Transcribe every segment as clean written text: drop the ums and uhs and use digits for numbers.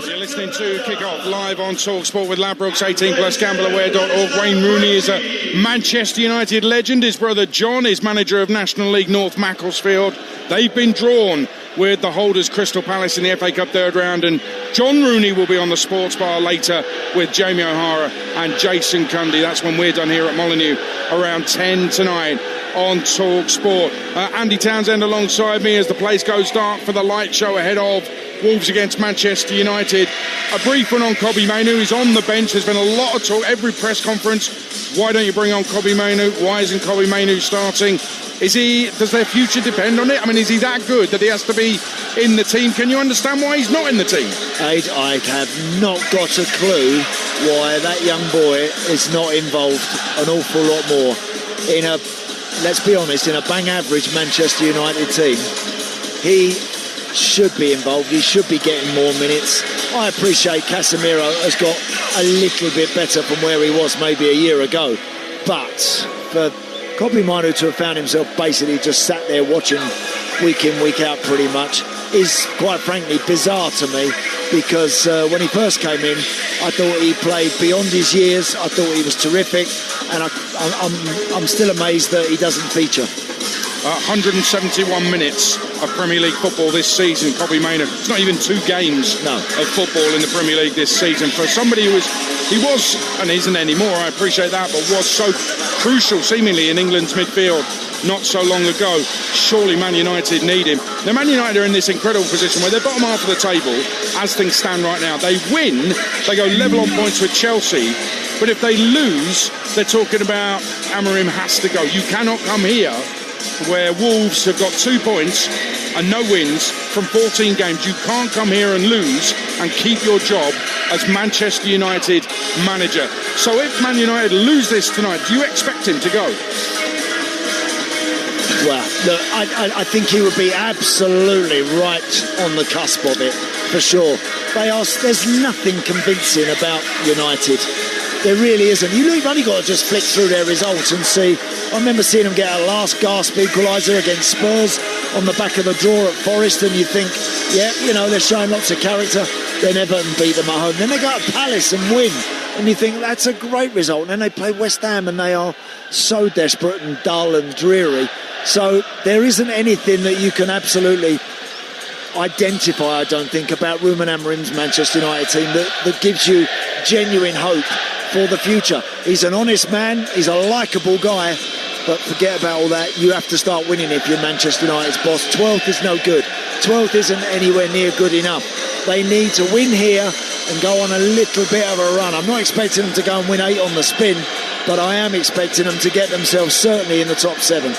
You're listening to Kick-Off live on Talksport with Ladbrokes, 18+, gambleaware.org. Wayne Rooney is a Manchester United legend. His brother John is manager of National League North Macclesfield. They've been drawn with the holders Crystal Palace in the FA Cup third round, and John Rooney will be on the sports bar later with Jamie O'Hara and Jason Cundy. That's when we're done here at Molineux around 10 tonight on Talksport. Andy Townsend alongside me as the place goes dark for the light show ahead of Wolves against Manchester United. A brief one on Kobbie Mainoo. He's on the bench. There's been a lot of talk, every press conference. Why don't you bring on Kobbie Mainoo? Why isn't Kobbie Mainoo starting? Does their future depend on it? I mean, is he that good that he has to be in the team? Can you understand why he's not in the team? I have not got a clue why that young boy is not involved an awful lot more in a, let's be honest, in a bang average Manchester United team. He should be involved. He should be getting more minutes. I appreciate Casemiro has got a little bit better from where he was maybe a year ago, but for Kobbie Mainoo to have found himself basically just sat there watching week in, week out pretty much is quite frankly bizarre to me, because when he first came in I thought he played beyond his years. I thought he was terrific, and I'm still amazed that he doesn't feature. 171 minutes of Premier League football this season, Kobbie Mainoo. It's not even 2 games of football in the Premier League this season. For somebody he was, and isn't anymore, I appreciate that, but was so crucial seemingly in England's midfield not so long ago. Surely Man United need him. Now Man United are in this incredible position where they're bottom half of the table as things stand right now. They win, they go level on points with Chelsea, but if they lose, they're talking about Amorim has to go. You cannot come here where Wolves have got 2 points and no wins from 14 games. You can't come here and lose and keep your job as Manchester United manager. So if Man United lose this tonight, do you expect him to go? Well, look, I think he would be absolutely right on the cusp of it, for sure. There's nothing convincing about United. There really isn't. You've only got to just flick through their results and see. I remember seeing them get a last gasp equaliser against Spurs on the back of the draw at Forest, and you think, yeah, they're showing lots of character. Then Everton beat them at home. Then they go to Palace and win, and you think that's a great result. And then they play West Ham, and they are so desperate and dull and dreary. So there isn't anything that you can absolutely identify, I don't think, about Ruben Amorim's Manchester United team that gives you genuine hope for the future. He's an honest man, he's a likeable guy, but forget about all that. You have to start winning if you're Manchester United's boss. 12th is no good. 12th isn't anywhere near good enough. They need to win here and go on a little bit of a run. I'm not expecting them to go and win 8 on the spin, but I am expecting them to get themselves certainly in the top 7.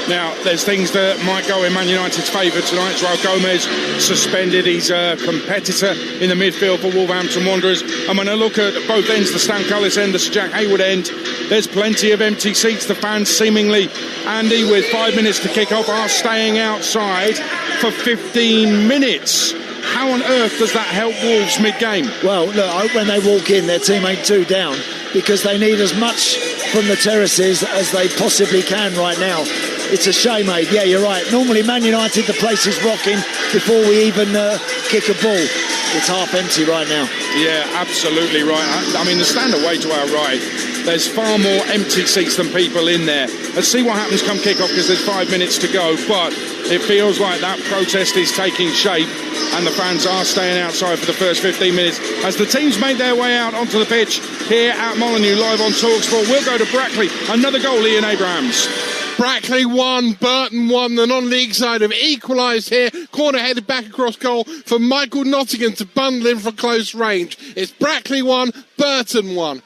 Now, there's things that might go in Man United's favour tonight. João Gomez suspended. He's a competitor in the midfield for Wolverhampton Wanderers. And when I look at both ends, the Stan Cullis end, the Sir Jack Hayward end, there's plenty of empty seats. The fans seemingly, Andy, with 5 minutes to kick off, are staying outside for 15 minutes. How on earth does that help Wolves mid-game? Well, look, when they walk in, their team ain't 2 down, because they need as much from the terraces as they possibly can right now. It's a shame, mate. Yeah, you're right. Normally, Man United, the place is rocking before we even kick a ball. It's half empty right now. Yeah, absolutely right. I mean, the stand away to our right, there's far more empty seats than people in there. Let's see what happens come kick-off, because there's 5 minutes to go. But it feels like that protest is taking shape, and the fans are staying outside for the first 15 minutes as the teams make their way out onto the pitch here at Molineux, live on Talksport. We'll go to Brackley. Another goal, Ian Abrahams. Brackley 1, Burton 1. The non-league side have equalised here. Corner headed back across goal for Michael Nottingham to bundle in for close range. It's Brackley 1, Burton 1.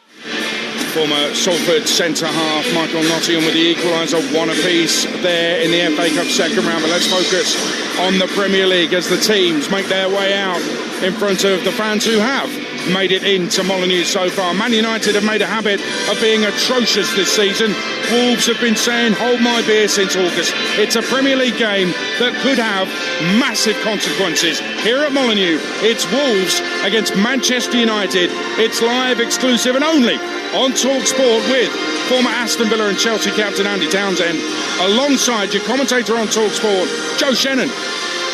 Former Salford centre-half Michael Nottingham with the equaliser, 1 apiece there in the FA Cup second round. But let's focus on the Premier League as the teams make their way out in front of the fans who have made it into Molineux so far. Man United have made a habit of being atrocious this season. Wolves have been saying, hold my beer since August. It's a Premier League game that could have massive consequences. Here at Molineux, it's Wolves against Manchester United. It's live, exclusive and only on Talksport with former Aston Villa and Chelsea captain Andy Townsend, alongside your commentator on Talksport, Joe Shannon.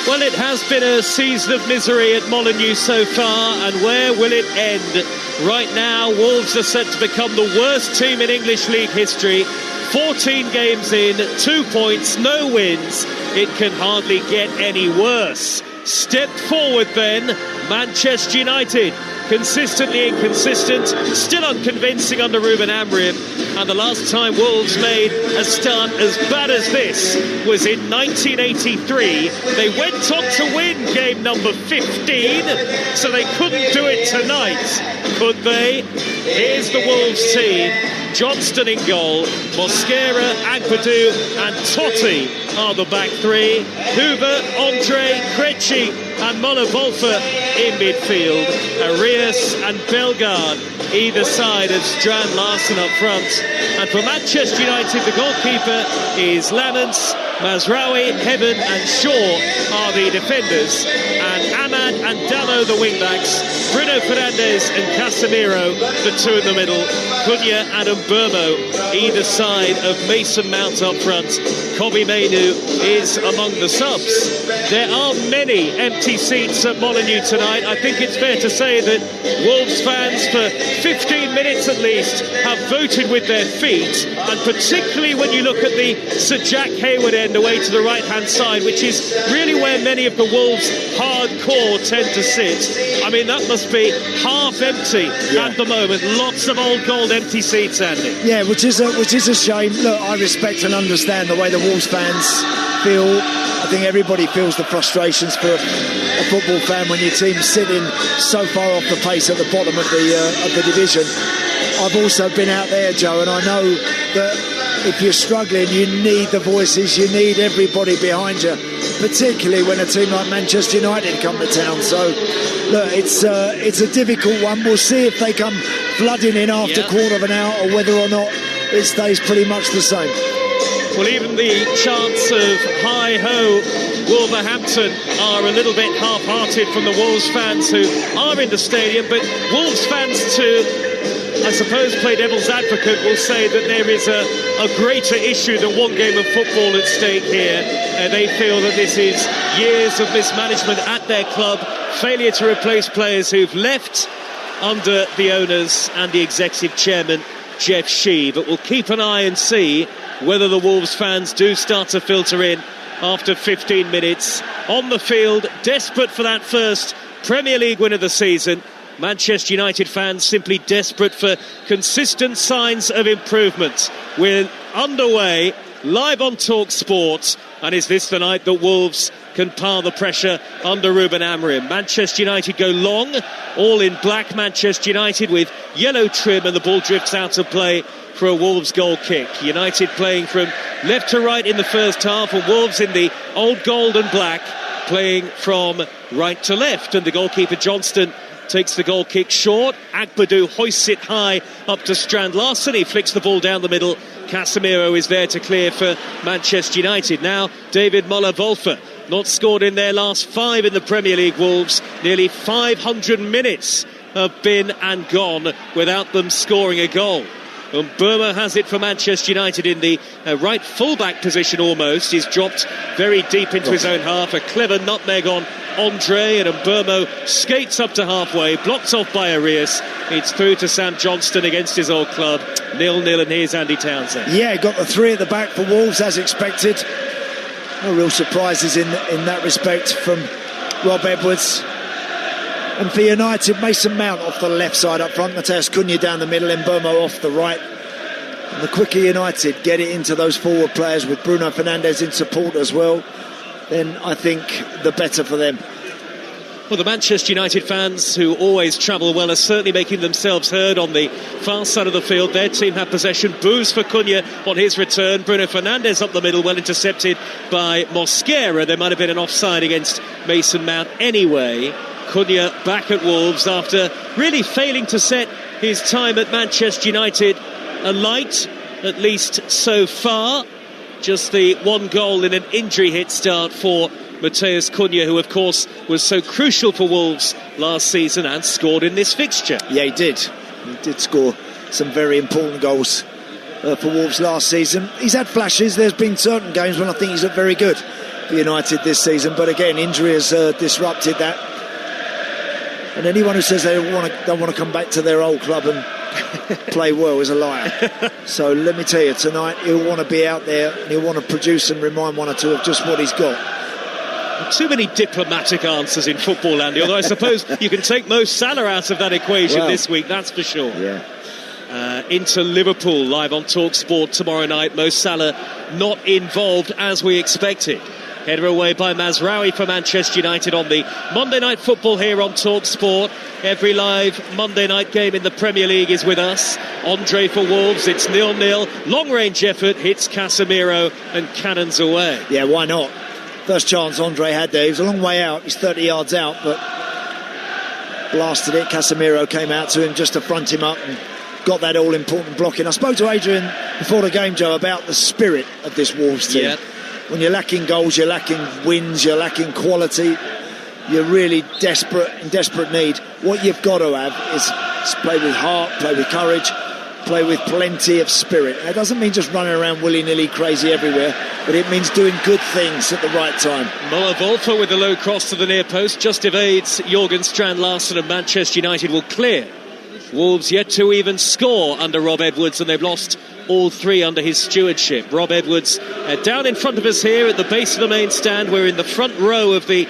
Well, it has been a season of misery at Molineux so far, and where will it end? Right now, Wolves are set to become the worst team in English League history. 14 games in, 2 points, no wins. It can hardly get any worse. Step forward then, Manchester United. Consistently inconsistent, still unconvincing under Ruben Amorim. And the last time Wolves made a start as bad as this was in 1983. They went on to win game number 15, so they couldn't do it tonight, could they? Here's the Wolves team. Johnston in goal, Mosquera, Agbadou and Totti are the back three. Hoover, Andre, Krejci and Mola-Volfer in midfield. Arias and Bellegarde either side of Strand Larsen up front. And for Manchester United, the goalkeeper is Laments, Mazraoui, Heaven and Shaw are the defenders. And Ahmad and Dallo the wing-backs. Bruno Fernandes and Casemiro, the two in the middle. Cunha and Mbeumo either side of Mason Mount up front. Kobbie Mainoo is among the subs. There are many empty seats at Molineux tonight. I think it's fair to say that Wolves fans, for 15 minutes at least, have voted with their feet, and particularly when you look at the Sir Jack Hayward end away to the right-hand side, which is really where many of the Wolves hardcore tend to sit. I mean, that must be half empty at the moment. Lots of old gold empty seats, Andy. Yeah, which is a shame. Look, I respect and understand the way the Wolves fans feel. I think everybody feels the frustrations for a football fan when your team's sitting so far off the pace at the bottom of the division. I've also been out there, Joe, and I know that if you're struggling, you need the voices, you need everybody behind you, particularly when a team like Manchester United come to town. So, look, it's a difficult one. We'll see if they come flooding in after quarter of an hour, or whether or not it stays pretty much the same. Well, even the chants of hi-ho Wolverhampton are a little bit half-hearted from the Wolves fans who are in the stadium, but Wolves fans to, I suppose, play devil's advocate, will say that there is a greater issue than one game of football at stake here. They feel that this is years of mismanagement at their club, failure to replace players who've left under the owners and the executive chairman, Jeff Shee. But we'll keep an eye and see whether the Wolves fans do start to filter in after 15 minutes. On the field, desperate for that first Premier League win of the season. Manchester United fans simply desperate for consistent signs of improvement. We're underway, live on Talksport, and is this the night that Wolves can pile the pressure under Ruben Amorim? Manchester United go long, all in black Manchester United with yellow trim, and the ball drifts out of play for a Wolves goal kick. United playing from left to right in the first half, and Wolves in the old gold and black playing from right to left, and the goalkeeper Johnston takes the goal kick short. Agbadou hoists it high up to Strand Larsen. He flicks the ball down the middle. Casemiro is there to clear for Manchester United. Now David Mola-Volfer, not scored in their last 5 in the Premier League. Wolves, nearly 500 minutes have been and gone without them scoring a goal. Mbeumo has it for Manchester United in the right full-back position almost. He's dropped very deep into his own half. A clever nutmeg on Andre, and Mbeumo skates up to halfway, blocked off by Arias. It's through to Sam Johnston against his old club. 0-0, and here's Andy Townsend. Yeah, got the 3 at the back for Wolves as expected. No real surprises in that respect from Rob Edwards. And for United, Mason Mount off the left side up front, Matheus Cunha down the middle, and Mbeumo off the right. And the quicker United get it into those forward players with Bruno Fernandes in support as well, then I think the better for them. Well, the Manchester United fans, who always travel well, are certainly making themselves heard on the far side of the field. Their team have possession. Boos for Cunha on his return. Bruno Fernandes up the middle, well intercepted by Mosquera. There might have been an offside against Mason Mount anyway. Cunha back at Wolves after really failing to set his time at Manchester United alight, at least so far. Just the 1 goal in an injury hit start for Matheus Cunha, who of course was so crucial for Wolves last season and scored in this fixture. Yeah, he did score some very important goals for Wolves last season. He's had flashes. There's been certain games when I think he's looked very good. for United this season, but again, injury has disrupted that. And anyone who says they don't want to come back to their old club and play well is a liar. So let me tell you, tonight he'll want to be out there and he'll want to produce and remind one or two of just what he's got. Too many diplomatic answers in football, Andy, although I suppose you can take Mo Salah out of that equation this week, that's for sure. Yeah. Into Liverpool, live on Talksport tomorrow night. Mo Salah not involved as we expected. Header away by Mazraoui for Manchester United on the Monday Night Football here on Talksport. Every live Monday night game in the Premier League is with us. Andre for Wolves, it's 0-0. Long-range effort, hits Casemiro and cannons away. Yeah, why not? First chance Andre had there. He was a long way out. He's 30 yards out, but blasted it. Casemiro came out to him just to front him up and got that all-important blocking. I spoke to Adrian before the game, Joe, about the spirit of this Wolves team. Yeah. When you're lacking goals, you're lacking wins, you're lacking quality, you're really in desperate need. What you've got to have is play with heart, play with courage, play with plenty of spirit. It doesn't mean just running around willy-nilly crazy everywhere, but it means doing good things at the right time. Moa Wolfer with the low cross to the near post just evades Jørgen Strand Larsen, and Manchester United will clear. Wolves yet to even score under Rob Edwards, and they've lost all three under his stewardship. Rob Edwards down in front of us here at the base of the main stand. We're in the front row of the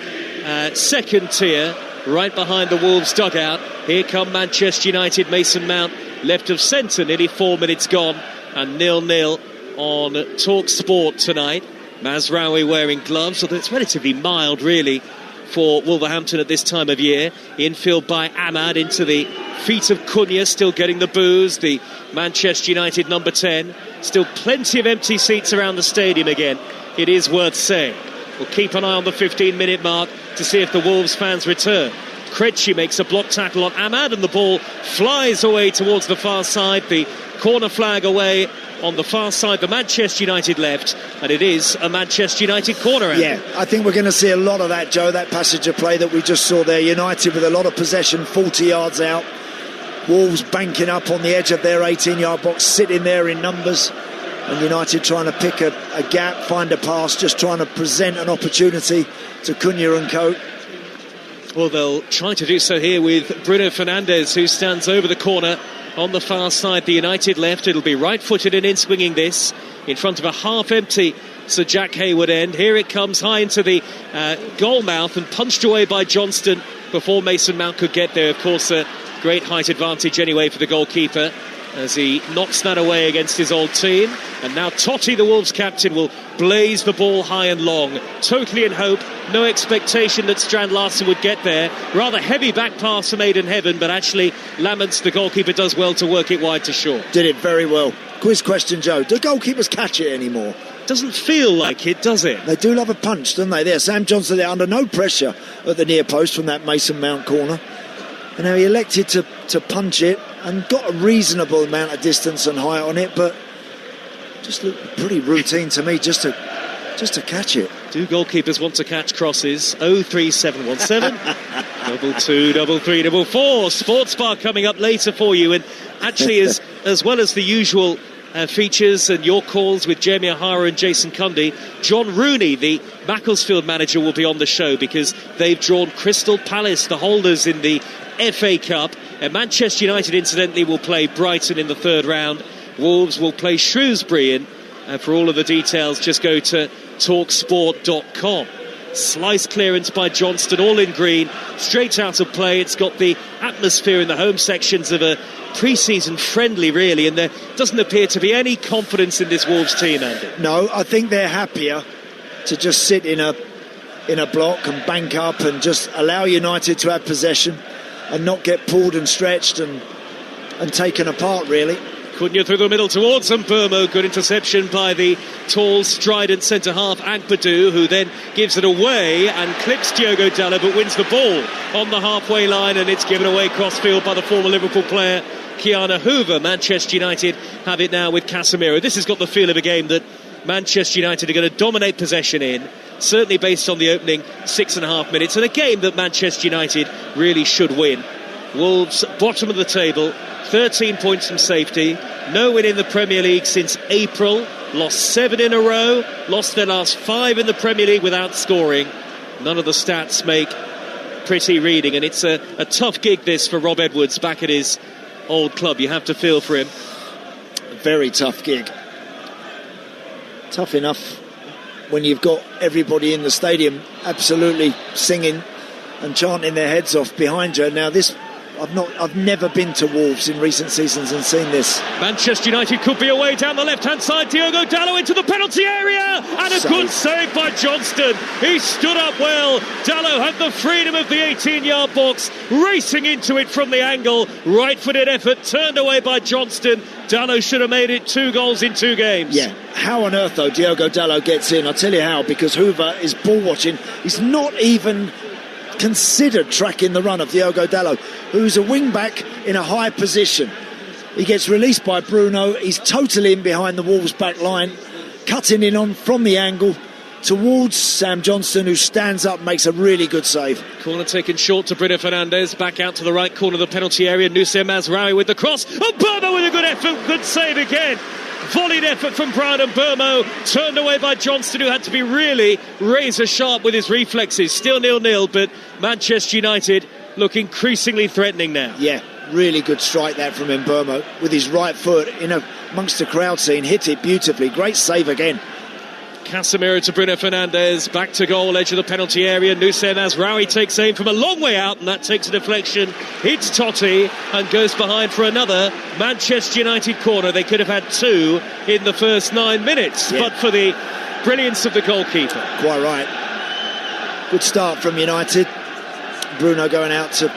second tier, right behind the Wolves dugout. Here come Manchester United. Mason Mount left of centre, nearly 4 minutes gone, and 0-0 on Talksport tonight. Mazraoui wearing gloves, although it's relatively mild really for Wolverhampton at this time of year. Infield by Ahmad into the feet of Cunha, still getting the boos, the Manchester United number 10. Still plenty of empty seats around the stadium again, it is worth saying. We'll keep an eye on the 15-minute mark to see if the Wolves fans return. Krejci makes a block tackle on Ahmad and the ball flies away towards the far side. The corner flag away on the far side, the Manchester United left, and it is a Manchester United corner. Yeah, I think we're going to see a lot of that, Joe, that passage of play that we just saw there. United with a lot of possession, 40 yards out. Wolves banking up on the edge of their 18-yard box, sitting there in numbers, and United trying to pick a gap, find a pass, just trying to present an opportunity to Cunha and co. Well, they'll try to do so here with Bruno Fernandes, who stands over the corner on the far side. The United left, it'll be right-footed and in swinging this in front of a half-empty Sir Jack Hayward end. Here it comes high into the goal mouth and punched away by Johnston before Mason Mount could get there. Of course, a great height advantage anyway for the goalkeeper as he knocks that away against his old team. And now Totti, the Wolves captain, will blaze the ball high and long, totally in hope, no expectation that Strand Larsen would get there. Rather heavy back pass from Aidan Heaven, but actually Laments, the goalkeeper, does well to work it wide to shore. Did it very well. Quiz question, Joe, do goalkeepers catch it anymore? Doesn't feel like it, does it? They do love a punch, don't they? There, Sam Johnson there under no pressure at the near post from that Mason Mount corner. And now he elected to punch it and got a reasonable amount of distance and height on it, but just looked pretty routine to me just to catch it. Do goalkeepers want to catch crosses? 03717 22344. Sports Bar coming up later for you, and actually as well as the usual features and your calls with Jamie O'Hara and Jason Cundy, John Rooney, the Macclesfield manager, will be on the show because they've drawn Crystal Palace, the holders in the FA Cup, and Manchester United incidentally will play Brighton in the third round. Wolves will play Shrewsbury, and for all of the details just go to talksport.com. Slice clearance by Johnston, all in green, straight out of play. It's got the atmosphere in the home sections of a pre-season friendly really, and there doesn't appear to be any confidence in this Wolves team, Andy. No, I think they're happier to just sit in a block and bank up and just allow United to have possession and not get pulled and stretched and taken apart really. Cunha through the middle towards Mburmo. Good interception by the tall, strident centre-half Ankpadu, who then gives it away and clips Diogo Dalot, but wins the ball on the halfway line, and it's given away crossfield by the former Liverpool player Kiana Hoover. Manchester United have it now with Casemiro. This has got the feel of a game that Manchester United are going to dominate possession in, certainly based on the opening 6.5 minutes, and a game that Manchester United really should win. Wolves bottom of the table, 13 points from safety, no win in the Premier League since April, lost 7 in a row, lost their last 5 in the Premier League without scoring. None of the stats make pretty reading, and it's a tough gig this for Rob Edwards back at his old club. You have to feel for him. A very tough gig. Tough enough when you've got everybody in the stadium absolutely singing and chanting their heads off behind you. Now this, I've never been to Wolves in recent seasons and seen this. Manchester United could be away down the left-hand side. Diogo Dalot into the penalty area, and a good save by Johnston. He stood up well. Dalot had the freedom of the 18-yard box, racing into it from the angle. Right-footed effort, turned away by Johnston. Dalot should have made it 2 goals in 2 games. Yeah, how on earth though Diogo Dalot gets in? I'll tell you how, because Hoover is ball watching. He's not even considered tracking the run of Diogo Dalot, who's a wing-back in a high position. He gets released by Bruno. He's totally in behind the Wolves back line, cutting in on from the angle towards Sam Johnston, who stands up and makes a really good save. Corner taken short to Bruno Fernandes, back out to the right corner of the penalty area. Nusir Mazraoui with the cross, and Burma with a good effort, good save again. Volleyed effort from Brian Mbeumo, turned away by Johnston, who had to be really razor sharp with his reflexes. Still 0-0, but Manchester United look increasingly threatening now. Yeah, really good strike that from Mbeumo with his right foot in amongst the crowd scene, hit it beautifully. Great save again. Casemiro to Bruno Fernandes, back to goal, edge of the penalty area. Nusir Mazraoui takes aim from a long way out, and that takes a deflection, hits Totti, and goes behind for another Manchester United corner. They could have had 2 in the first 9 minutes, but for the brilliance of the goalkeeper. Quite right. Good start from United. Bruno going out to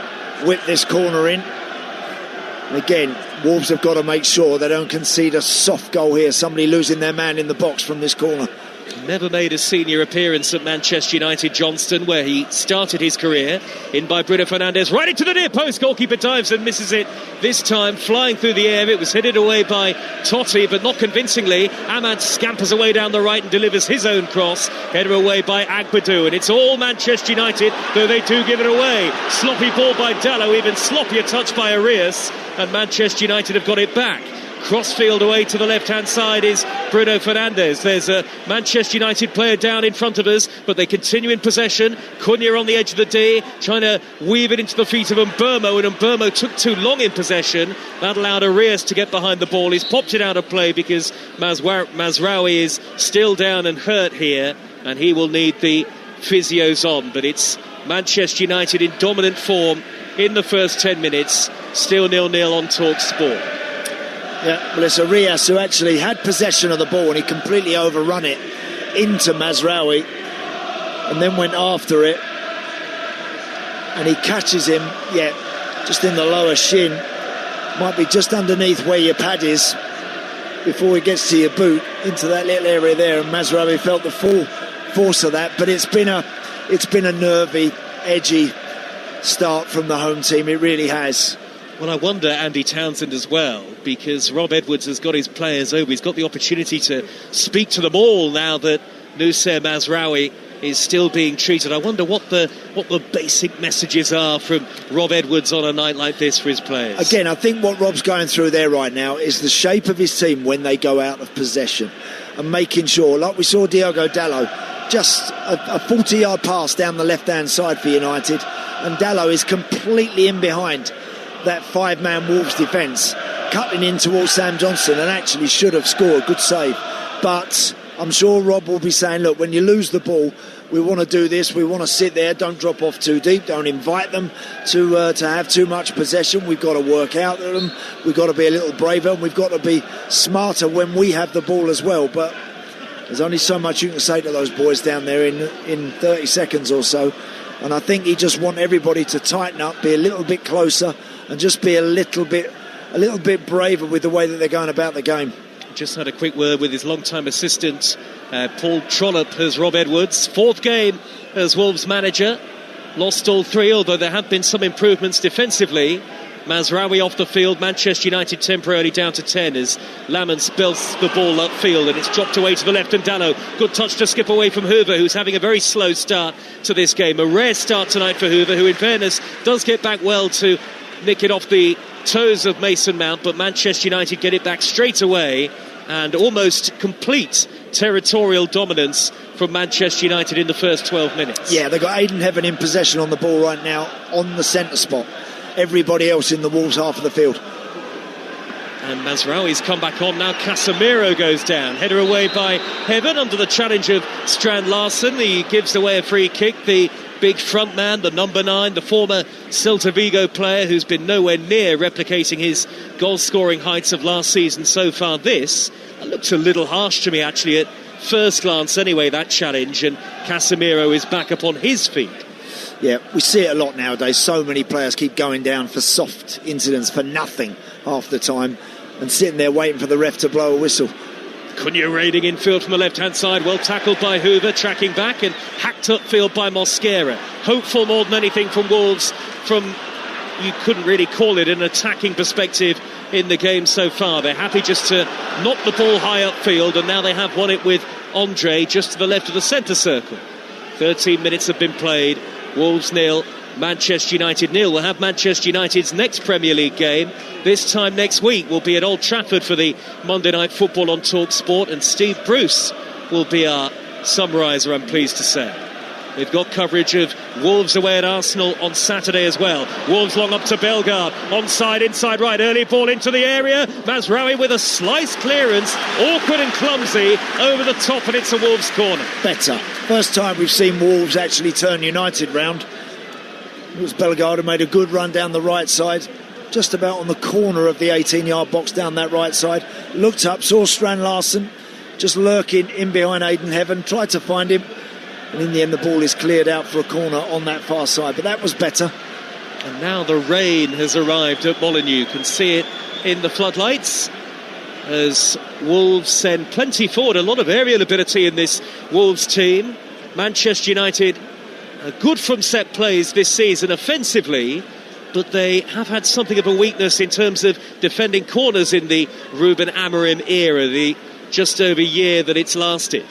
whip this corner in. And again, Wolves have got to make sure they don't concede a soft goal here. Somebody losing their man in the box from this corner. Never made a senior appearance at Manchester United, Johnston, where he started his career. In by Bruno Fernandes, right into the near post. Goalkeeper dives and misses it. This time flying through the air. It was headed away by Totti, but not convincingly. Ahmad scampers away down the right and delivers his own cross. Headed away by Agbadou, and it's all Manchester United, though they do give it away. Sloppy ball by Dalot, even sloppier touch by Arias, and Manchester United have got it back. Crossfield away to the left-hand side is Bruno Fernandes. There's a Manchester United player down in front of us, but they continue in possession. Cunha on the edge of the D, trying to weave it into the feet of Mbeumo, and Mbeumo took too long in possession. That allowed Arias to get behind the ball. He's popped it out of play because Mazraoui is still down and hurt here, and he will need the physios on. But it's Manchester United in dominant form in the first 10 minutes, still 0-0 on Talksport. Yeah, well, it's Arias who actually had possession of the ball and he completely overrun it into Mazraoui and then went after it, and he catches him, just in the lower shin, might be just underneath where your pad is before he gets to your boot, into that little area there, and Mazraoui felt the full force of that. But it's been a nervy, edgy start from the home team, it really has. Well, I wonder, Andy Townsend as well, because Rob Edwards has got his players over. He's got the opportunity to speak to them all now that Nusir Mazraoui is still being treated. I wonder what the basic messages are from Rob Edwards on a night like this for his players. Again, I think what Rob's going through there right now is the shape of his team when they go out of possession, and making sure, like we saw Diogo Dalot, just a 40-yard pass down the left-hand side for United, and Dalot is completely in behind that 5-man Wolves defence, cutting in towards Sam Johnston, and actually should have scored. Good save. But I'm sure Rob will be saying, look, when you lose the ball, we want to do this, we want to sit there, don't drop off too deep, don't invite them to have too much possession. We've got to work out at them, we've got to be a little braver, and we've got to be smarter when we have the ball as well. But there's only so much you can say to those boys down there in 30 seconds or so, and I think he just want everybody to tighten up, be a little bit closer, and just be a little bit braver with the way that they're going about the game. Just had a quick word with his long-time assistant, Paul Trollope, as Rob Edwards. 4th game as Wolves manager. Lost all 3, although there have been some improvements defensively. Mazraoui off the field, Manchester United temporarily down to 10 as Lamens belts the ball upfield, and it's dropped away to the left, and Dalot, good touch to skip away from Hoover, who's having a very slow start to this game. A rare start tonight for Hoover, who in fairness does get back well to nick it off the toes of Mason Mount, but Manchester United get it back straight away and almost complete territorial dominance from Manchester United in the first 12 minutes. Yeah, they've got Aidan Heaven in possession on the ball right now on the centre spot. Everybody else in the Wolves half of the field. And Mazraoui's come back on now. Casemiro goes down. Header away by Heaven under the challenge of Strand Larsen. He gives away a free kick. The big front man, the number 9, the former Celta Vigo player who's been nowhere near replicating his goal-scoring heights of last season so far. This looks a little harsh to me, actually, at first glance anyway, that challenge. And Casemiro is back up on his feet. Yeah, we see it a lot nowadays. So many players keep going down for soft incidents for nothing half the time and sitting there waiting for the ref to blow a whistle. Cunha raiding infield from the left-hand side, well tackled by Hoover, tracking back and hacked upfield by Mosquera. Hopeful more than anything from Wolves, from, you couldn't really call it an attacking perspective in the game so far. They're happy just to knock the ball high upfield, and now they have won it with Andre just to the left of the centre circle. 13 minutes have been played. Wolves 0, Manchester United 0. We'll have Manchester United's next Premier League game this time next week. Will be at Old Trafford for the Monday Night Football on Talksport, and Steve Bruce will be our summariser, I'm pleased to say. We've got coverage of Wolves away at Arsenal on Saturday as well. Wolves long up to Bellegarde, onside, inside right, early ball into the area. Mazraoui with a slice clearance, awkward and clumsy, over the top, and it's a Wolves corner. Better. First time we've seen Wolves actually turn United round. It was Bellegarde who made a good run down the right side, just about on the corner of the 18-yard box down that right side. Looked up, saw Strand Larsen just lurking in behind Aidan Heaven, tried to find him, and in the end the ball is cleared out for a corner on that far side. But that was better. And now the rain has arrived at Molineux. You can see it in the floodlights as Wolves send plenty forward. A lot of aerial ability in this Wolves team. Manchester United good from set plays this season offensively, but they have had something of a weakness in terms of defending corners in the Ruben Amorim era, the just over year that it's lasted.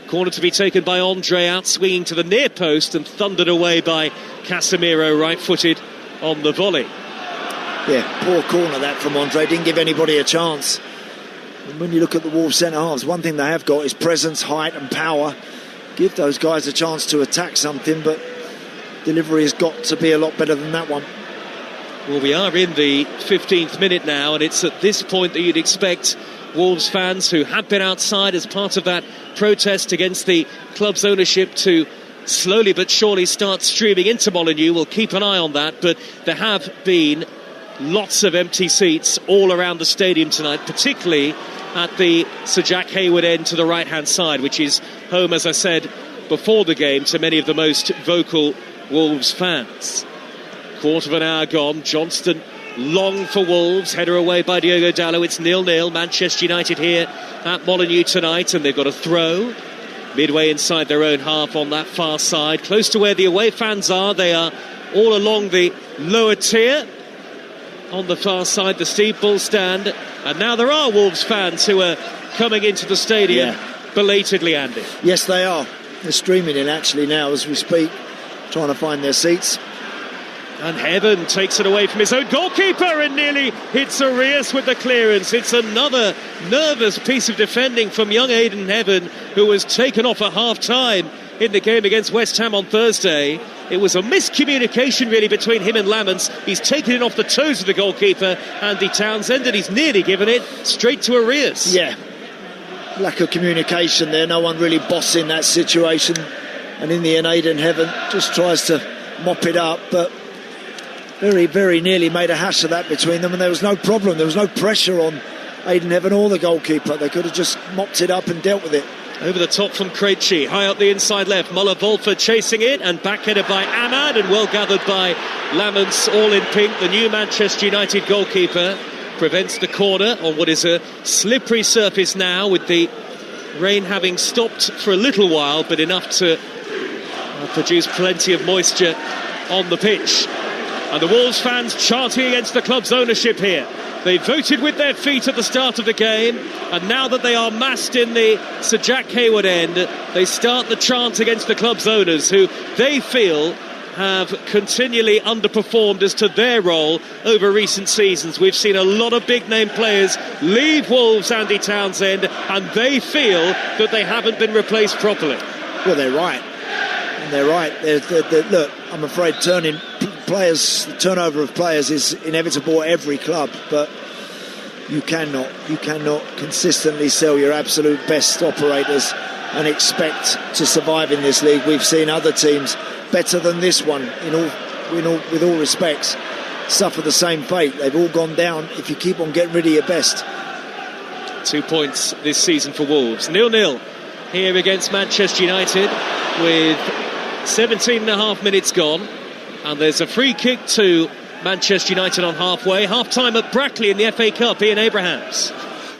Corner to be taken by Andre, out swinging to the near post and thundered away by Casemiro, right-footed on the volley. Yeah, poor corner that from Andre, didn't give anybody a chance. And when you look at the Wolves centre-halves, one thing they have got is presence, height and power. Give those guys a chance to attack something, but delivery has got to be a lot better than that one. Well, we are in the 15th minute now, and it's at this point that you'd expect Wolves fans who have been outside as part of that protest against the club's ownership to slowly but surely start streaming into Molineux. We'll keep an eye on that, but there have been lots of empty seats all around the stadium tonight, particularly at the Sir Jack Hayward end to the right-hand side, which is home, as I said before the game, to many of the most vocal Wolves fans. Quarter of an hour gone. Johnston long for Wolves, header away by Diogo Dalot. It's 0-0. Manchester United here at Molineux tonight, and they've got a throw midway inside their own half on that far side, close to where the away fans are. They are all along the lower tier on the far side, the Steve Bull stand, and now there are Wolves fans who are coming into the stadium belatedly, Andy. Yes, they are. They're streaming in actually now as we speak, trying to find their seats. And Heaven takes it away from his own goalkeeper and nearly hits Arias with the clearance. It's another nervous piece of defending from young Aidan Heaven, who was taken off at half-time in the game against West Ham on Thursday. It was a miscommunication really between him and Lamons. He's taken it off the toes of the goalkeeper, Andy Townsend, and he's nearly given it straight to Arias. Yeah, lack of communication there, no one really bossing that situation, and in the end Aidan Heaven just tries to mop it up, but very, very nearly made a hash of that between them, and there was no problem, there was no pressure on Aidan Heaven or the goalkeeper. They could have just mopped it up and dealt with it. Over the top from Krejci, high up the inside left, Muller-Volford chasing it, and back-headed by Ahmad, and well gathered by Lamons, all in pink. The new Manchester United goalkeeper prevents the corner on what is a slippery surface now, with the rain having stopped for a little while, but enough to produce plenty of moisture on the pitch. And the Wolves fans chanting against the club's ownership here. They voted with their feet at the start of the game, and now that they are massed in the Sir Jack Hayward end, they start the chant against the club's owners, who they feel have continually underperformed as to their role over recent seasons. We've seen a lot of big name players leave Wolves, Andy Townsend, and they feel that they haven't been replaced properly. Well, they're right. And they're right. Look, I'm afraid the turnover of players is inevitable at every club, but you cannot consistently sell your absolute best operators and expect to survive in this league. We've seen other teams better than this one, with all respects, suffer the same fate. They've all gone down if you keep on getting rid of your best. 2 points this season for Wolves. 0-0 here against Manchester United with 17.5 minutes gone, and there's a free kick to Manchester United on half-time at Brackley in the FA Cup. Ian Abrahams.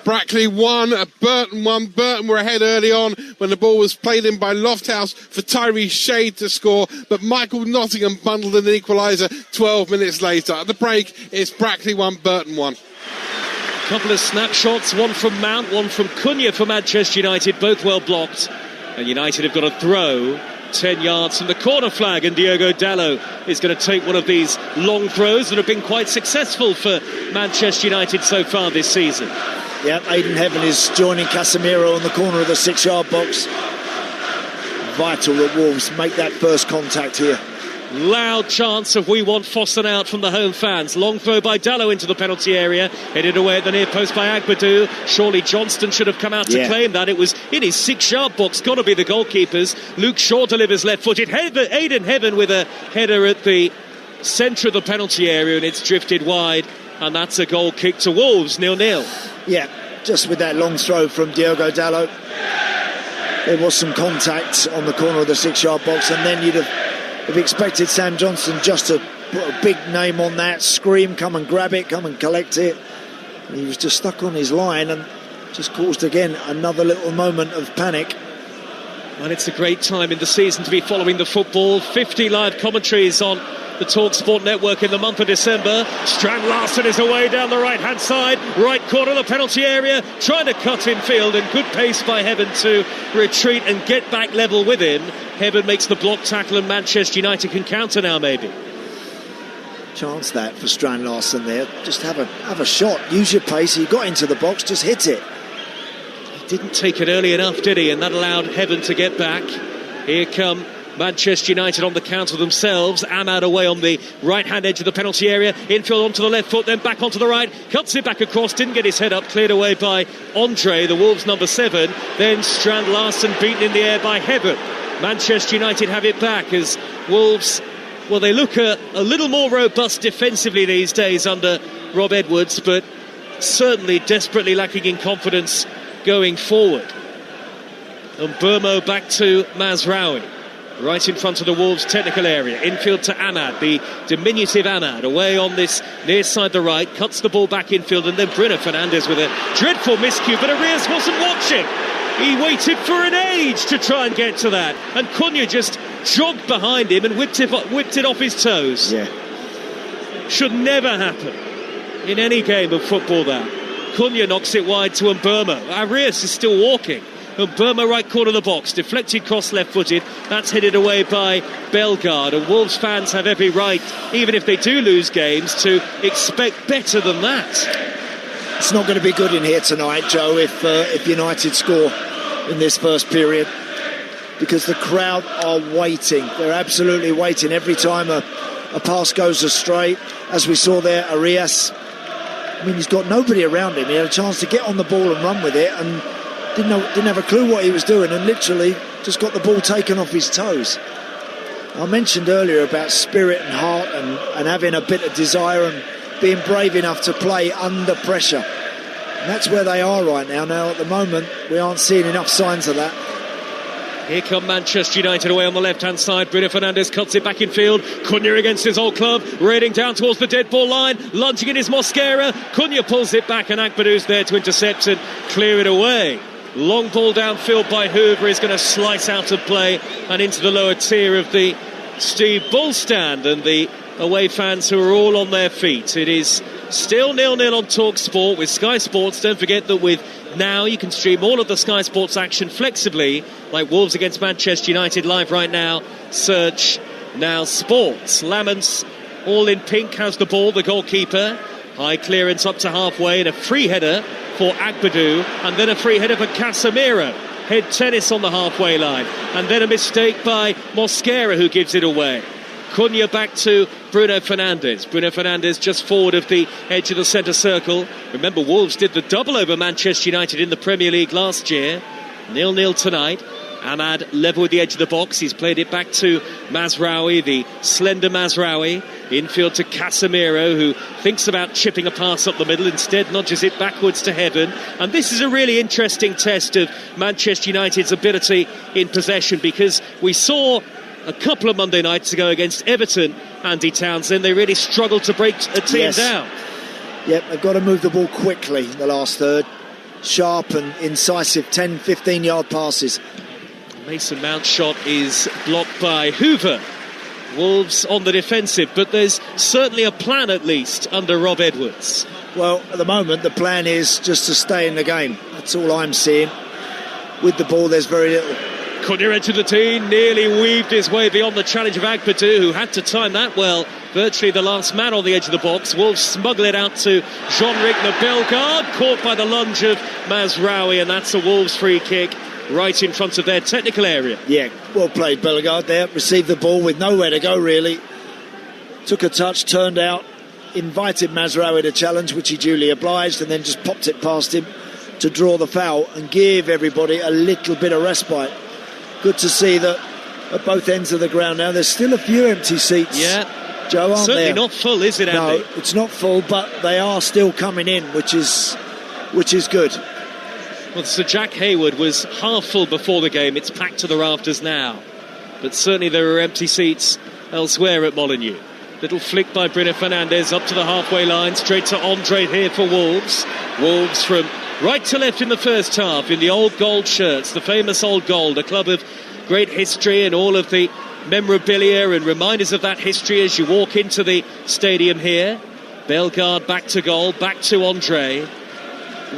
Brackley 1, Burton 1. Burton were ahead early on when the ball was played in by Lofthouse for Tyree Shade to score, but Michael Nottingham bundled an equaliser 12 minutes later. At the break, it's Brackley 1, Burton 1. A couple of snapshots, one from Mount, one from Cunha for Manchester United, both well blocked. And United have got a throw 10 yards from the corner flag, and Diogo Dalot is going to take one of these long throws that have been quite successful for Manchester United so far this season. Yeah, Aidan Heaven is joining Casemiro on the corner of the 6-yard box. Vital that Wolves make that first contact here. Loud chance of "We want Fossen out" from the home fans. Long throw by Dalot into the penalty area, headed away at the near post by Agbadou. Surely Johnston should have come out to claim that. It was in his 6-yard box, got to be the goalkeeper's. Luke Shaw delivers left-footed. Aidan Heaven with a header at the centre of the penalty area, and it's drifted wide, and that's a goal kick to Wolves. 0-0. Yeah, just with that long throw from Diogo Dalot, there was some contact on the corner of the 6-yard box, and then you'd have expected Sam Johnston just to put a big name on that, scream, come and grab it, come and collect it. And he was just stuck on his line and just caused again another little moment of panic. And it's a great time in the season to be following the football. 50 live commentaries on the Talksport network in the month of December. Strand Larsen is away down the right-hand side, right corner of the penalty area, trying to cut in field, and good pace by Heaven to retreat and get back level with him. Heaven makes the block tackle, and Manchester United can counter now, maybe. Chance that for Strand Larsen there. Just have a shot, use your pace. He got into the box, just hit it. He didn't take it early enough, did he? And that allowed Heaven to get back. Here come Manchester United on the counter themselves. Ahmad away on the right-hand edge of the penalty area. Infield onto the left foot, then back onto the right. Cuts it back across, didn't get his head up. Cleared away by Andre, the Wolves number 7. Then Strand Larsen beaten in the air by Heaven. Manchester United have it back as Wolves, well, they look a little more robust defensively these days under Rob Edwards, but certainly desperately lacking in confidence going forward. And Burmo back to Mazraoui, right in front of the Wolves' technical area. Infield to Ahmad, the diminutive Ahmad, away on this near side the right, cuts the ball back infield, and then Bruno Fernandes with a dreadful miscue, but Arias wasn't watching. He waited for an age to try and get to that, and Cunha just jogged behind him and whipped it off his toes. Yeah. Should never happen in any game of football, that. Cunha knocks it wide to Mbeumo. Arias is still walking. Mbeumo right corner of the box, deflected cross left-footed. That's headed away by Bellegarde, and Wolves fans have every right, even if they do lose games, to expect better than that. It's not going to be good in here tonight, Joe, if United score in this first period, because the crowd are waiting. They're absolutely waiting every time a pass goes astray. As we saw there, Arias, I mean, he's got nobody around him. He had a chance to get on the ball and run with it, and didn't have a clue what he was doing, and literally just got the ball taken off his toes. I mentioned earlier about spirit and heart and having a bit of desire and being brave enough to play under pressure. And that's where they are right now. Now, at the moment, we aren't seeing enough signs of that. Here come Manchester United away on the left-hand side. Bruno Fernandes cuts it back in field. Cunha against his old club, raiding down towards the dead ball line. Lunging in his Mosquera. Cunha pulls it back, and Agbadou's there to intercept and clear it away. Long ball downfield by Hoover is going to slice out of play and into the lower tier of the Steve Bull stand, and the away fans who are all on their feet. It is still 0-0 on Talksport with Sky Sports. Don't forget that with now you can stream all of the Sky Sports action flexibly, like Wolves against Manchester United live right now. Search Now Sports. Lamont, all in pink, has the ball, the goalkeeper. High clearance up to halfway and a free header for Agbadou, and then a free header for Casemiro. Head tennis on the halfway line, and then a mistake by Mosquera, who gives it away. Cunha back to Bruno Fernandes. Bruno Fernandes just forward of the edge of the centre circle. Remember, Wolves did the double over Manchester United in the Premier League last year. 0-0 tonight. Ahmad level with the edge of the box. He's played it back to Mazraoui, the slender Mazraoui. Infield to Casemiro, who thinks about chipping a pass up the middle, instead nudges it backwards to Heaven. And this is a really interesting test of Manchester United's ability in possession, because we saw a couple of Monday nights ago against Everton, Andy Townsend, they really struggled to break a team down. Yep, they've got to move the ball quickly in the last third. Sharp and incisive 10-15 yard passes. Mason Mount's shot is blocked by Hoover. Wolves on the defensive, but there's certainly a plan, at least, under Rob Edwards. Well, at the moment the plan is just to stay in the game. That's all I'm seeing. With the ball there's very little. Cunha entered the tee, nearly weaved his way beyond the challenge of Agbadou, who had to time that well. Virtually the last man on the edge of the box. Wolves smuggle it out to Jean-Ric Bellegarde, caught by the lunge of Mazraoui, and that's a Wolves free kick right in front of their technical area. Yeah, well played Bellegarde there. Received the ball with nowhere to go really. Took a touch, turned out, invited Mazraoui to challenge, which he duly obliged, and then just popped it past him to draw the foul and give everybody a little bit of respite. Good to see that at both ends of the ground now. There's still a few empty seats. Yeah, Joe, aren't certainly there? Not full, is it, Andy? No, it's not full, but they are still coming in, which is good. Well, Sir Jack Hayward was half full before the game. It's packed to the rafters now. But certainly there are empty seats elsewhere at Molineux. Little flick by Bruno Fernandes up to the halfway line, straight to Andre here for Wolves. Wolves from right to left in the first half in the old gold shirts, the famous old gold, a club of great history and all of the memorabilia and reminders of that history as you walk into the stadium here. Bellegarde back to goal, back to Andre.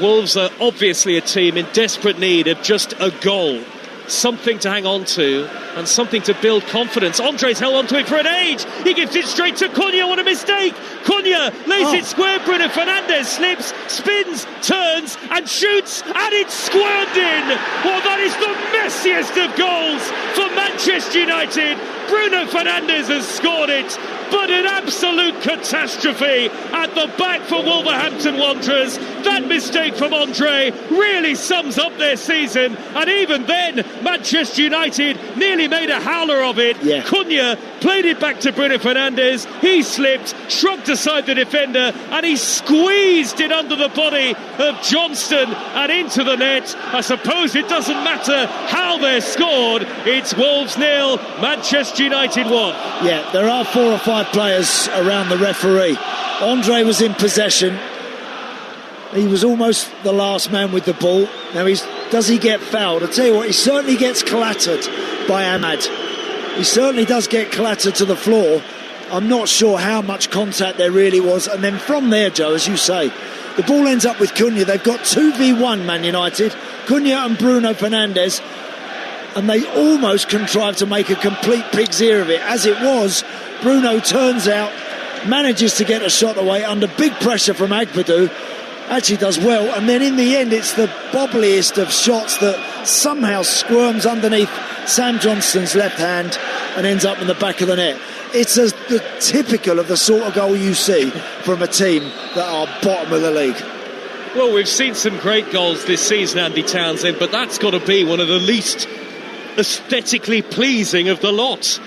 Wolves are obviously a team in desperate need of just a goal, something to hang on to and something to build confidence. Andre's held on to it for an age. He gives it straight to Cunha. What a mistake. Cunha lays it square. Bruno Fernandes slips, spins, turns and shoots, and it's squirmed in. Well, that is the messiest of goals for Manchester United. Bruno Fernandes has scored it, but an absolute catastrophe at the back for Wolverhampton Wanderers. That mistake from Andre really sums up their season, and even then Manchester United nearly made a howler of it. Cunha played it back to Bruno Fernandes. He slipped, shrugged aside the defender, and he squeezed it under the body of Johnston and into the net. I suppose it doesn't matter how they're scored. It's Wolves 0, Manchester United 1. Yeah, there are 4 or 5 players around the referee. Andre was in possession. He was almost the last man with the ball. Now, does he get fouled? I'll tell you what, he certainly gets clattered by Ahmad. He certainly does get clattered to the floor. I'm not sure how much contact there really was. And then from there, Joe, as you say, the ball ends up with Cunha. They've got 2v1, Man United. Cunha and Bruno Fernandes. And they almost contrived to make a complete pig's ear of it. As it was, Bruno turns out, manages to get a shot away under big pressure from Agbadou. Actually does well, and then in the end it's the bobbliest of shots that somehow squirms underneath Sam Johnston's left hand and ends up in the back of the net. It's the typical of the sort of goal you see from a team that are bottom of the league. Well, we've seen some great goals this season, Andy Townsend, but that's got to be one of the least aesthetically pleasing of the lot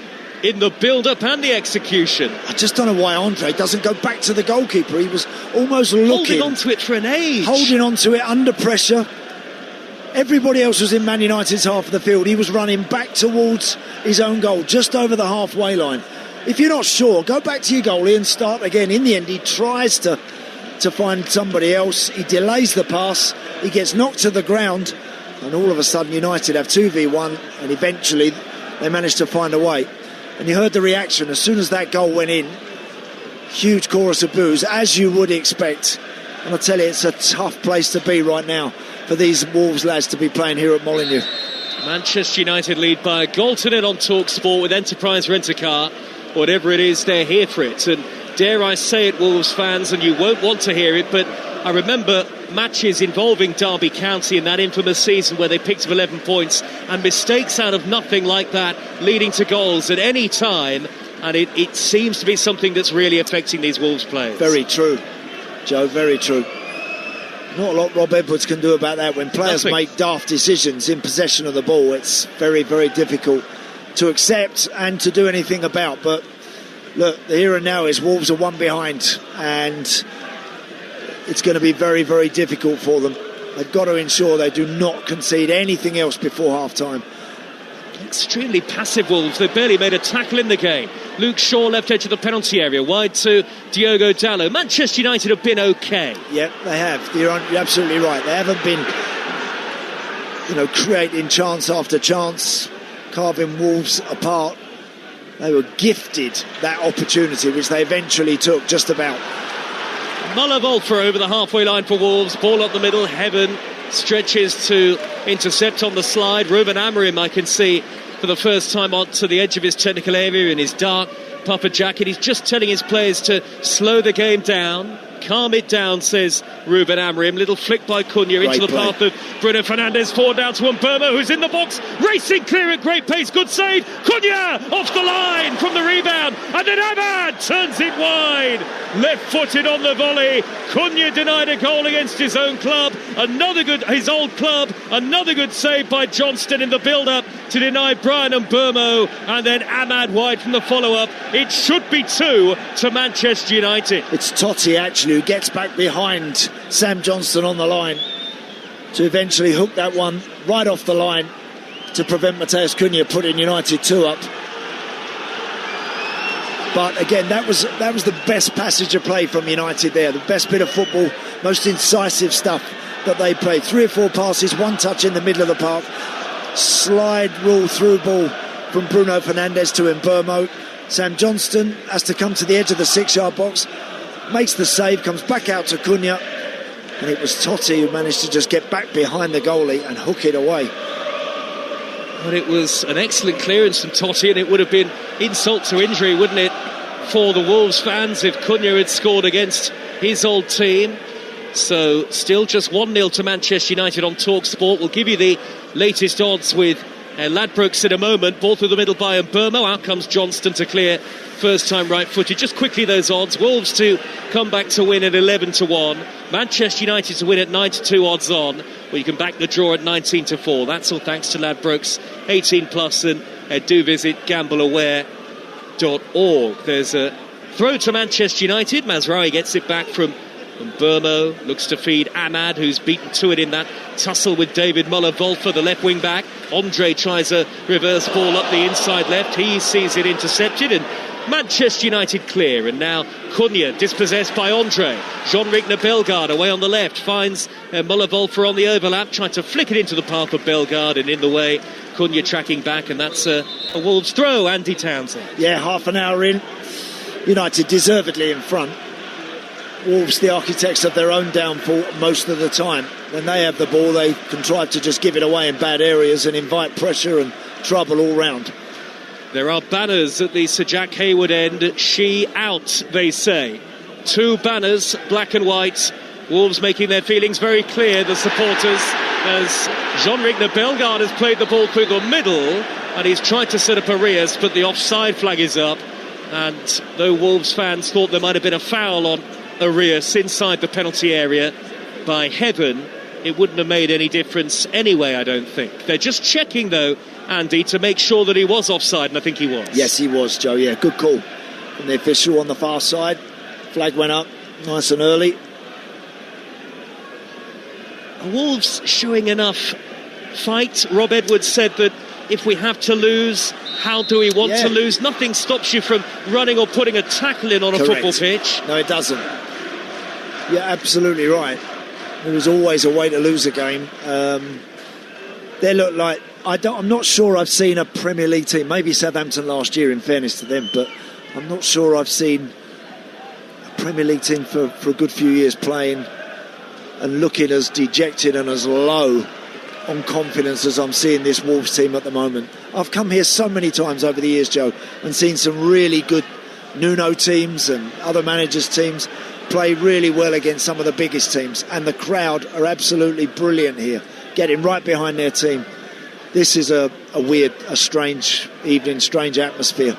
in the build-up and the execution. I just don't know why Andre doesn't go back to the goalkeeper. He was almost looking, holding on to it for an age, holding on to it under pressure. Everybody else was in Man United's half of the field. He was running back towards his own goal, just over the halfway line. If you're not sure, go back to your goalie and start again. In the end, he tries to find somebody else. He delays the pass. He gets knocked to the ground, and all of a sudden United have 2v1, and eventually they manage to find a way. And you heard the reaction as soon as that goal went in. Huge chorus of boos, as you would expect. And I tell you, it's a tough place to be right now for these Wolves lads to be playing here at Molineux. Manchester United lead by a goal to nil on Talksport with Enterprise Rent-A-Car. Whatever it is, they're here for it. And dare I say it, Wolves fans, and you won't want to hear it, but I remember matches involving Derby County in that infamous season where they picked up 11 points, and mistakes out of nothing like that leading to goals at any time. And it seems to be something that's really affecting these Wolves players. Very true, Joe, very true. Not a lot Rob Edwards can do about that. When players make daft decisions in possession of the ball, it's very, very difficult to accept and to do anything about. But look, the here and now is Wolves are one behind, and it's going to be very, very difficult for them. They've got to ensure they do not concede anything else before half-time. Extremely passive Wolves. They've barely made a tackle in the game. Luke Shaw left edge of the penalty area, wide to Diogo Dalot. Manchester United have been okay. Yep, they have. You're absolutely right. They haven't been, creating chance after chance, carving Wolves apart. They were gifted that opportunity, which they eventually took just about. Muller-Wolfer over the halfway line for Wolves. Ball up the middle. Heaven stretches to intercept on the slide. Ruben Amorim, I can see for the first time onto the edge of his technical area in his dark puffer jacket. He's just telling his players to slow the game down, calm it down, says Ruben Amorim. Little flick by Cunha into the path of Bruno Fernandes. Forward down to Mbeumo, who's in the box, racing clear at great pace. Good save. Cunha off the line from the rebound, and then Ahmad turns it wide. Left-footed on the volley. Cunha denied a goal against his own club. His old club. Another good save by Johnston in the build-up to deny Brian Mbeumo, and then Ahmad wide from the follow-up. It should be 2 to Manchester United. It's Totti actually who gets back behind Sam Johnston on the line to eventually hook that one right off the line to prevent Matheus Cunha putting United 2 up. But again, that was the best passage of play from United there. The best bit of football, most incisive stuff that they played. 3 or 4 passes, 1 touch in the middle of the park. Slide rule through ball from Bruno Fernandes to Mbeumo. Sam Johnston has to come to the edge of the 6-yard box, makes the save, comes back out to Cunha, and it was Totti who managed to just get back behind the goalie and hook it away. But it was an excellent clearance from Totti, and it would have been insult to injury, wouldn't it, for the Wolves fans if Cunha had scored against his old team. So still just 1-0 to Manchester United on Talksport. We'll give you the latest odds with Ladbrokes in a moment. Ball through the middle by Mbeumo. Out comes Johnston to clear. First time right footed. Just quickly those odds. Wolves to come back to win at 11-1. Manchester United to win at 9-2 odds on. Well, you can back the draw at 19-4. That's all thanks to Ladbrokes 18+, and do visit gambleaware.org. There's a throw to Manchester United. Mazraoui gets it back from Mbeumo, looks to feed Ahmad, who's beaten to it in that tussle with David Muller-Wolfer, the left wing back. Andre tries a reverse ball up the inside left. He sees it intercepted, and Manchester United clear. And now Cunha dispossessed by Andre. Jean-Rigner Bellegarde away on the left finds Muller-Wolfer on the overlap, trying to flick it into the path of Bellegarde, and in the way Cunha tracking back, and that's a Wolves throw. Andy Townsend. Yeah, half an hour in, United deservedly in front. Wolves the architects of their own downfall most of the time. When they have the ball, they contrive to just give it away in bad areas and invite pressure and trouble all round. There are banners at the Sir Jack Hayward end. She out, they say. 2 banners, black and white. Wolves making their feelings very clear, the supporters, as Jean-Rigner Bellegarde has played the ball through the middle, and he's tried to set up Arias, but the offside flag is up. And though Wolves fans thought there might have been a foul on Arias inside the penalty area by Heaven, it wouldn't have made any difference anyway, I don't think. They're just checking, though, Andy, to make sure that he was offside, and I think he was. Yes, he was, Joe. Yeah, good call from the official on the far side. Flag went up nice and early. Wolves showing enough fight. Rob Edwards said that if we have to lose, how do we want to lose? Nothing stops you from running or putting a tackle in on a football pitch. No, it doesn't. You're absolutely right. There is always a way to lose a game. They look like... I'm not sure I've seen a Premier League team, maybe Southampton last year, in fairness to them, but I'm not sure I've seen a Premier League team for a good few years playing and looking as dejected and as low on confidence as I'm seeing this Wolves team at the moment. I've come here so many times over the years, Joe, and seen some really good Nuno teams and other managers' teams play really well against some of the biggest teams, and the crowd are absolutely brilliant here, getting right behind their team. This is a strange evening, strange atmosphere.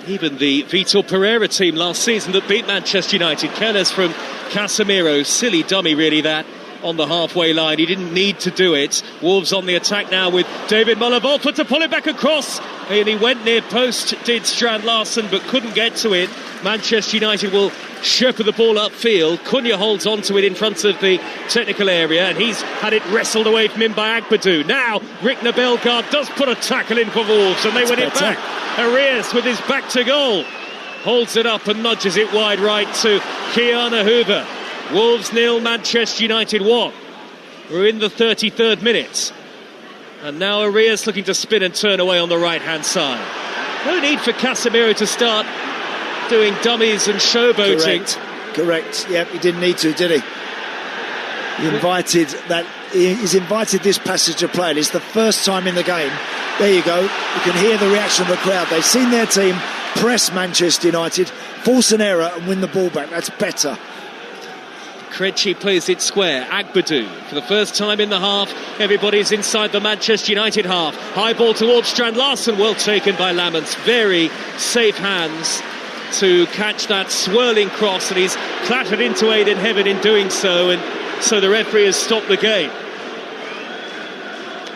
Even the Vitor Pereira team last season that beat Manchester United, careless from Casemiro, silly dummy really that, on the halfway line. He didn't need to do it. Wolves on the attack now with David Muller-Wolfer to pull it back across, and he went near post, did Strand Larsen, but couldn't get to it. Manchester United will shepherd the ball upfield. Cunha holds on to it in front of the technical area, and he's had it wrestled away from him by Agbadou. Now Rickner Bellegarde does put a tackle in for Wolves, and they win it back. Arias with his back to goal holds it up and nudges it wide right to Kiana Hoover. Wolves 0, Manchester United 1. We're in the 33rd minute, and now Arias looking to spin and turn away on the right hand side. No need for Casemiro to start doing dummies and showboating. Correct. Yep, he didn't need to, did he? He's invited this passage of play. It's the first time in the game. There you go. You can hear the reaction of the crowd. They've seen their team press Manchester United, force an error and win the ball back. That's better. Krejci plays it square. Agbadou for the first time in the half. Everybody's inside the Manchester United half. High ball towards Strand Larsen, well taken by Lamens. Very safe hands to catch that swirling cross, and he's clattered into Aiden Heaven in doing so, and so the referee has stopped the game.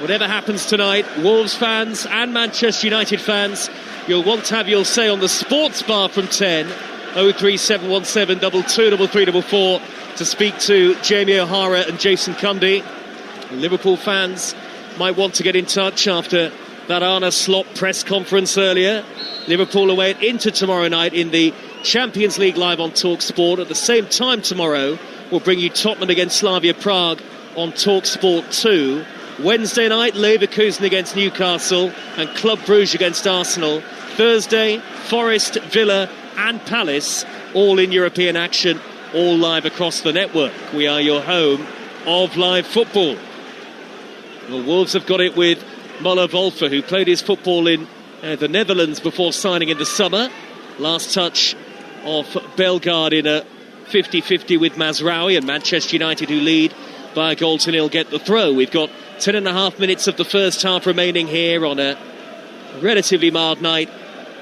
Whatever happens tonight, Wolves fans and Manchester United fans, you'll want to have your say on the sports bar from 10 03717 223344 to speak to Jamie O'Hara and Jason Cundy. Liverpool fans might want to get in touch after that Arne Slot press conference earlier. Liverpool away at Inter tomorrow night in the Champions League live on Talksport. At the same time tomorrow, we'll bring you Tottenham against Slavia Prague on Talksport 2. Wednesday night, Leverkusen against Newcastle and Club Brugge against Arsenal. Thursday, Forest, Villa and Palace, all in European action, all live across the network. We are your home of live football. The Wolves have got it with Muller-Wolfer, who played his football in the Netherlands before signing in the summer. Last touch of Bellegarde in a 50-50 with Mazraoui, and Manchester United, who lead by a 0-0, get the throw. We've got 10.5 minutes of the first half remaining here on a relatively mild night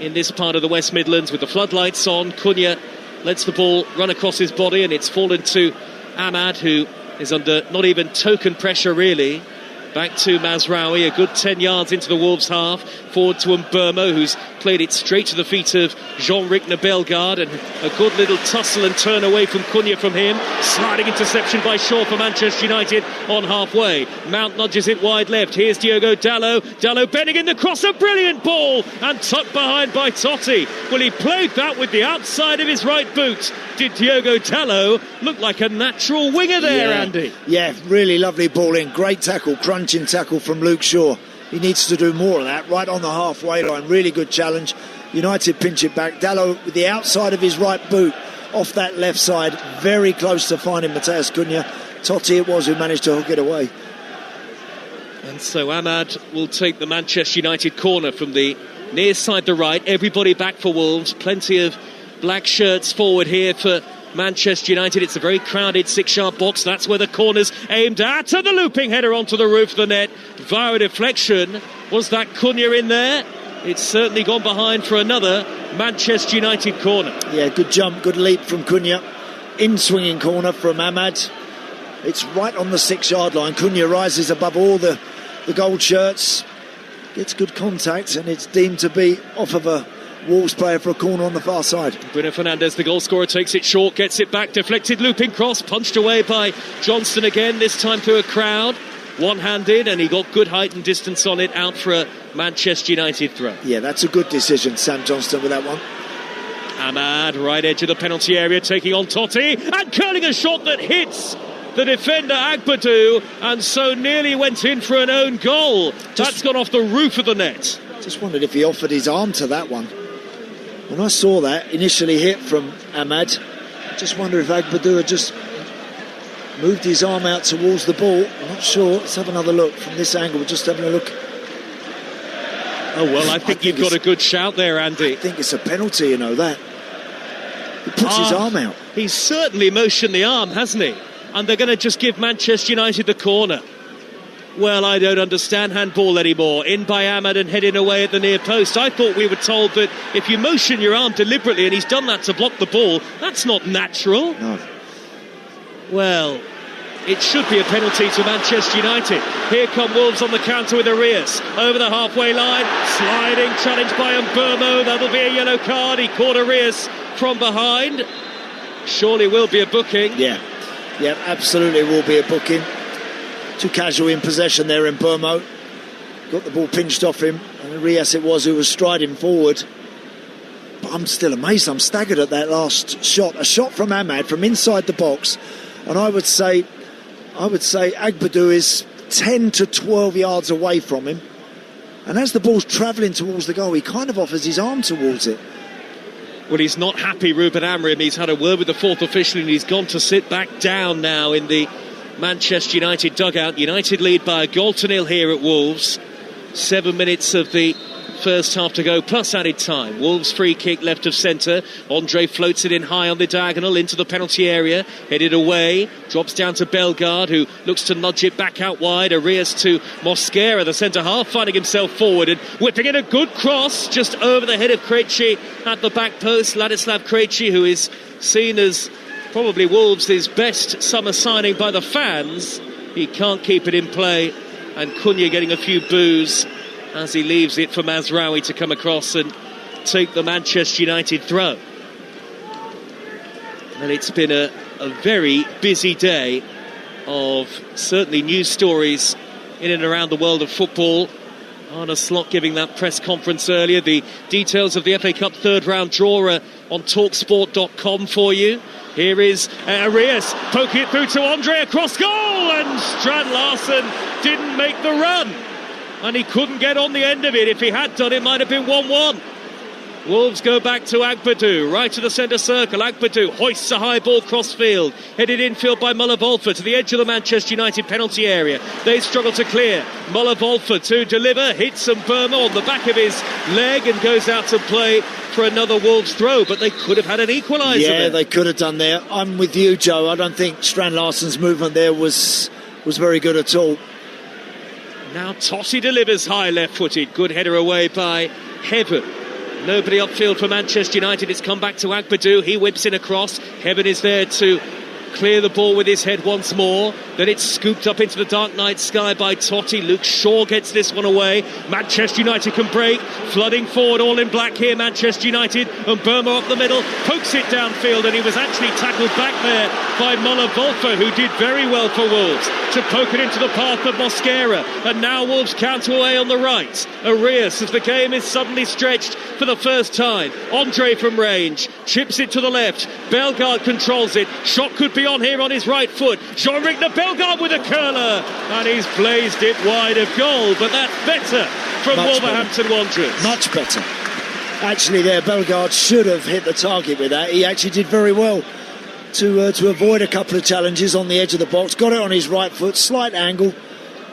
in this part of the West Midlands with the floodlights on. Cunha lets the ball run across his body, and it's fallen to Ahmad, who is under not even token pressure really. Back to Mazraoui, a good 10 yards into the Wolves half. Forward to Mbermo, who's played it straight to the feet of Jean-Rickner Bellegarde, and a good little tussle and turn away from Cunha from him. Sliding interception by Shaw for Manchester United on halfway. Mount nudges it wide left. Here's Diogo Dalot. Dalot bending in the cross, a brilliant ball, and tucked behind by Totti. Well, he played that with the outside of his right boot. Did Diogo Dalot look like a natural winger there, Andy? Yeah, really lovely ball in. Great tackle, crunching tackle from Luke Shaw. He needs to do more of that, right on the halfway line. Really good challenge. United pinch it back. Dalot with the outside of his right boot off that left side, very close to finding Matheus Cunha. Totti it was who managed to hook it away. And so Ahmad will take the Manchester United corner from the near side to right. Everybody back for Wolves. Plenty of black shirts forward here for Manchester United. It's a very crowded 6-yard box. That's where the corner's aimed at, and the looping header onto the roof of the net via a deflection. Was that Cunha in there? It's certainly gone behind for another Manchester United corner. Yeah, good jump, good leap from Cunha. In swinging corner from Ahmad. It's right on the 6-yard line. Cunha rises above all the gold shirts, gets good contact, and it's deemed to be off of a Wolves player for a corner on the far side. Bruno Fernandes, the goal scorer, takes it short, gets it back, deflected, looping cross, punched away by Johnston again, this time through a crowd, one-handed, and he got good height and distance on it, out for a Manchester United throw. Yeah, that's a good decision, Sam Johnston, with that one. Ahmad, right edge of the penalty area, taking on Totti, and curling a shot that hits the defender Agbadou, and so nearly went in for an own goal. That's gone off the roof of the net. Just wondered if he offered his arm to that one. When I saw that initially hit from Ahmad, I just wonder if Agbadou had just moved his arm out towards the ball. I'm not sure. Let's have another look from this angle. We're just having a look. Oh, well, I think you've got a good shout there, Andy. I think it's a penalty, you know, that. He puts his arm out. He's certainly motioned the arm, hasn't he? And they're going to just give Manchester United the corner. Well, I don't understand handball anymore. In by Ahmad and heading away at the near post. I thought we were told that if you motion your arm deliberately, and he's done that to block the ball, that's not natural. No. Well, it should be a penalty to Manchester United. Here come Wolves on the counter with Arias. Over the halfway line. Sliding challenge by Mbermo. That'll be a yellow card. He caught Arias from behind. Surely will be a booking. Yeah, absolutely will be a booking. Too casual in possession there in Mbermo. Got the ball pinched off him. And Arias it was who was striding forward. But I'm still amazed. I'm staggered at that last shot. A shot from Ahmad from inside the box. And I would say Agbadou is 10 to 12 yards away from him. And as the ball's travelling towards the goal, he kind of offers his arm towards it. Well, he's not happy, Ruben Amorim. He's had a word with the fourth official and he's gone to sit back down now in the Manchester United dugout. United lead by a goal to nil here at Wolves. 7 minutes of the first half to go, plus added time. Wolves free kick left of centre. Andre floats it in high on the diagonal into the penalty area. Headed away. Drops down to Bellegarde, who looks to nudge it back out wide. Arias to Mosquera, the centre half, finding himself forward and whipping in a good cross just over the head of Krejci at the back post. Ladislav Krejci, who is seen as probably Wolves' best summer signing by the fans. He can't keep it in play, and Cunha getting a few boos as he leaves it for Mazraoui to come across and take the Manchester United throw. And it's been a very busy day of certainly news stories in and around the world of football. Arne Slot giving that press conference earlier. The details of the FA Cup third round draw are on Talksport.com for you. Here is Arias poking it through to Andre across goal, and Strand Larsen didn't make the run. And he couldn't get on the end of it. If he had done, it might have been 1-1. Wolves go back to Agbadou, right to the centre circle. Agbadou hoists a high ball cross-field, headed infield by Muller-Volfer to the edge of the Manchester United penalty area. They struggle to clear. Muller-Volfer to deliver, hits Mbermo on the back of his leg and goes out to play for another Wolves throw, but they could have had an equaliser. Yeah, they could have done there. I'm with you, Joe. I don't think Strand Larsen's movement there was very good at all. Now Totti delivers high left-footed. Good header away by Heaven. Nobody upfield for Manchester United. It's come back to Agbadou. He whips in across. Heaven is there to clear the ball with his head once more. Then it's scooped up into the dark night sky by Totti. Luke Shaw gets this one away. Manchester United can break. Flooding forward, all in black here, Manchester United. And Burma up the middle, pokes it downfield, and he was actually tackled back there by Muller-Volfer, who did very well for Wolves to poke it into the path of Mosquera. And now Wolves counter away on the right. Arias, as the game is suddenly stretched for the first time. Andre from range, chips it to the left. Bellegarde controls it. Shot could be on here on his right foot. Jean-Rigner Bellegarde with a curler, and he's blazed it wide of goal, but that's better from Wolverhampton Wanderers. Much better. Actually there, Bellegarde should have hit the target with that. He actually did very well to avoid a couple of challenges on the edge of the box. Got it on his right foot, slight angle,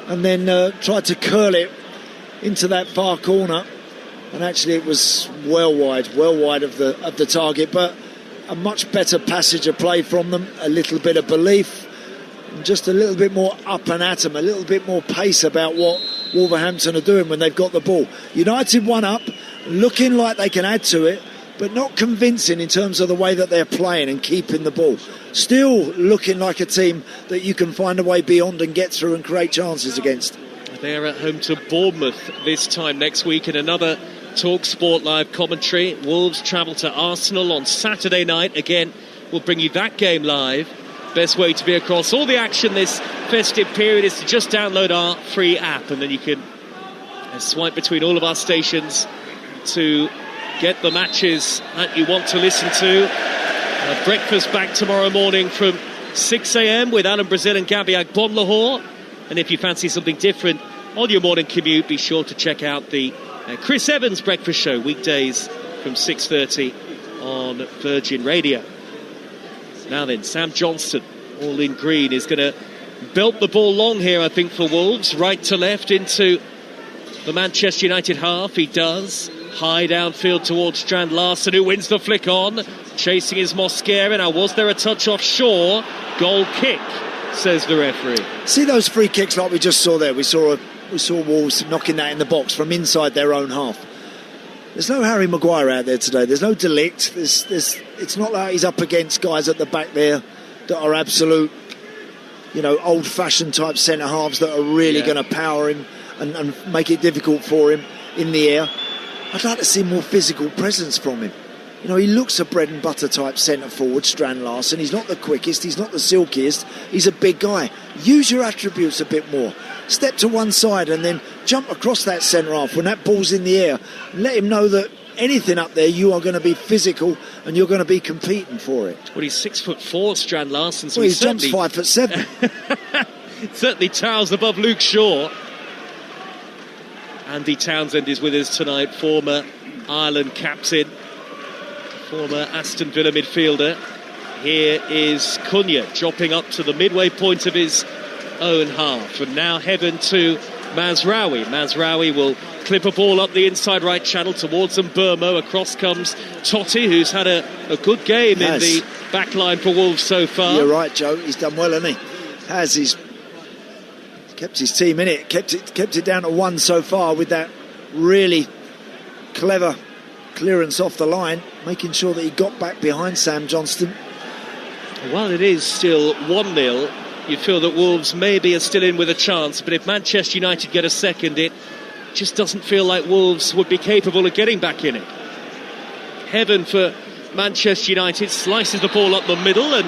and then tried to curl it into that far corner. And actually it was well wide of the target, but a much better passage of play from them, a little bit of belief, and just a little bit more up and at them, a little bit more pace about what Wolverhampton are doing when they've got the ball. United one up, looking like they can add to it, but not convincing in terms of the way that they're playing and keeping the ball. Still looking like a team that you can find a way beyond and get through and create chances against. They're at home to Bournemouth this time next week in another Talksport live commentary. Wolves travel to Arsenal on Saturday night. Again, we'll bring you that game live. Best way to be across all the action this festive period is to just download our free app, and then you can swipe between all of our stations to get the matches that you want to listen to. Breakfast back tomorrow morning from 6 a.m. with Alan Brazil and Gabby Agbonlahor. And if you fancy something different on your morning commute, be sure to check out the Chris Evans Breakfast Show, weekdays from 6:30 on Virgin Radio. Now then, Sam Johnston all in green, is going to belt the ball long here, I think, for Wolves. Right to left into the Manchester United half. He does. High downfield towards Strand Larsen, who wins the flick on. Chasing is Mosquera. Now, was there a touch off Shaw? Goal kick, says the referee. See those free kicks like we just saw there? We saw Wolves knocking that in the box from inside their own half. There's no Harry Maguire out there today. There's no De Ligt. It's not like he's up against guys at the back there that are absolute, old-fashioned type centre-halves that are really going to power him and make it difficult for him in the air. I'd like to see more physical presence from him. He looks a bread-and-butter type centre-forward, Strand Larsen. He's not the quickest, he's not the silkiest. He's a big guy. Use your attributes a bit more. Step to one side and then jump across that centre-half when that ball's in the air. Let him know that anything up there, you are going to be physical and you're going to be competing for it. Well, he's 6'4", Strand Larsen. So he jumps 5'7". Certainly towers above Luke Shaw. Andy Townsend is with us tonight, former Ireland captain, former Aston Villa midfielder. Here is Cunha dropping up to the midway point of his own half, and now heaven to Mazraoui. Mazraoui will clip a ball up the inside right channel towards Mbeumo. Across comes Totti, who's had a good game in the back line for Wolves so far. You're right, Joe. He's done well, hasn't he? He's kept his team in it, kept it down to one so far with that really clever clearance off the line, making sure that he got back behind Sam Johnston. While it is still 1-0, you feel that Wolves maybe are still in with a chance, but if Manchester United get a second, it just doesn't feel like Wolves would be capable of getting back in it. Heaven for Manchester United, slices the ball up the middle, and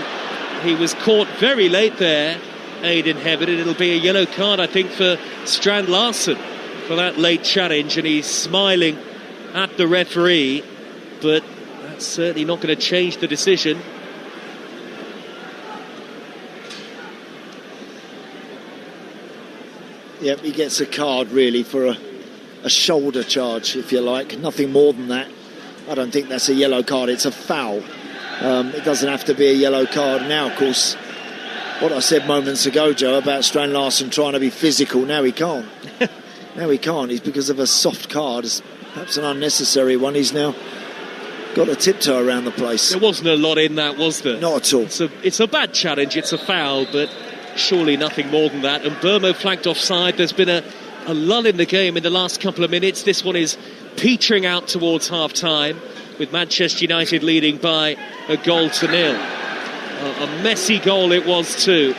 he was caught very late there, Aidan Heaven, and it'll be a yellow card, I think, for Strand Larsen for that late challenge, and he's smiling at the referee, but that's certainly not going to change the decision. Yep, he gets a card really for a shoulder charge, if you like, nothing more than that. I don't think that's a yellow card, it's a foul. It doesn't have to be a yellow card. Now, of course, what I said moments ago, Joe, about Strand Larsen trying to be physical, now he can't. Now he can't. He's because of a soft card, perhaps an unnecessary one. He's now got a tiptoe around the place. There wasn't a lot in that, was there? Not at all. It's a bad challenge, it's a foul, but surely nothing more than that. And Mbeumo flagged offside. There's been a lull in the game in the last couple of minutes. This one is petering out towards half-time, with Manchester United leading by a 1-0. A messy goal it was too,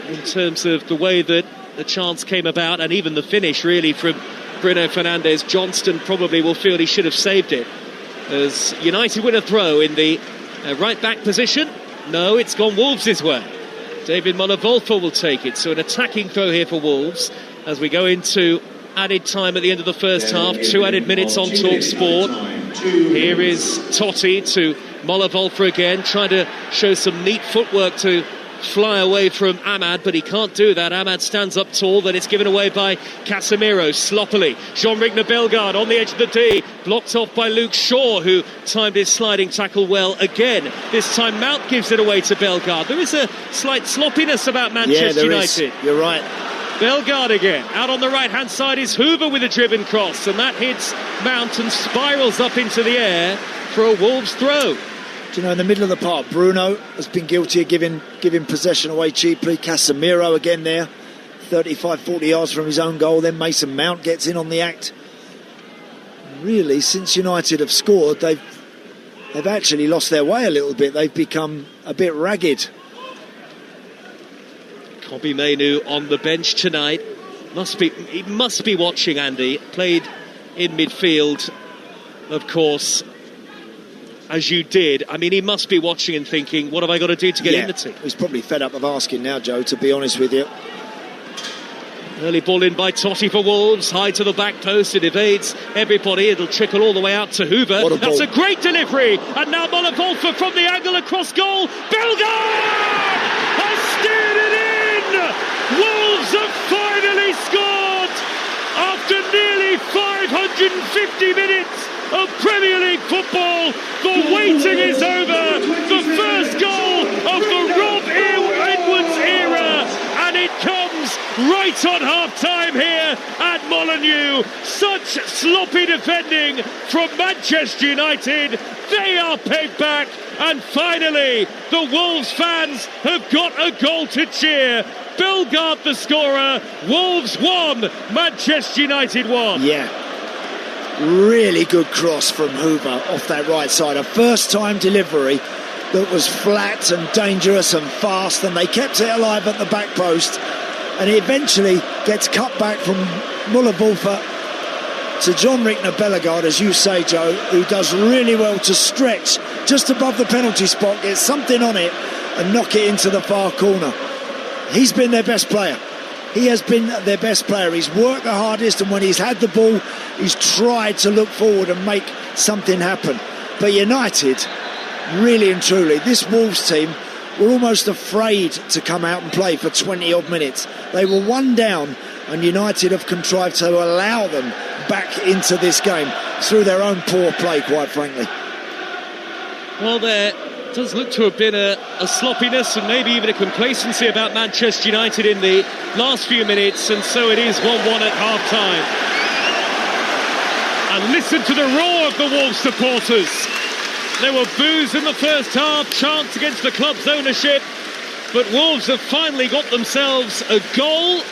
in terms of the way that the chance came about, and even the finish really from Bruno Fernandes. Johnston probably will feel he should have saved it, as United win a throw in the right back position. No, it's gone Wolves' way. David Molovolfa will take it, so an attacking throw here for Wolves as we go into added time at the end of the first half. 2 added minutes on Talksport. Here is Totti to Molovolfa again, trying to show some neat footwork to fly away from Ahmad, but he can't do that. Ahmad stands up tall, then it's given away by Casemiro sloppily. Jean-Rigner Bellegarde on the edge of the D, blocked off by Luke Shaw, who timed his sliding tackle well again. This time Mount gives it away to Bellegarde. There is a slight sloppiness about Manchester United. You're right. Bellegarde again. Out on the right hand side is Hoover with a driven cross, and that hits Mount and spirals up into the air for a Wolves throw. Do you know, in the middle of the park, Bruno has been guilty of giving possession away cheaply. Casemiro again there, 35-40 yards from his own goal. Then Mason Mount gets in on the act. Really, since United have scored, they've actually lost their way a little bit. They've become a bit ragged. Kobbie Mainoo on the bench tonight. He must be watching, Andy. Played in midfield, of course, as you did. I mean, he must be watching and thinking, what have I got to do to get in the team? He's probably fed up of asking now, Joe, to be honest with you. Early ball in by Totti for Wolves. High to the back post. It evades everybody. It'll trickle all the way out to Hoover. That's a great delivery. And now Molovolfa from the angle across goal. Bellegarde has steered it in. Wolves have finally scored after nearly 550 minutes of Premier League football. The waiting is over. The first goal of the Rob minutes on half-time here at Molineux. Such sloppy defending from Manchester United. They are pegged back, and finally the Wolves fans have got a goal to cheer. Bellegarde the scorer. Wolves 1, Manchester United 1. Yeah, really good cross from Hoover off that right side. A first-time delivery that was flat and dangerous and fast, and they kept it alive at the back post, and it eventually gets cut back from Muller-Wolfer to John Rickner Bellegarde, as you say, Joe, who does really well to stretch just above the penalty spot, get something on it and knock it into the far corner. He's been their best player. He has been their best player. He's worked the hardest, and when he's had the ball, he's tried to look forward and make something happen. But United, really and truly, this Wolves team were almost afraid to come out and play for 20 odd minutes. They were one down, and United have contrived to allow them back into this game through their own poor play, quite frankly. Well, there does look to have been a sloppiness and maybe even a complacency about Manchester United in the last few minutes, and so it is 1-1 at half-time. And listen to the roar of the Wolves supporters. There were boos in the first half, chants against the club's ownership, but Wolves have finally got themselves a goal,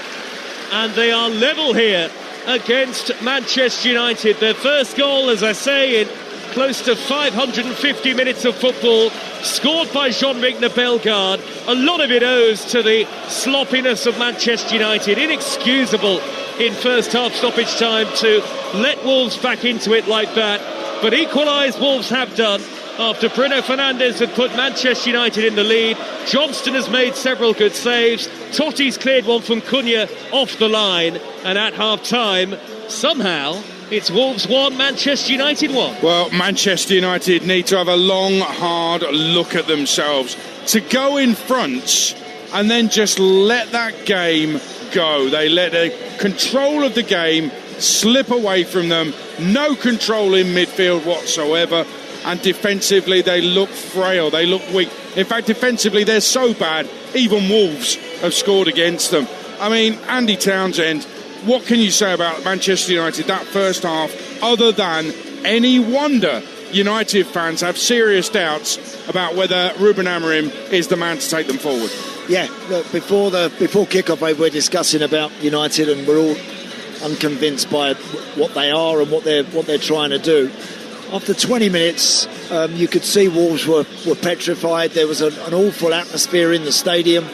and they are level here against Manchester United. Their first goal, as I say, in close to 550 minutes of football, scored by Jean Rickner Bellegarde. A lot of it owes to the sloppiness of Manchester United. Inexcusable in first half stoppage time to let Wolves back into it like that. But equalise Wolves have done after Bruno Fernandes had put Manchester United in the lead. Johnston has made several good saves. Totti's cleared one from Cunha off the line. And at half-time, somehow, it's Wolves 1, Manchester United 1. Well, Manchester United need to have a long, hard look at themselves. To go in front and then just let that game go. They let the control of the game slip away from them. No control in midfield whatsoever. And defensively, they look frail. They look weak. In fact, defensively, they're so bad, even Wolves have scored against them. I mean, Andy Townsend, what can you say about Manchester United that first half, other than any wonder United fans have serious doubts about whether Ruben Amorim is the man to take them forward? Yeah, look, before kick-off, we're discussing about United, and we're all unconvinced by what they are and what they're trying to do. After 20 minutes, you could see Wolves were petrified. There was an awful atmosphere in the stadium.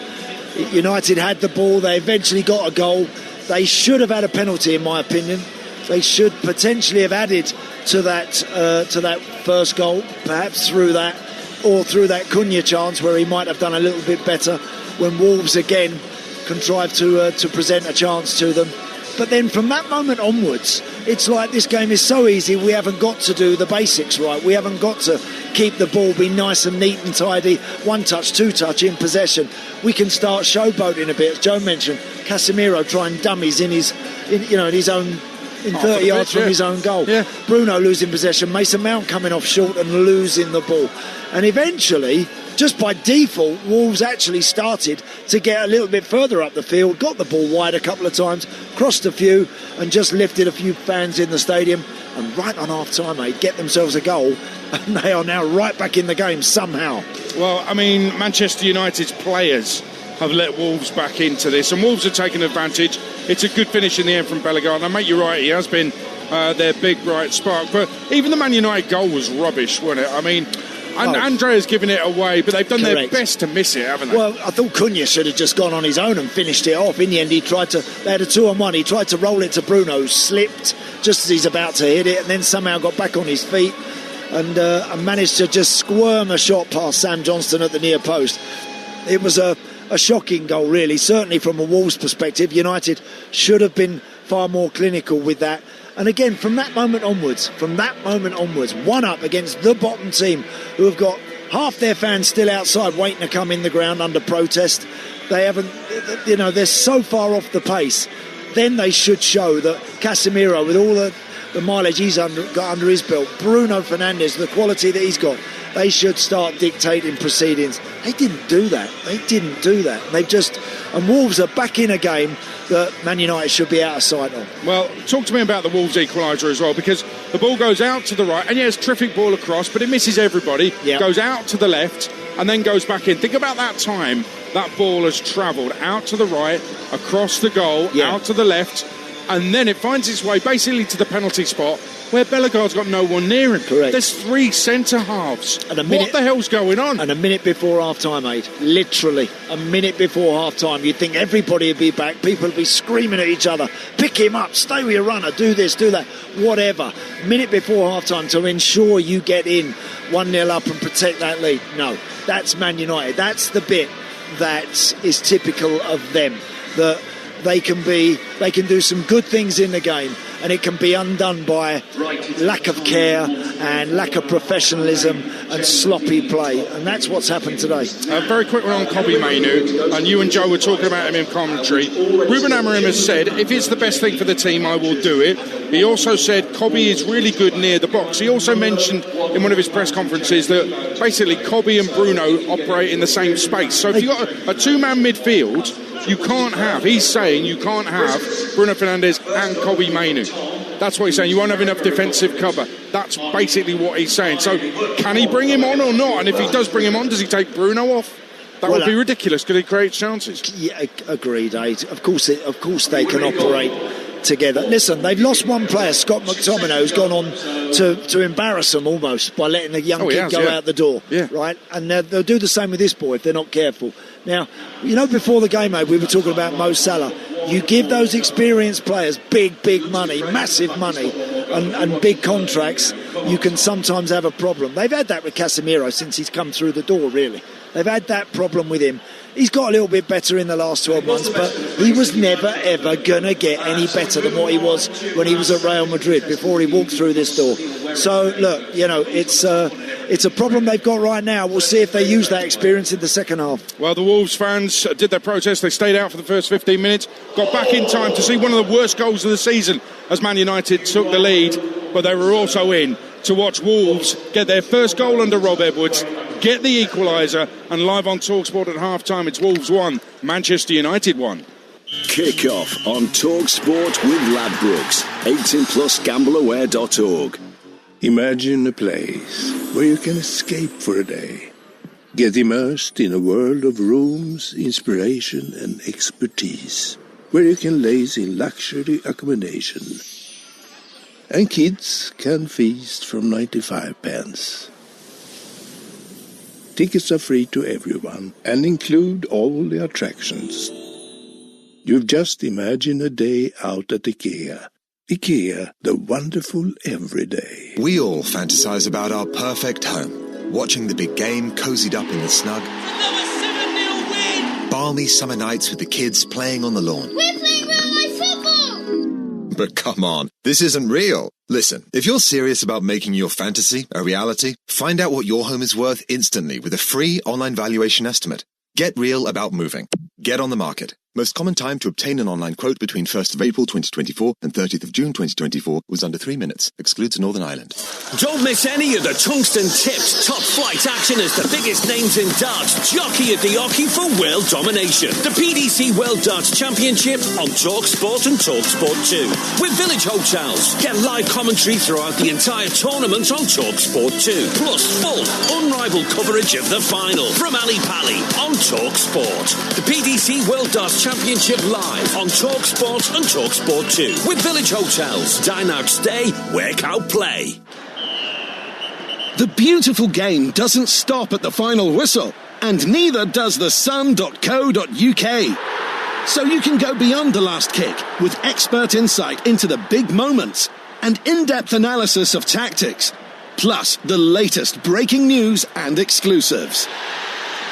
United had the ball. They eventually got a goal. They should have had a penalty, in my opinion. They should potentially have added to that first goal, perhaps through that, or through that Cunha chance where he might have done a little bit better when Wolves again contrived to present a chance to them. But then from that moment onwards, it's like this game is so easy, we haven't got to do the basics right. We haven't got to keep the ball, be nice and neat and tidy, one touch, two touch in possession. We can start showboating a bit, as Joe mentioned. Casemiro trying dummies in his own, in 30 yards from his own goal. Yeah. Bruno losing possession, Mason Mount coming off short and losing the ball. And eventually, just by default, Wolves actually started to get a little bit further up the field, got the ball wide a couple of times, crossed a few, and just lifted a few fans in the stadium. And right on half-time, they get themselves a goal, and they are now right back in the game somehow. Well, I mean, Manchester United's players have let Wolves back into this, and Wolves have taken advantage. It's a good finish in the end from Bellegarde. And I make you right, he has been their big bright spark. But even the Man United goal was rubbish, wasn't it? I mean, and Andrea's given it away, but they've done their best to miss it, haven't they? Well, I thought Cunha should have just gone on his own and finished it off. In the end, they had a 2-on-1. He tried to roll it to Bruno, who slipped just as he's about to hit it, and then somehow got back on his feet and managed to just squirm a shot past Sam Johnston at the near post. It was a shocking goal, really, certainly from a Wolves perspective. United should have been far more clinical with that. And again, from that moment onwards, one up against the bottom team, who have got half their fans still outside waiting to come in the ground under protest. They haven't, they're so far off the pace. Then they should show that Casemiro, with all the mileage he's got under his belt, Bruno Fernandes, the quality that he's got, they should start dictating proceedings. They didn't do that. And Wolves are back in a game that Man United should be out of sight on. Well, talk to me about the Wolves equaliser as well, because the ball goes out to the right, and yes, terrific ball across, but it misses everybody, goes out to the left, and then goes back in. Think about that time that ball has travelled out to the right, across the goal, out to the left, and then it finds its way basically to the penalty spot, where Bellegarde's got no one near him. Correct. There's 3 centre-halves. What the hell's going on? And a minute before half-time, Aid. Literally, a minute before half-time. You'd think everybody would be back. People would be screaming at each other. Pick him up, stay with your runner, do this, do that, whatever. Minute before half-time to ensure you get in 1-0 up and protect that lead. No, that's Man United. That's the bit that is typical of them. That they can do some good things in the game, and it can be undone by lack of care and lack of professionalism and sloppy play, and that's what's happened today. A very quick one on Kobbie Mainoo, and you and Joe were talking about him in commentary. Ruben Amorim has said, if it's the best thing for the team, I will do it. He also said Kobbie is really good near the box. He also mentioned in one of his press conferences that basically Kobbie and Bruno operate in the same space. So if you've got a two-man midfield, he's saying you can't have Bruno Fernandes and Kobbie Mainoo. That's what he's saying. You won't have enough defensive cover. That's basically what he's saying. So can he bring him on or not? And if he does bring him on, does he take Bruno off? That would be ridiculous because it creates chances. Yeah, agreed, Aid. Of course they can operate together. Listen, they've lost one player, Scott McTominay, who's gone on to embarrass them almost by letting a young kid go out the door. Yeah. Right? And they'll do the same with this boy if they're not careful. Now, before the game, mate, we were talking about Mo Salah. You give those experienced players big money, massive money, and big contracts, you can sometimes have a problem. They've had that with Casemiro since he's come through the door, really. They've had that problem with him. He's got a little bit better in the last 12 months, but he was never, ever going to get any better than what he was when he was at Real Madrid before he walked through this door. So, look, it's a problem they've got right now. We'll see if they use that experience in the second half. Well, the Wolves fans did their protest. They stayed out for the first 15 minutes, got back in time to see one of the worst goals of the season as Man United took the lead, but they were also in to watch Wolves get their first goal under Rob Edwards, get the equaliser, and live on Talksport at half-time, it's Wolves 1, Manchester United 1. Kick off on Talksport with Ladbrokes. 18plusgambleaware.org. Imagine a place where you can escape for a day. Get immersed in a world of rooms, inspiration and expertise. Where you can laze in luxury accommodation. And kids can feast from 95 pence. Tickets are free to everyone and include all the attractions. You've just imagined a day out at IKEA. IKEA, the wonderful everyday. We all fantasize about our perfect home. Watching the big game cozied up in the snug. Another 7-0 win! Balmy summer nights with the kids playing on the lawn. We're playing real-life football! But come on, this isn't real. Listen, if you're serious about making your fantasy a reality, find out what your home is worth instantly with a free online valuation estimate. Get real about moving. Get on the market. Most common time to obtain an online quote between 1st of April 2024 and 30th of June 2024 was under 3 minutes. Excludes Northern Ireland. Don't miss any of the tungsten-tipped top-flight action as the biggest names in darts jockey at the hockey for world domination. The PDC World Darts Championship on Talksport and Talksport 2. With Village Hotels. Get live commentary throughout the entire tournament on Talksport 2. Plus full, unrivaled coverage of the final from Ali Pally on Talksport. The PDC World Darts Championship live on Talksport and Talksport 2 with Village Hotels. Dine out, stay, work out, play. The beautiful game doesn't stop at the final whistle, and neither does the sun.co.uk. So you can go beyond the last kick with expert insight into the big moments and in-depth analysis of tactics, plus the latest breaking news and exclusives.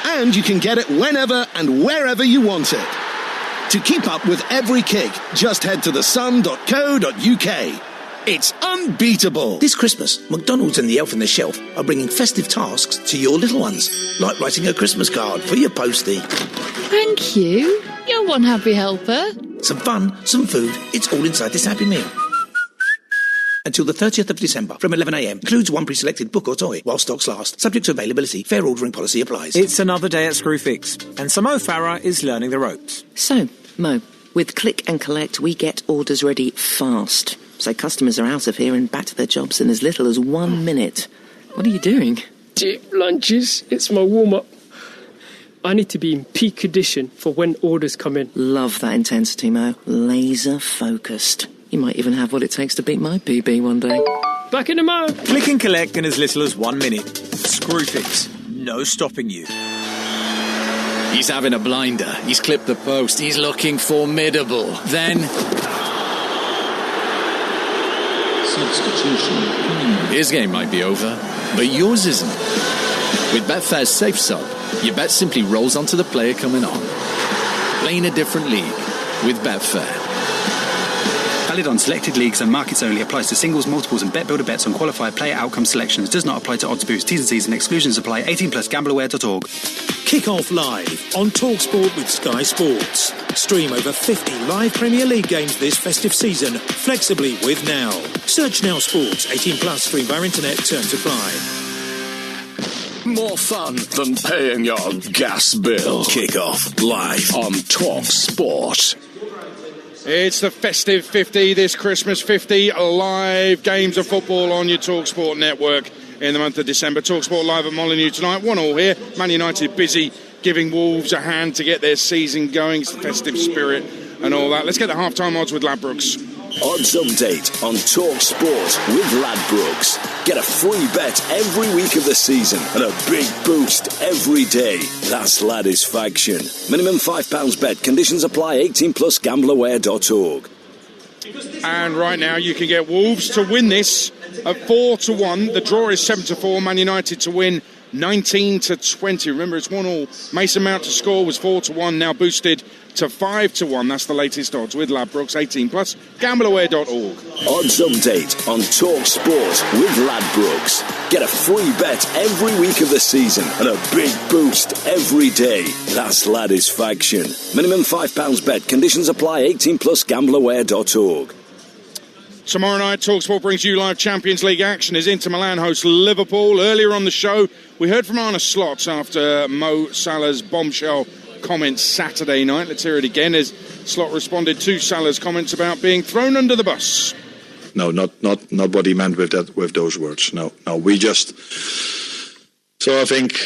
And you can get it whenever and wherever you want it. To keep up with every kick, just head to thesun.co.uk. It's unbeatable. This Christmas, McDonald's and the Elf on the Shelf are bringing festive tasks to your little ones, like writing a Christmas card for your postie. Thank you. You're one happy helper. Some fun, some food, it's all inside this Happy Meal. Until the 30th of December from 11am. Includes one pre-selected book or toy while stocks last. Subject to availability. Fair ordering policy applies. It's another day at Screwfix, and Sir Mo Farah is learning the ropes. So, Mo, with Click and Collect, we get orders ready fast. So customers are out of here and back to their jobs in as little as 1 minute. What are you doing? Dip lunches. It's my warm-up. I need to be in peak condition for when orders come in. Love that intensity, Mo. Laser focused. You might even have what it takes to beat my PB one day. Back in a mo. Click and collect in as little as 1 minute. Screwfix. No stopping you. He's having a blinder. He's clipped the post. He's looking formidable. Then... substitution. His game might be over, but yours isn't. With Betfair's Safe Sub, your bet simply rolls onto the player coming on. Playing a different league with Betfair. Valid on selected leagues and markets only. Applies to singles, multiples and bet builder bets on qualified player outcome selections. Does not apply to odds boosts. T's and C's and exclusions apply. 18+. Gambleaware.org. Kick off live on Talksport with Sky Sports. Stream over 50 live Premier League games this festive season, flexibly with Now. Search Now Sports. 18+. Stream via internet. Terms apply. More fun than paying your gas bill. Kick off live on Talksport. It's the festive 50 this Christmas. 50 live games of football on your Talksport network in the month of December. Talksport live at Molineux tonight. 1-1 here. Man United busy giving Wolves a hand to get their season going. It's the festive spirit and all that. Let's get the half-time odds with Ladbrokes. Odds update on Talksport with Ladbrokes. Get a free bet every week of the season and a big boost every day. That's Ladisfaction. Minimum £5 bet. Conditions apply. 18+. Gambleaware.org. And right now you can get Wolves to win this at 4-1. The draw is 7-4. Man United to win 19-20. Remember, it's 1-1. Mason Mount to score was 4-1. Now boosted to 5-1. That's the latest odds with Ladbrokes. 18+. Gambleaware.org. Odds update on Talksport with Ladbrokes. Get a free bet every week of the season and a big boost every day. That's Ladisfaction. Minimum £5 bet. Conditions apply. 18+. Gambleaware.org. Tomorrow night, Talksport brings you live Champions League action as Inter Milan host Liverpool. Earlier on the show, we heard from Arne Slot after Mo Salah's bombshell comments Saturday night. Let's hear it again as Slot responded to Salah's comments about being thrown under the bus. No, not what he meant with that, with those words. No, we just... So I think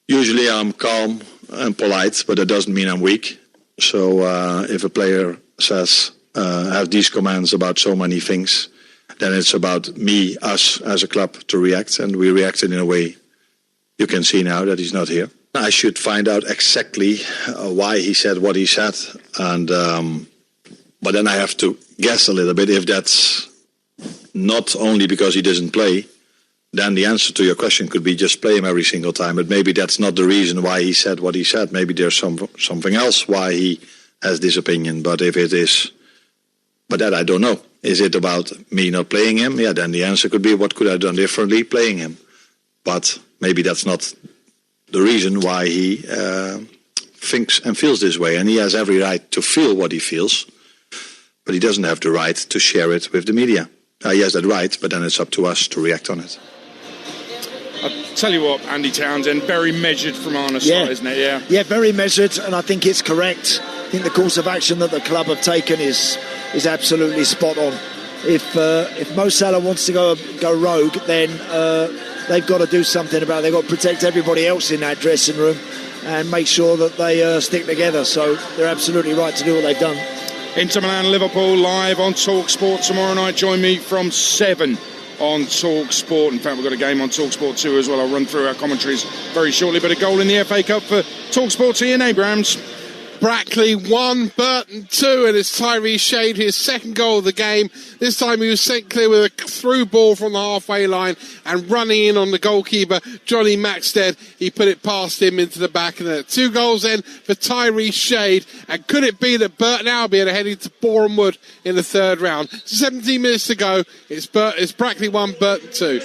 usually I'm calm and polite, but that doesn't mean I'm weak. So if a player says... have these comments about so many things, then it's about us as a club to react, and we reacted in a way you can see now that he's not here. I should find out exactly why he said what he said, and but then I have to guess a little bit. If that's not only because he doesn't play, then the answer to your question could be just play him every single time, but maybe that's not the reason why he said what he said. Maybe there's something else why he has this opinion, but if it is... But that I don't know. Is it about me not playing him? Yeah, then the answer could be, what could I have done differently playing him? But maybe that's not the reason why he thinks and feels this way. And he has every right to feel what he feels, but he doesn't have the right to share it with the media. He has that right, but then it's up to us to react on it. I'll tell you what, Andy Townsend, very measured from Arne Slot, isn't it? Yeah, very measured, and I think it's correct. I think the course of action that the club have taken is absolutely spot on. If Mo Salah wants to go rogue, then they've got to do something about it. They've got to protect everybody else in that dressing room and make sure that they stick together. So they're absolutely right to do what they've done. Inter Milan Liverpool live on Talksport tomorrow night. Join me from 7 on Talksport. In fact, we've got a game on Talksport 2 as well. I'll run through our commentaries very shortly. But a goal in the FA Cup for Talksport's Ian Abrams. Brackley 1, Burton 2, and it's Tyree Shade, his second goal of the game. This time he was sent clear with a through ball from the halfway line and running in on the goalkeeper, Johnny Maxted. He put it past him into the back of the net. 2 goals then for Tyree Shade. And could it be that Burton Albion are heading to Boreham Wood in the third round? 17 minutes to go. It's Brackley 1, Burton 2.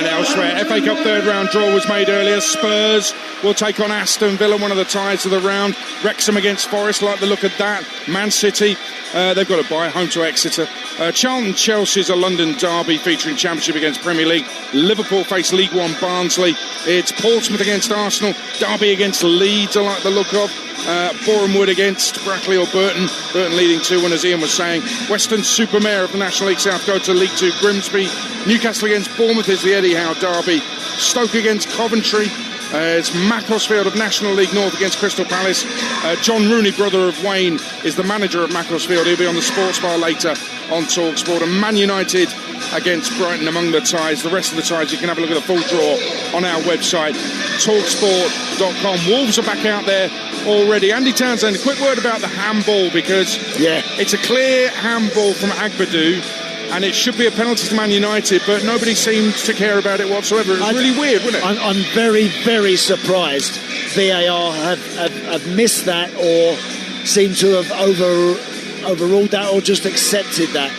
And elsewhere, FA Cup third round draw was made earlier. Spurs will take on Aston Villa, one of the ties of the round. Wrexham against Forest, like the look of that. Man City, they've got a bye, home to Exeter. Charlton Chelsea's a London derby featuring Championship against Premier League. Liverpool face League One Barnsley. It's Portsmouth against Arsenal. Derby against Leeds, I like the look of. Boreham Wood against Brackley or Burton. Burton leading 2-1, as Ian was saying. Western-super-Mare of the National League South go to League Two. Grimsby. Newcastle against Bournemouth is the Eddie Howe derby. Stoke against Coventry. It's Macclesfield of National League North against Crystal Palace. John Rooney, brother of Wayne, is the manager of Macclesfield. He'll be on the Sports Bar later on Talksport. And Man United against Brighton among the ties. The rest of the ties, you can have a look at the full draw on our website, talksport.com. Wolves are back out there already. Andy Townsend, a quick word about the handball, because it's a clear handball from Agbadou, and it should be a penalty to Man United, but nobody seems to care about it whatsoever. It was really weird, wasn't it? I'm very, very surprised VAR have missed that, or seem to have overruled that, or just accepted that,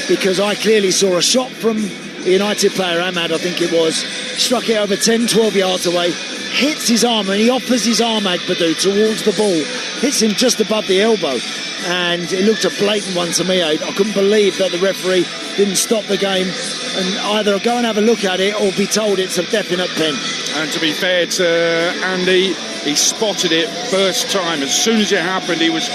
because I clearly saw a shot from the United player, Ahmad, I think it was, struck it over 10, 12 yards away, hits his arm, and he offers his arm, Agbadou, towards the ball, hits him just above the elbow. And it looked a blatant one to me. I couldn't believe that the referee didn't stop the game and either go and have a look at it or be told it's a definite pen. And to be fair to Andy, he spotted it first time. As soon as it happened, he was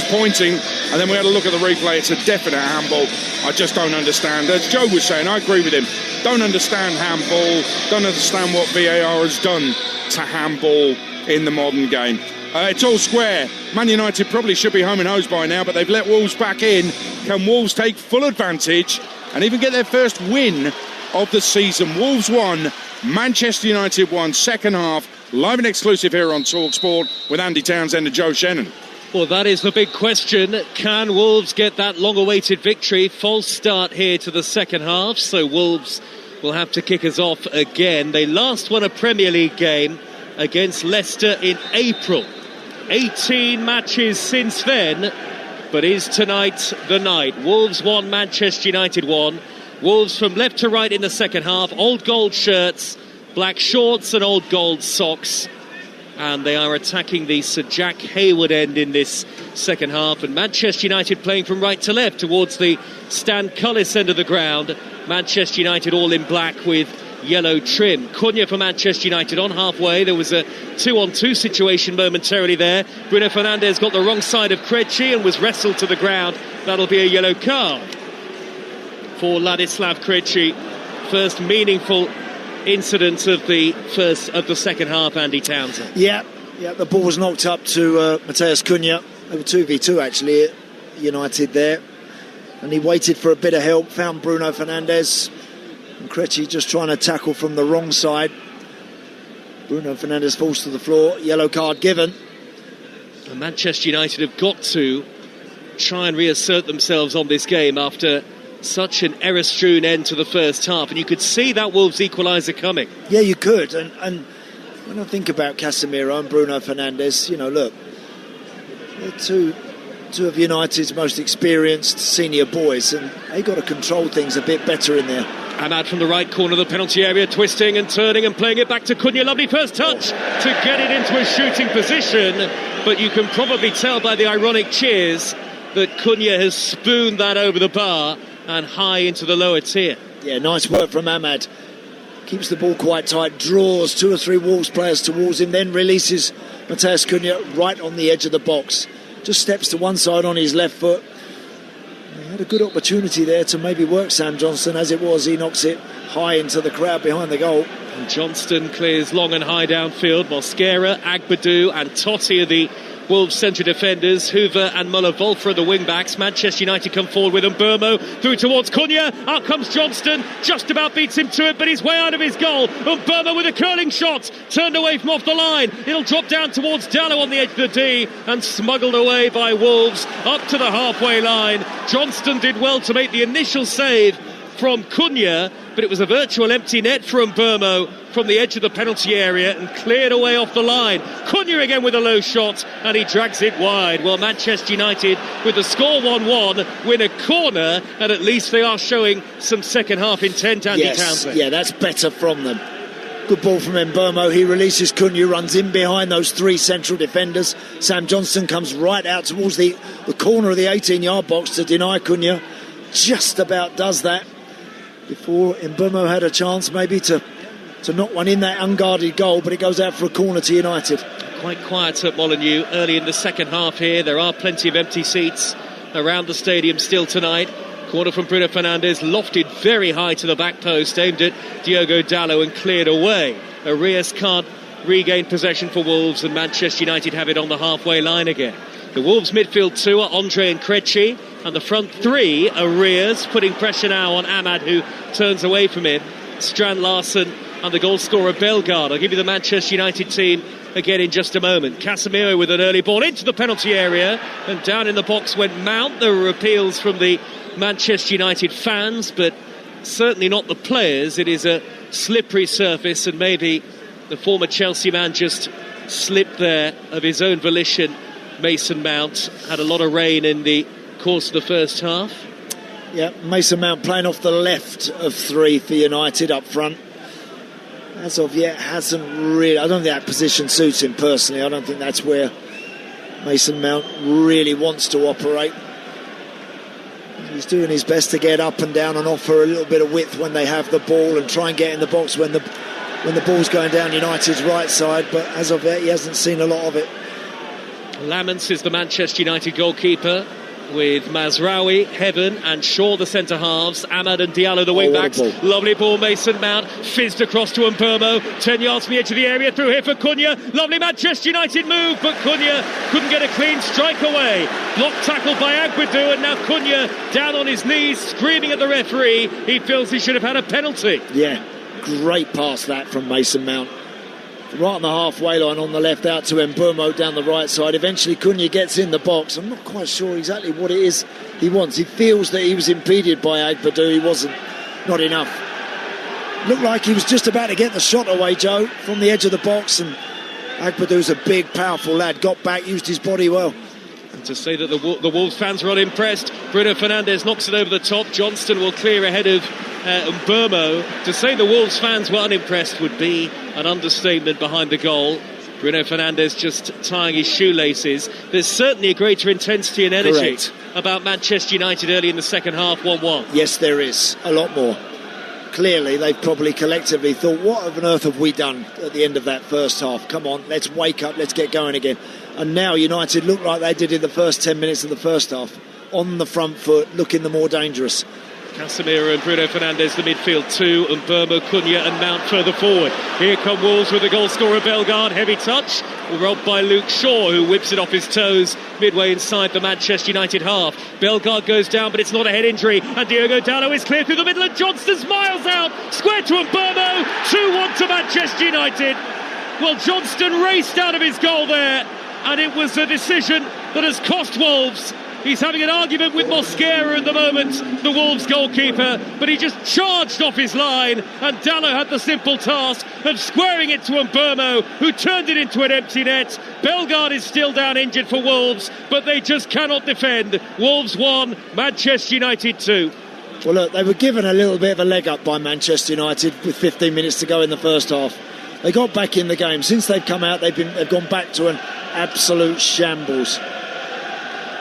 pointing, and then we had a look at the replay. It's a definite handball. I just don't understand. As Joe was saying, I agree with him. Don't understand handball. Don't understand what VAR has done to handball in the modern game. It's all square. Man United probably should be home and hosed by now, but they've let Wolves back in. Can Wolves take full advantage and even get their first win of the season? Wolves won, Manchester United won, second half. Live and exclusive here on Talksport with Andy Townsend and Joe Shannon. Well, that is the big question. Can Wolves get that long-awaited victory? False start here to the second half, so Wolves will have to kick us off again. They last won a Premier League game against Leicester in April. 18 matches since then, but is tonight the night? Wolves won, Manchester United won. Wolves from left to right in the second half. Old gold shirts, black shorts and old gold socks. And they are attacking the Sir Jack Hayward end in this second half. And Manchester United playing from right to left towards the Stan Cullis end of the ground. Manchester United all in black with yellow trim. Cunha for Manchester United on halfway. There was a 2-on-2 situation momentarily there. Bruno Fernandes got the wrong side of Krejci and was wrestled to the ground. That'll be a yellow card for Ladislav Krejci. First meaningful incident of the second half, Andy Townsend. Yeah, the ball was knocked up to Matheus Cunha. They were 2v2 actually at United there, and he waited for a bit of help, found Bruno Fernandes, and Krejci just trying to tackle from the wrong side. Bruno Fernandes falls to the floor, yellow card given. And Manchester United have got to try and reassert themselves on this game after such an error-strewn end to the first half, and you could see that Wolves equaliser coming. Yeah, you could, and when I think about Casemiro and Bruno Fernandes, you know, look, they're two of United's most experienced senior boys, and they got to control things a bit better in there. Ahmad from the right corner of the penalty area, twisting and turning and playing it back to Cunha. Lovely first touch to get it into a shooting position, but you can probably tell by the ironic cheers that Cunha has spooned that over the bar and high into the lower tier. Yeah, nice work from Ahmad. Keeps the ball quite tight, draws 2 or 3 Wolves players towards him, then releases Matheus Cunha right on the edge of the box. Just steps to one side on his left foot. He had a good opportunity there to maybe work Sam Johnstone. As it was, he knocks it high into the crowd behind the goal. And Johnston clears long and high downfield. Mosquera, Agbadou and Totti are the Wolves centre defenders. Hoover and Muller-Wolf are the wing-backs. Manchester United come forward with them. Burmo through towards Cunha. Out comes Johnston. Just about beats him to it, but he's way out of his goal. And Burmo with a curling shot. Turned away from off the line. It'll drop down towards Dallo on the edge of the D and smuggled away by Wolves up to the halfway line. Johnston did well to make the initial save from Cunha, but it was a virtual empty net for Mbermo from the edge of the penalty area and cleared away off the line. Cunha again with a low shot, and he drags it wide. Well, Manchester United with the score 1-1 win a corner, and at least they are showing some second half intent, Andy Townsend. Yeah, that's better from them. Good ball from Mbermo. He releases Cunha, runs in behind those three central defenders. Sam Johnstone comes right out towards the corner of the 18-yard box to deny Cunha. Just about does that before Mbermo had a chance maybe to knock one in, that unguarded goal, but it goes out for a corner to United. Quite quiet at Molineux early in the second half here. There are plenty of empty seats around the stadium still tonight. Corner from Bruno Fernandes, lofted very high to the back post, aimed at Diogo Dalot and cleared away. Arias can't regain possession for Wolves, and Manchester United have it on the halfway line again. The Wolves midfield two are Andre and Krejci, and the front three are Arias, putting pressure now on Ahmad, who turns away from him. Strand Larsen and the goal scorer Bellegarde. I'll give you the Manchester United team again in just a moment. Casemiro with an early ball into the penalty area, and down in the box went Mount. There were appeals from the Manchester United fans, but certainly not the players. It is a slippery surface, and maybe the former Chelsea man just slipped there of his own volition. Mason Mount had a lot of rain in the course of the first half. Yeah, Mason Mount playing off the left of three for United up front. As of yet, hasn't really... I don't think that position suits him personally. I don't think that's where Mason Mount really wants to operate. He's doing his best to get up and down and offer a little bit of width when they have the ball and try and get in the box when the ball's going down United's right side, but as of yet, he hasn't seen a lot of it. Laments is the Manchester United goalkeeper, with Mazraoui, Heaven and Shaw the centre-halves, Ahmad and Diallo the wing-backs. Lovely ball, Mason Mount, fizzed across to Mbermo, 10 yards from the edge of the area, through here for Cunha. Lovely Manchester United move, but Cunha couldn't get a clean strike away. Block tackled by Agbadou, and now Cunha down on his knees, screaming at the referee. He feels he should have had a penalty. Yeah, great pass that from Mason Mount. Right on the halfway line on the left, out to Mbermo down the right side. Eventually Cunha gets in the box. I'm not quite sure exactly what it is he wants. He feels that he was impeded by Agbadou. He wasn't. Not enough. Looked like he was just about to get the shot away, Joe, from the edge of the box, and Agbadou's a big, powerful lad. Got back, used his body well. And to say that the Wolves fans are unimpressed, Bruno Fernandes knocks it over the top. Johnston will clear ahead of Mbermo. To say the Wolves fans were unimpressed would be an understatement behind the goal. Bruno Fernandes just tying his shoelaces. There's certainly a greater intensity and energy about Manchester United early in the second half, 1-1. Yes, there is. A lot more. Clearly, they've probably collectively thought, what on earth have we done at the end of that first half? Come on, let's wake up, let's get going again. And now United look like they did in the first 10 minutes of the first half. On the front foot, looking the more dangerous. Casemiro and Bruno Fernandes, the midfield two, and Mbermo, Cunha and Mount further forward. Here come Wolves with the goal scorer Bellegarde. Heavy touch, robbed by Luke Shaw, who whips it off his toes midway inside the Manchester United half. Bellegarde goes down, but it's not a head injury, and Diogo Dalot is clear through the middle, and Johnston's miles out, square to Mbermo, 2-1 to Manchester United. Well, Johnston raced out of his goal there, and it was a decision that has cost Wolves. He's having an argument with Mosquera at the moment, the Wolves goalkeeper, but he just charged off his line, and Dalot had the simple task of squaring it to Mbermo, who turned it into an empty net. Bellegarde is still down injured for Wolves, but they just cannot defend. Wolves 1, Manchester United 2. Well, look, they were given a little bit of a leg up by Manchester United with 15 minutes to go in the first half. They got back in the game. Since they've come out, they've gone back to an absolute shambles.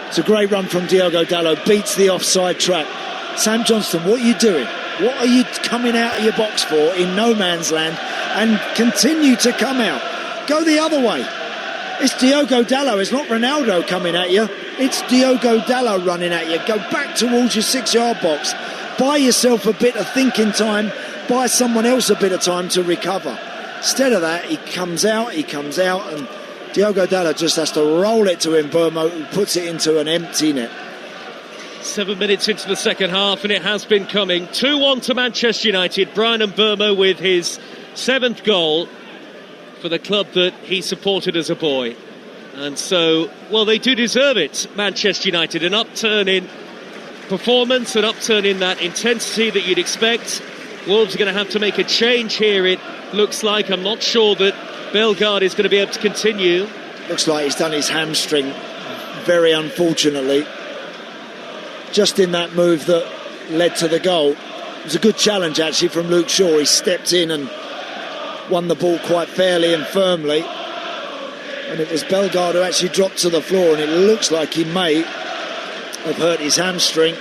It's a great run from Diogo Dalot, beats the offside trap. Sam Johnstone, what are you doing? What are you coming out of your box for in no man's land, and continue to come out? Go the other way. It's Diogo Dalot, it's not Ronaldo coming at you. It's Diogo Dalot running at you. Go back towards your 6-yard box. Buy yourself a bit of thinking time. Buy someone else a bit of time to recover. Instead of that, he comes out, and Diogo Dalot just has to roll it to Mbermo, who puts it into an empty net. 7 minutes into the second half, and it has been coming. 2-1 to Manchester United. Brian Mbermo with his 7th goal for the club that he supported as a boy. And so, well, they do deserve it, Manchester United. An upturn in performance, an upturn in that intensity that you'd expect. Wolves are going to have to make a change here, it looks like. I'm not sure that Bellegarde is going to be able to continue. Looks like he's done his hamstring, very unfortunately. Just in that move that led to the goal. It was a good challenge, actually, from Luke Shaw. He stepped in and won the ball quite fairly and firmly. And it was Bellegarde who actually dropped to the floor, and it looks like he may have hurt his hamstring.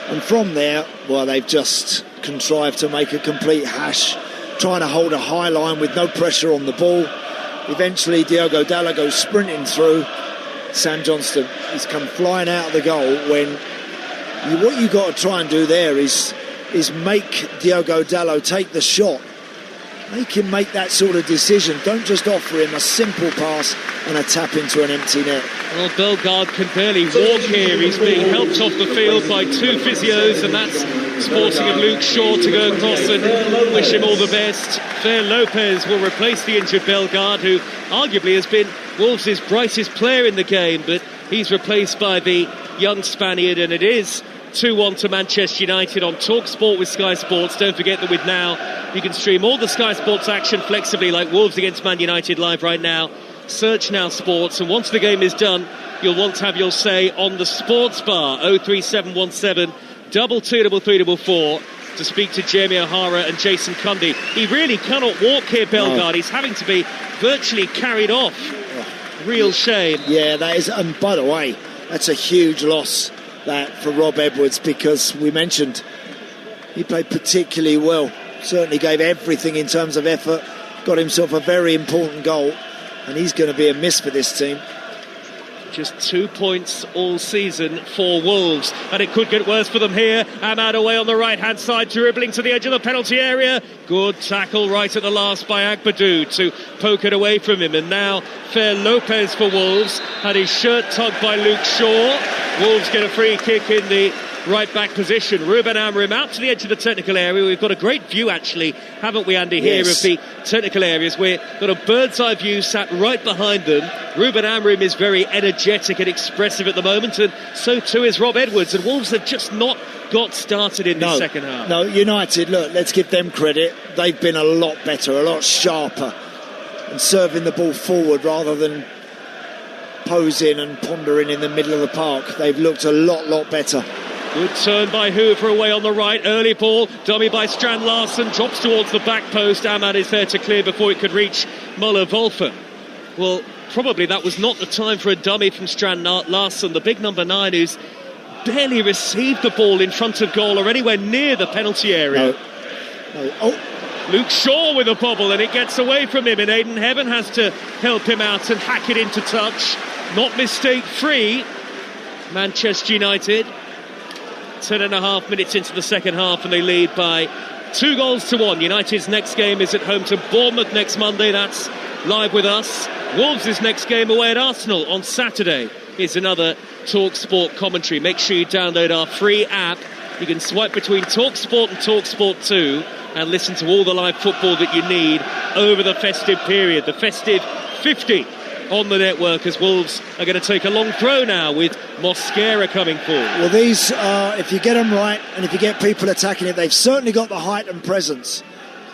And from there, well, they've just contrived to make a complete hash, trying to hold a high line with no pressure on the ball. Eventually, Diogo Dalot goes sprinting through. Sam Johnston, he's come flying out of the goal when what you've got to try and do there is make Diogo Dalot take the shot. Make him make that sort of decision. Don't just offer him a simple pass and a tap into an empty net. Well, Bellegarde can barely walk here. He's being helped off the field by two physios, and that's sporting of Luke Shaw to go across and wish him all the best. Fer Lopez will replace the injured Bellegarde, who arguably has been Wolves' brightest player in the game, but he's replaced by the young Spaniard, and it is 2-1 to Manchester United on Talksport with Sky Sports. Don't forget that with Now, you can stream all the Sky Sports action flexibly, like Wolves against Man United live right now. Search Now Sports, and once the game is done, you'll want to have your say on the sports bar. 03717 223344 to speak to Jamie O'Hara and Jason Cundy. He really cannot walk here, Bellegarde. He's having to be virtually carried off. Real shame. Yeah, that is, and by the way, that's a huge loss that for Rob Edwards, because we mentioned he played particularly well, certainly gave everything in terms of effort, got himself a very important goal, and he's going to be a miss for this team. Just 2 points all season for Wolves, and it could get worse for them here. Ahmad away on the right hand side, dribbling to the edge of the penalty area. Good tackle right at the last by Agbadou to poke it away from him, and now Fer Lopez for Wolves had his shirt tugged by Luke Shaw. Wolves get a free kick in the right back position. Ruben Amorim out to the edge of the technical area. We've got a great view, actually, haven't we, Andy, here of the technical areas. We've got a bird's eye view sat right behind them. Ruben Amorim is very energetic and expressive at the moment, and so too is Rob Edwards, and Wolves have just not got started in the second half. No, United, look, let's give them credit. They've been a lot better, a lot sharper, and serving the ball forward rather than posing and pondering in the middle of the park. They've looked a lot better. Good turn by Hoover away on the right. Early ball, dummy by Strand Larsen, drops towards the back post. Ahmad is there to clear before it could reach Muller-Wolfer. Well, probably that was not the time for a dummy from Strand Larsen, the big number 9 who's barely received the ball in front of goal or anywhere near the penalty area. No. Oh. Luke Shaw with a bobble, and it gets away from him, and Aidan Heaven has to help him out and hack it into touch. Not mistake free. Manchester United 10.5 minutes into the second half, and they lead by 2-1. United's next game is at home to Bournemouth next Monday. That's live with us. Wolves' next game away at Arsenal on Saturday is another Talksport commentary. Make sure you download our free app. You can swipe between Talksport and Talksport 2 and listen to all the live football that you need over the festive period. The festive 50 on the network, as Wolves are going to take a long throw now with Mosquera coming forward. Well, these are, if you get them right and if you get people attacking it, they've certainly got the height and presence.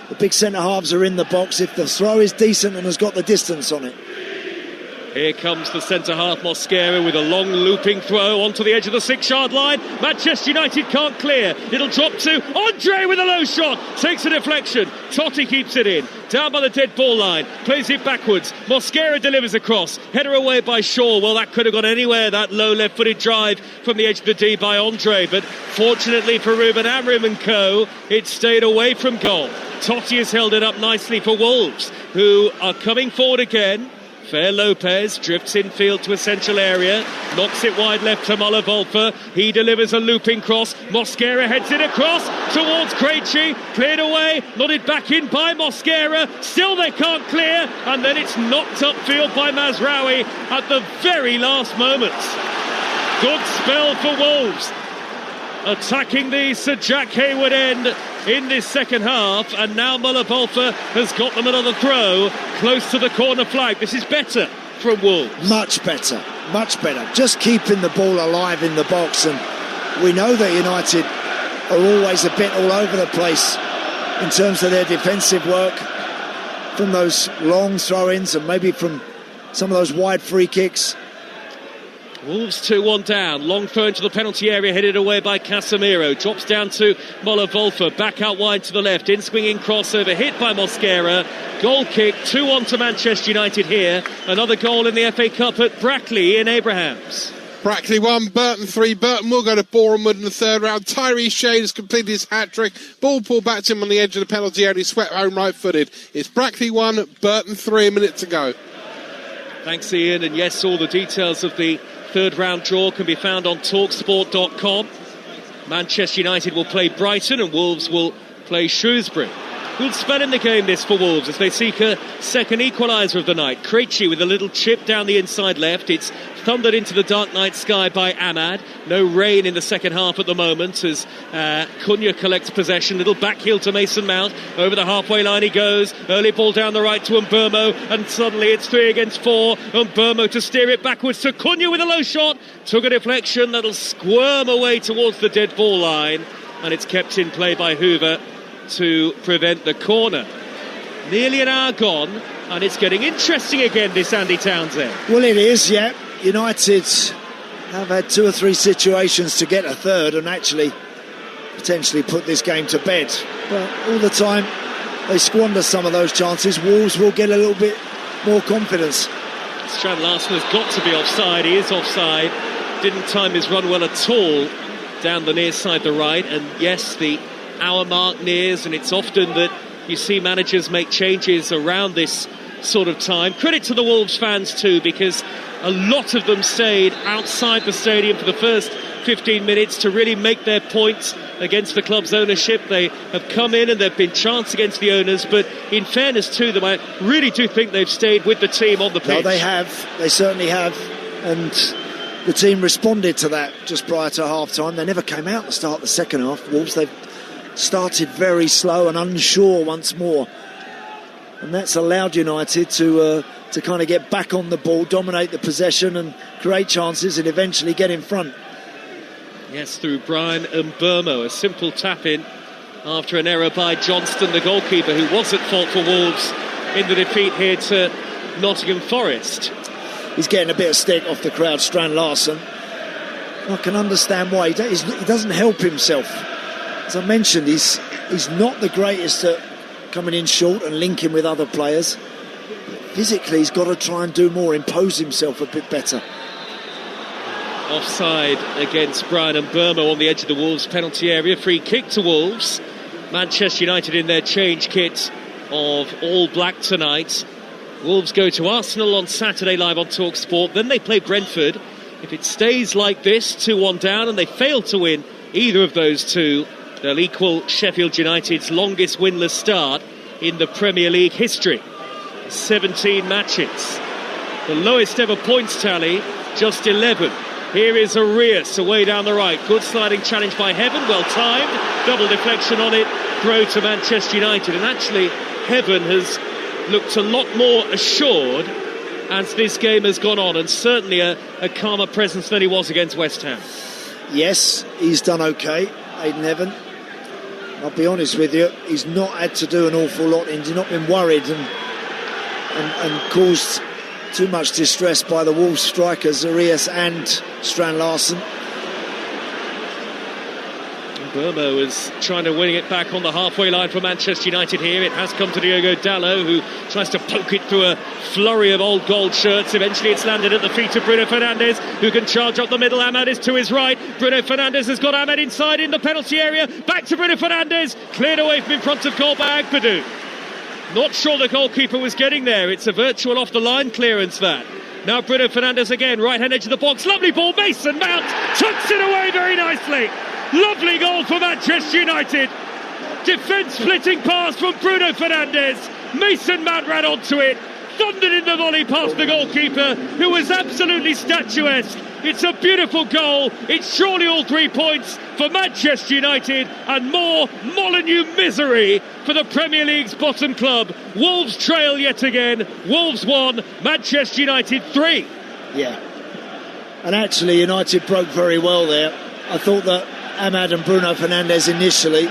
The big centre-halves are in the box if the throw is decent and has got the distance on it. Here comes the centre-half Mosquera with a long looping throw onto the edge of the 6-yard line. Manchester United can't clear. It'll drop to Andre with a low shot. Takes a deflection. Totti keeps it in. Down by the dead ball line. Plays it backwards. Mosquera delivers across. Header away by Shaw. Well, that could have gone anywhere, that low left-footed drive from the edge of the D by Andre. But fortunately for Ruben Amorim and co, it stayed away from goal. Totti has held it up nicely for Wolves, who are coming forward again. Fer Lopez drifts infield to a central area, knocks it wide left to Muller-Wolfer. He delivers a looping cross. Mosquera heads it across towards Krejci. Cleared away, nodded back in by Mosquera. Still they can't clear, and then it's knocked upfield by Mazraoui at the very last moment. Good spell for Wolves, attacking the Sir Jack Hayward end in this second half, and now Muller-Wolfer has got them another throw close to the corner flag. This is better from Wolves. Much better. Just keeping the ball alive in the box, and we know that United are always a bit all over the place in terms of their defensive work from those long throw-ins and maybe from some of those wide free kicks. Wolves 2-1 down. Long throw into the penalty area, headed away by Casemiro. Drops down to Mola-Volfa. Back out wide to the left. In swinging crossover, hit by Mosquera. Goal kick, 2-1 to Manchester United here. Another goal in the FA Cup at Brackley in Abrahams. Brackley 1, Burton 3. Burton will go to Bournemouth in the third round. Tyree Shade has completed his hat-trick. Ball pulled back to him on the edge of the penalty area. He swept home right-footed. It's Brackley 1, Burton 3, a minute to go. Thanks, Ian. And yes, all the details of the third round draw can be found on Talksport.com. Manchester United will play Brighton and Wolves will play Shrewsbury. Good spell in the game this for Wolves as they seek a second equaliser of the night. Krejci with a little chip down the inside left. It's thundered into the dark night sky by Ahmad. No rain in the second half at the moment as Cunha collects possession. Little back heel to Mason Mount. Over the halfway line he goes. Early ball down the right to Mbeumo, and suddenly it's 3 against 4. Mbeumo to steer it backwards to Cunha with a low shot. Took a deflection that'll squirm away towards the dead ball line, and it's kept in play by Hoover to prevent the corner. Nearly an hour gone, and it's getting interesting again, this Andy Townsend. Well, it is, yeah. United have had 2 or 3 situations to get a third and actually potentially put this game to bed. But all the time they squander some of those chances. Wolves will get a little bit more confidence. Strand Larsen has got to be offside. He is offside. Didn't time his run well at all down the near side, the right. And yes, the hour mark nears, and it's often that you see managers make changes around this sort of time. Credit to the Wolves fans too, because a lot of them stayed outside the stadium for the first 15 minutes to really make their points against the club's ownership. They have come in and there have been chants against the owners, but in fairness to them, I really do think they've stayed with the team on the pitch. No, they have. They certainly have. And the team responded to that just prior to half-time. They never came out to start the second half. Wolves, they've started very slow and unsure once more, and that's allowed United to kind of get back on the ball, dominate the possession and create chances and eventually get in front. Yes, through Brian Mbeumo, a simple tap in after an error by Johnston, the goalkeeper, who was at fault for Wolves in the defeat here to Nottingham Forest. He's getting a bit of stick off the crowd, Strand Larsen. I can understand why. He doesn't help himself. As I mentioned, he's not the greatest at coming in short and linking with other players. Physically, he's got to try and do more, impose himself a bit better. Offside against Brian Mbeumo on the edge of the Wolves penalty area. Free kick to Wolves. Manchester United in their change kit of all black tonight. Wolves go to Arsenal on Saturday live on Talksport. Then they play Brentford. If it stays like this, 2-1 down, and they fail to win either of those two, they'll equal Sheffield United's longest winless start in the Premier League history. 17 matches. The lowest ever points tally, just 11. Here is Arias away down the right. Good sliding challenge by Heaven, well timed. Double deflection on it, throw to Manchester United. And actually, Heaven has looked a lot more assured as this game has gone on, and certainly a calmer presence than he was against West Ham. Yes, he's done okay, Aidan Heaven. I'll be honest with you, he's not had to do an awful lot. He's not been worried and caused too much distress by the Wolves strikers, Arias and Strand Larsen. Mbeumo is trying to win it back on the halfway line for Manchester United here. It has come to Diogo Dalot, who tries to poke it through a flurry of old gold shirts. Eventually it's landed at the feet of Bruno Fernandes, who can charge up the middle. Ahmad is to his right. Bruno Fernandes has got Ahmad inside in the penalty area. Back to Bruno Fernandes. Cleared away from in front of goal by Agbedu. Not sure the goalkeeper was getting there. It's a virtual off-the-line clearance, that. Now Bruno Fernandes again, right-hand edge of the box. Lovely ball. Mason Mount tucks it away very nicely. Lovely goal for Manchester United. Defence-splitting pass from Bruno Fernandes. Mason Mount ran onto it. Thundered in the volley past the goalkeeper, who was absolutely statuesque. It's a beautiful goal. It's surely all 3 points for Manchester United and more Molineux misery for the Premier League's bottom club. Wolves trail yet again. Wolves 1, Manchester United 3. Yeah. And actually United broke very well there. I thought that Ahmad and Bruno Fernandes initially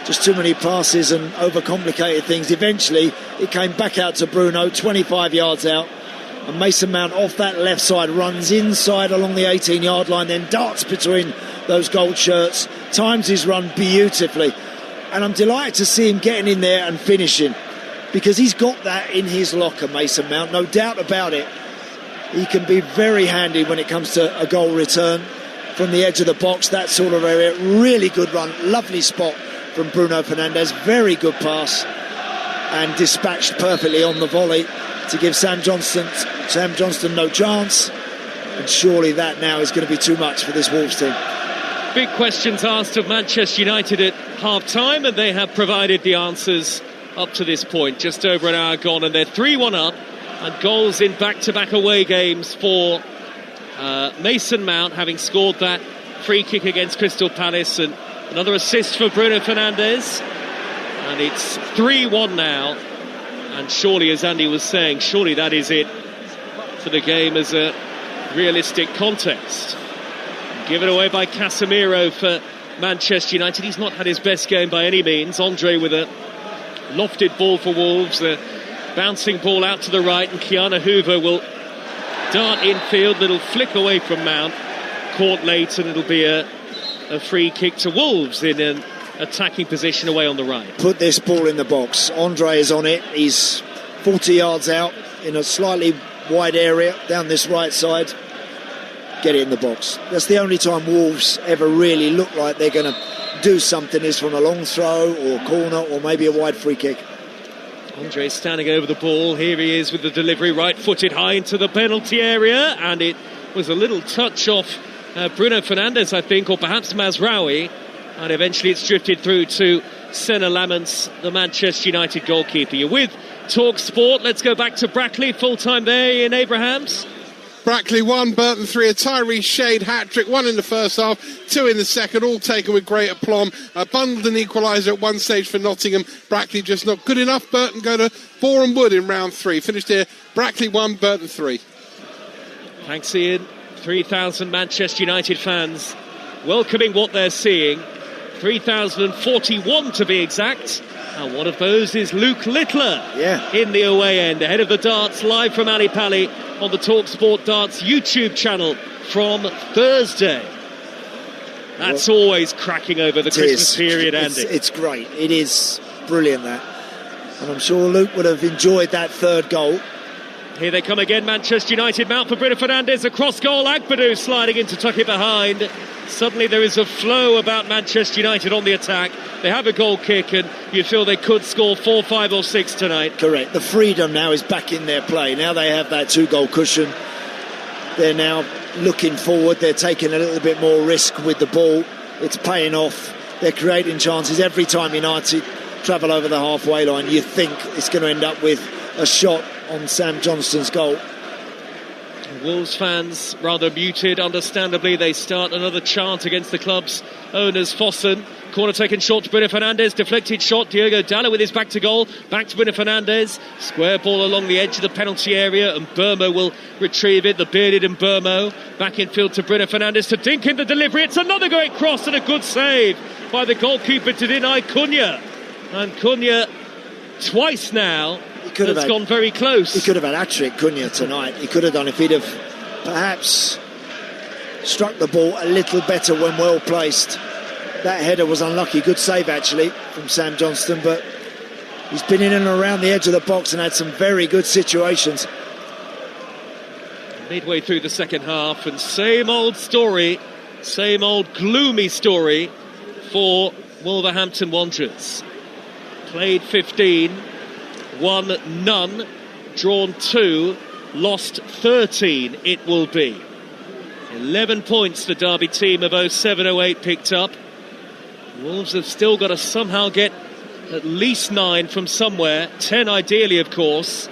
just too many passes and overcomplicated things. Eventually, it came back out to Bruno, 25 yards out. And Mason Mount off that left side runs inside along the 18-yard line, then darts between those gold shirts, times his run beautifully. And I'm delighted to see him getting in there and finishing, because he's got that in his locker, Mason Mount, no doubt about it. He can be very handy when it comes to a goal return from the edge of the box, that sort of area. Really good run, lovely spot from Bruno Fernandes, very good pass, and dispatched perfectly on the volley to give Sam Johnston no chance. And surely that now is going to be too much for this Wolves team. Big questions asked of Manchester United at half-time, and they have provided the answers up to this point. Just over an hour gone, and they're 3-1 up, and goals in back-to-back away games for Mason Mount, having scored that free kick against Crystal Palace, and another assist for Bruno Fernandes. And it's 3-1 now. And surely, as Andy was saying, surely that is it for the game as a realistic contest. Given away by Casemiro for Manchester United. He's not had his best game by any means. Andre with a lofted ball for Wolves. A bouncing ball out to the right, and Keanu Hoover will dart infield. Little flick away from Mount. Caught late, and it'll be a free kick to Wolves in an attacking position away on the right. Put this ball in the box. Andre is on it. He's 40 yards out in a slightly wide area down this right side. Get it in the box. That's the only time Wolves ever really look like they're going to do something, is from a long throw or corner or maybe a wide free kick. Andre standing over the ball. Here he is with the delivery, right-footed high into the penalty area, and it was a little touch off Bruno Fernandes, I think, or perhaps Mazraoui. And eventually it's drifted through to Senna Laments, the Manchester United goalkeeper. You're with Talksport. Let's go back to Brackley, full-time there in Abrahams. Brackley 1, Burton 3, a Tyree Shade hat-trick, 1 in the first half, 2 in the second, all taken with great aplomb. Bundled an equaliser at one stage for Nottingham. Brackley just not good enough. Burton go to Boreham Wood in round 3. Finished here, Brackley 1, Burton 3. Thanks, Ian. 3,000 Manchester United fans welcoming what they're seeing. 3,041 to be exact. And one of those is Luke Littler in the away end, ahead of the darts, live from Ali Pali on the Talksport Darts YouTube channel from Thursday. That's always cracking over the Christmas period, Andy. It's great. It is brilliant, that. And I'm sure Luke would have enjoyed that third goal. Here they come again, Manchester United. Mount for Bruno Fernandes, across goal. Agbadou sliding in to tuck it behind. Suddenly there is a flow about Manchester United on the attack. They have a goal kick, and you feel they could score 4, 5 or 6 tonight. Correct. The freedom now is back in their play. Now they have that 2-goal cushion. They're now looking forward. They're taking a little bit more risk with the ball. It's paying off. They're creating chances. Every time United travel over the halfway line, you think it's going to end up with a shot on Sam Johnston's goal. Wolves fans rather muted, understandably. They start another chant against the club's owners. Fossen, corner taken short to Bruno Fernandes, deflected shot. Diogo Dalot with his back to goal, back to Bruno Fernandes. Square ball along the edge of the penalty area, and Burmo will retrieve it. The bearded and Burmo back in field to Bruno Fernandes to dink in the delivery. It's another great cross and a good save by the goalkeeper to deny Cunha. And Cunha twice now. It's gone very close. He could have had hat-trick, Cunha, tonight. He could have done if he'd have perhaps struck the ball a little better when well placed. That header was unlucky. Good save, actually, from Sam Johnston, but he's been in and around the edge of the box and had some very good situations. Midway through the second half, and same old story, same old gloomy story for Wolverhampton Wanderers. Played 15, won none, drawn 2, lost 13 it will be. 11 points the Derby team of 07-08 picked up. Wolves have still got to somehow get at least 9 from somewhere, 10 ideally of course.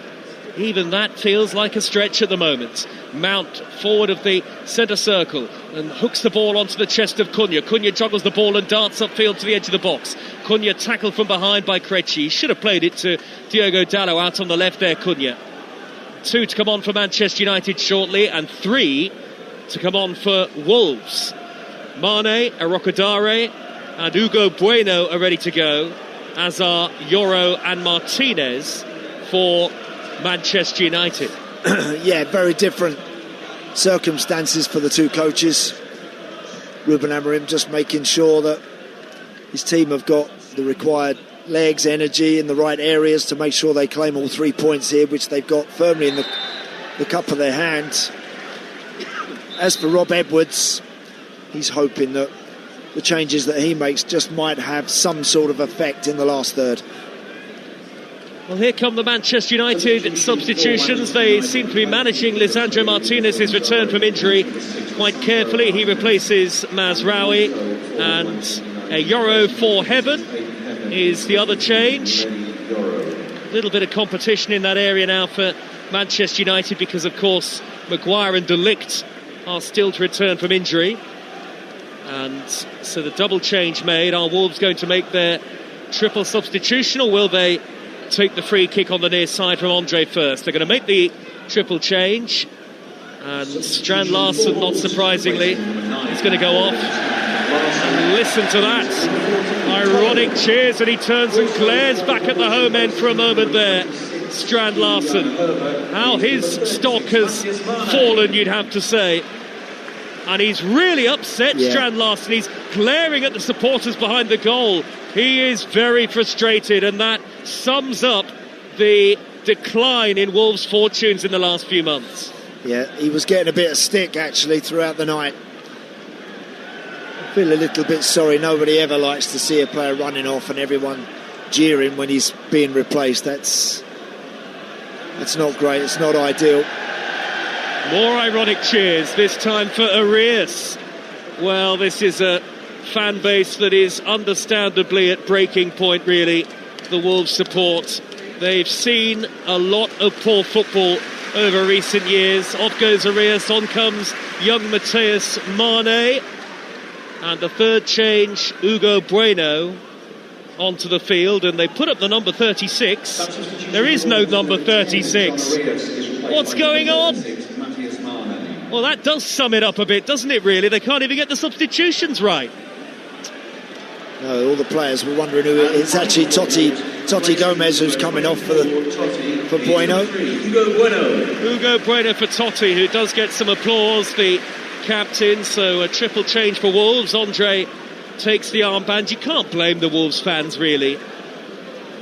Even that feels like a stretch at the moment. Mount forward of the centre circle and hooks the ball onto the chest of Cunha. Cunha juggles the ball and darts upfield to the edge of the box. Cunha tackled from behind by Krejci. He should have played it to Diogo Dalot out on the left there, Cunha. 2 to come on for Manchester United shortly, and 3 to come on for Wolves. Mane, Arokodare, and Hugo Bueno are ready to go, as are Yoro and Martinez for Manchester United. Yeah, very different circumstances for the two coaches. Ruben Amorim just making sure that his team have got the required legs, energy in the right areas to make sure they claim all 3 points here, which they've got firmly in the cup of their hands. As for Rob Edwards, he's hoping that the changes that he makes just might have some sort of effect in the last third. Well, here come the Manchester United substitutions. They seem to be managing Lisandro Martinez's return from injury quite carefully. He replaces Mazraoui, and Yoro for Heaven is the other change. A little bit of competition in that area now for Manchester United, because of course Maguire and De Ligt are still to return from injury. And so the double change made. Are Wolves going to make their triple substitution, or will they take the free kick on the near side from Andre first? They're going to make the triple change, and Strand Larsen, not surprisingly, is going to go off. And listen to that ironic cheers, and he turns and glares back at the home end for a moment there. Strand Larsen, how his stock has fallen, you'd have to say. And he's really upset, Strand Larsen. He's glaring at the supporters behind the goal. He is very frustrated, and that sums up the decline in Wolves' fortunes in the last few months. Yeah, he was getting a bit of stick, actually, throughout the night. I feel a little bit sorry. Nobody ever likes to see a player running off and everyone jeering when he's being replaced. That's not great. It's not ideal. More ironic cheers, this time for Arias. Well, this is a fan base that is understandably at breaking point, really, the Wolves support. They've seen a lot of poor football over recent years. Off goes Arias, on comes young Mateus Mane, and the third change, Hugo Bueno, onto the field, and they put up the number 36. There is no number 36. What's going on? Well, that does sum it up a bit, doesn't it, really? They can't even get the substitutions right. No, all the players were wondering who it is. It's actually Totti Gomez who's coming off for Bueno. Hugo Bueno for Totti, who does get some applause, the captain. So a triple change for Wolves. Andre takes the armband. You can't blame the Wolves fans, really.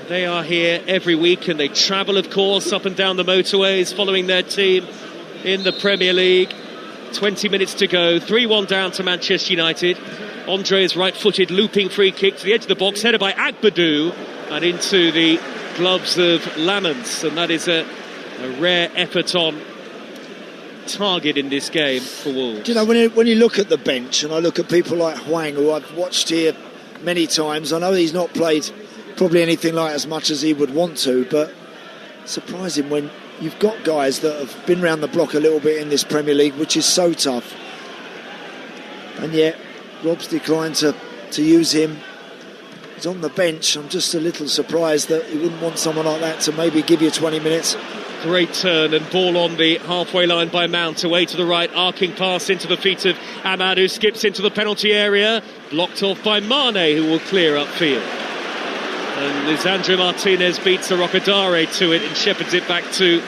They are here every week, and they travel, of course, up and down the motorways following their team in the Premier League. 20 minutes to go, 3-1 down to Manchester United. Andre's right-footed looping free kick to the edge of the box, headed by Agbadou, and into the gloves of Lamens. And that is a rare effort on target in this game for Wolves. You know, when you look at the bench, and I look at people like Hwang, who I've watched here many times, I know he's not played probably anything like as much as he would want to, but surprising when you've got guys that have been around the block a little bit in this Premier League, which is so tough. And yet Rob's declined to use him. He's on the bench. I'm just a little surprised that he wouldn't want someone like that to maybe give you 20 minutes. Great turn and ball on the halfway line by Mount, away to the right, arcing pass into the feet of Ahmad, who skips into the penalty area, blocked off by Mane, who will clear upfield. And Lisandro Martinez beats the Rocadare to it and shepherds it back to